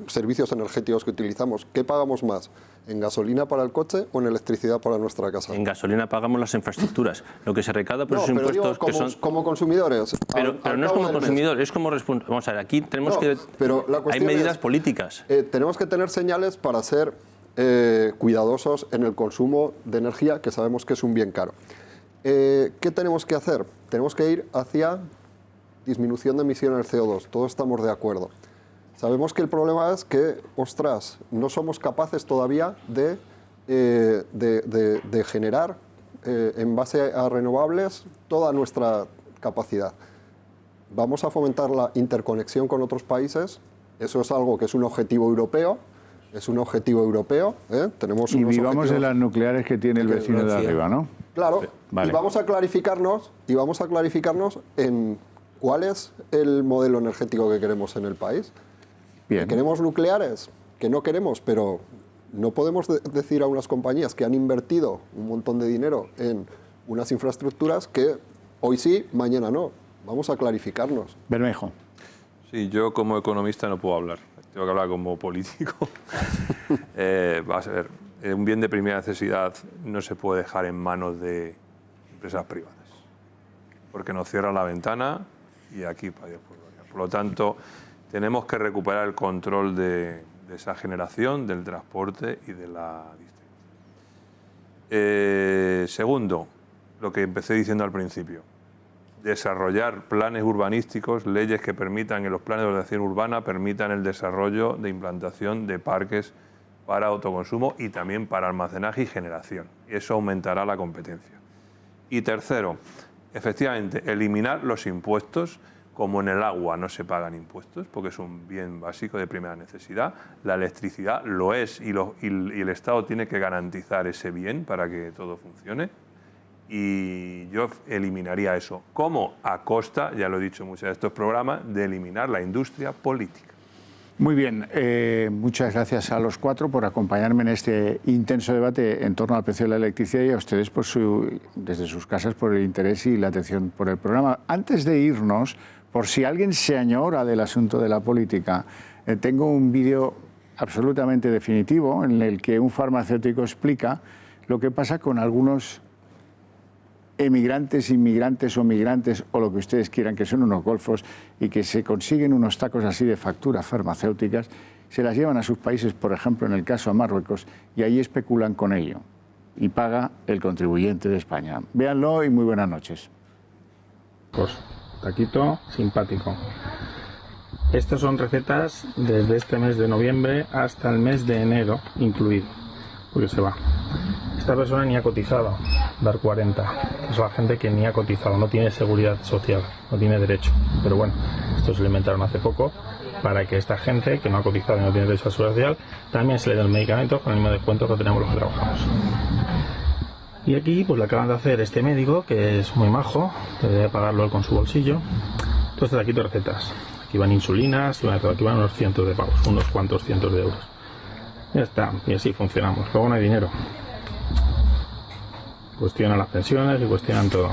servicios energéticos que utilizamos. ¿Qué pagamos más? ¿En gasolina para el coche o en electricidad para nuestra casa? En gasolina pagamos las infraestructuras. Lo que se recauda por esos impuestos que son como consumidores. Pero no es como consumidor, es como responsable. Vamos a ver, aquí tenemos hay medidas políticas. Tenemos que tener señales para ser cuidadosos en el consumo de energía, que sabemos que es un bien caro. ¿Qué tenemos que hacer? Tenemos que ir hacia disminución de emisiones de CO2. Todos estamos de acuerdo. Sabemos que el problema es que, ostras, no somos capaces todavía de generar, en base a renovables, toda nuestra capacidad. Vamos a fomentar la interconexión con otros países. Eso es algo que es un objetivo europeo. Tenemos y vivamos de las nucleares que tiene el vecino de arriba, ¿no? Claro, vale. y vamos a clarificarnos en cuál es el modelo energético que queremos en el país. Bien. ¿Que queremos nucleares? Que no queremos, pero no podemos decir a unas compañías que han invertido un montón de dinero en unas infraestructuras que hoy sí, mañana no. Vamos a clarificarnos. Bermejo. Sí, yo como economista no puedo hablar. Tengo que hablar como político. Vas a ver, un bien de primera necesidad no se puede dejar en manos de empresas privadas, porque nos cierran la ventana y aquí para Dios por gloria. Por lo tanto, tenemos que recuperar el control de esa generación, del transporte y de la distribución. Segundo, lo que empecé diciendo al principio, desarrollar planes urbanísticos, leyes que permitan, en los planes de ordenación urbana, permitan el desarrollo de implantación de parques para autoconsumo y también para almacenaje y generación. Y eso aumentará la competencia. Y tercero, efectivamente, eliminar los impuestos. Como en el agua no se pagan impuestos, porque es un bien básico de primera necesidad, la electricidad lo es y el Estado tiene que garantizar ese bien para que todo funcione. Y yo eliminaría eso. ¿Cómo? A costa, ya lo he dicho en muchos de estos programas, de eliminar la industria política. Muy bien, muchas gracias a los cuatro por acompañarme en este intenso debate en torno al precio de la electricidad y a ustedes desde sus casas por el interés y la atención por el programa. Antes de irnos, por si alguien se añora del asunto de la política, tengo un vídeo absolutamente definitivo en el que un farmacéutico explica lo que pasa con algunos emigrantes, inmigrantes o migrantes o lo que ustedes quieran, que son unos golfos y que se consiguen unos tacos así de facturas farmacéuticas, se las llevan a sus países, por ejemplo, en el caso a Marruecos, y ahí especulan con ello y paga el contribuyente de España. Véanlo y muy buenas noches. Pues, taquito simpático. Estas son recetas desde este mes de noviembre hasta el mes de enero incluido, porque se va. Esta persona ni ha cotizado, dar 40. Es la gente que ni ha cotizado, no tiene seguridad social, no tiene derecho. Pero bueno, esto se lo inventaron hace poco para que esta gente que no ha cotizado y no tiene derecho a seguridad social también se le dé el medicamento con el mismo descuento que tenemos los que trabajamos. Y aquí pues le acaban de hacer este médico, que es muy majo, que debe pagarlo él con su bolsillo. Entonces aquí dos recetas. Aquí van insulinas, aquí van unos cientos de pavos, unos cuantos cientos de euros. Ya está, y así funcionamos. Luego no hay dinero. Cuestionan las pensiones y cuestionan todo.